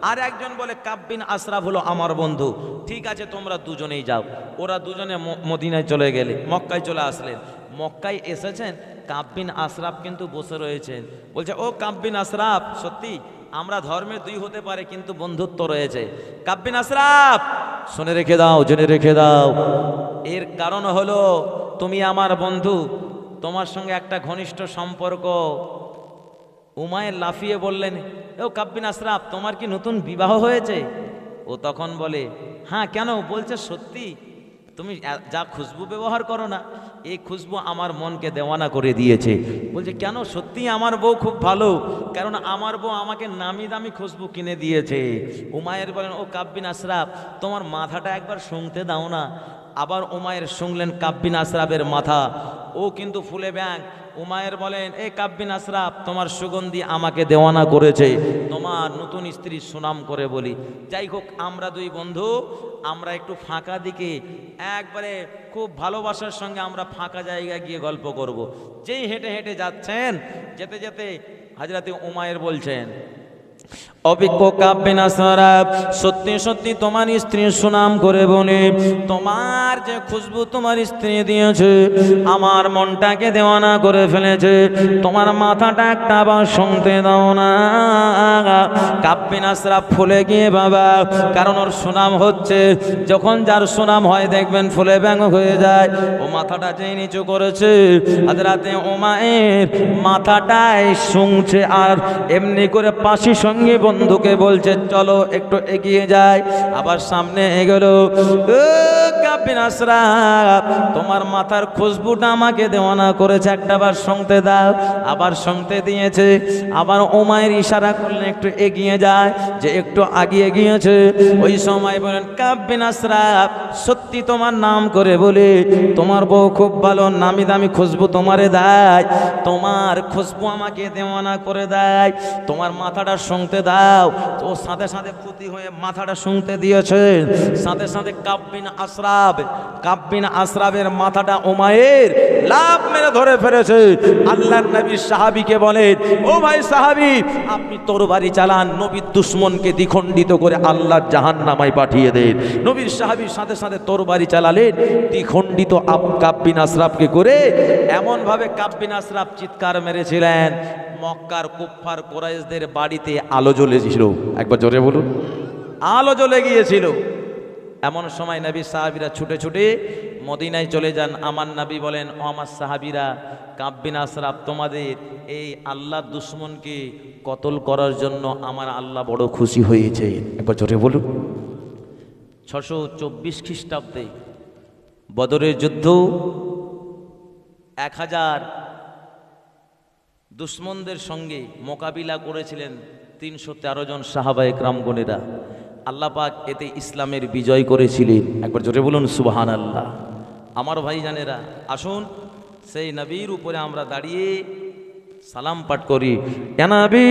আর একজন বলে কাব বিন আশরাফ হলো আমার বন্ধু, ঠিক আছে তোমরা দুজনেই যাও। ওরা দুজনে মদিনায় চলে গেলে, মক্কায় চলে আসলেন। মক্কায় এসেছেন, কাব বিন আশরাফ কিন্তু বসে রয়েছেন। বলছে, ও কাব বিন আশরাফ, সত্যি আমরা ধর্মের দুই হতে পারে কিন্তু বন্ধুত্ব রয়েছে। কাব বিন আশরাফ, শুনে রেখে দাও, জেনে রেখে দাও, এর কারণ হলো তুমি আমার বন্ধু, তোমার সঙ্গে একটা ঘনিষ্ঠ সম্পর্ক। উমায়ের লাফিয়ে বললেন, ও কাব বিন আশরাফ, তোমার কি নতুন বিবাহ হয়েছে? ও তখন বলে, হ্যাঁ, কেন? বলছে, সত্যি তুমি যা খুশবু ব্যবহার করো না, এই খুশবু আমার মনকে দেওয়ানা করে দিয়েছে। বলছে, কেন? সত্যি আমার বউ খুব ভালো, কারণ আমার বউ আমাকে নামি দামি খুশবু কিনে দিয়েছে। উমায়ের বলেন, ও কাব বিন আশরাফ, তোমার মাথাটা একবার শুংতে দাও না। আবার উমায়ের শুনলেন কাব বিন আশরাফের মাথা, ও কিন্তু ফুলে ব্যাং। উমায়ের বলেন, এ কাব বিন আশরাফ, তোমার সুগন্ধি আমাকে দেওয়ানা করেছে, তোমার নতুন স্ত্রীর সুনাম করে বলি। যাই হোক, আমরা দুই বন্ধু, আমরা একটু ফাঁকা দিকে একবারে খুব ভালোবাসার সঙ্গে আমরা ফাঁকা জায়গায় গিয়ে গল্প করব। যেই হেঁটে হেঁটে যাচ্ছেন, যেতে যেতে হযরতে উমায়ের বলছেন, অভিজ্ঞ কাব বিন আশরাফ, সত্যি সত্যি তোমার স্ত্রীর সুনাম করে বলে, তোমার যে খুশবু তোমার স্ত্রী দিয়েছে আমার মনটাকে দেওয়ানা করে ফেলেছে, তোমার মাথাটা একটা আবার শুনতে দাও না। কাব বিন আশরাফ ফুলে গিয়ে বাবা, কারণ ওর সুনাম হচ্ছে, যখন যার সুনাম হয় দেখবেন ফুলে ব্যঙ্গ হয়ে যায়। ও মাথাটা যেই নিচু করেছে, হযরতে উমায়ের মাথাটাই শুনছে, আর এমনি করে পাশি সঙ্গে বন্ধুকে বলছে, চলো একটু এগিয়ে যায়। আবার সামনে এগোলো, ও কাব বিন আশরাফ, তোমার মাথার খুশবুটা আমাকে দেওয়ানা করেছে, একটা বার শুনতে দাও। আবার শুনতে দিয়েছে। আবার উমায়ের ইশারা করলেন একটু এগিয়ে যায়, যে একটু আগিয়ে গিয়েছে। ওই সময় বলেন, কাব বিন আশরাফ, সত্যি তোমার নাম করে বলে, তোমার বউ খুব ভালো, নামি দামি খুশবু তোমারে দেয়, তোমার খুশবু আমাকে দেওয়ানা করে দেয়, তোমার মাথাটা শুনতে দাও। ও সাথে সাথে খুঁতি হয়ে মাথাটা শুনতে দিয়েছে। সাথে সাথে কাব বিন আশরাফের মাথাটা উমায়ের লাফ মেরে ধরে ফেলেছে। আল্লাহর নবী সাহাবীকে বলেন, ও ভাই সাহাবী, আপনি তরবারি চালান, নবীর দুশমনকে দ্বিখণ্ডিত করে আল্লাহর জাহান্নামায় পাঠিয়ে দেন। নবীর সাহাবীর সাথে সাথে তরবারি চালালেন, দ্বিখণ্ডিত কাব বিন আশরাফকে করে। এমন ভাবে কাব বিন আশরাফ চিৎকার মেরেছিলেন, মক্কার কুফফার কুরাইশদের বাড়িতে আলো জ্বলেছিল। একবার জোরে বলুন, আলো জ্বলে গিয়েছিল। এমন সময় নবী সাহাবীরা ছুটে ছুটে মদিনায় চলে যান। আমার নবী বলেন, ও আমার সাহাবীরা, কাব বিন আশরাফ তোমাদের এই আল্লাহর দুশমনকে কতল করার জন্য আমার আল্লাহ বড় খুশি হয়েছে। একবার জোরে বলুন। 624 খ্রিস্টাব্দে বদরের যুদ্ধ, 1000 দুশমনদের সঙ্গে মোকাবিলা করেছিলেন 313 জন সাহাবায়ে কেরামগণেরা। আল্লাহ পাক এতে ইসলামের বিজয় করেছিলেন। একবার জোরে বলুন সুবহানাল্লাহ। আমার ভাইজানেরা, আসুন সেই নবীর উপরে আমরা দাঁড়িয়ে সালাম পাঠ করি। ইয়া নবী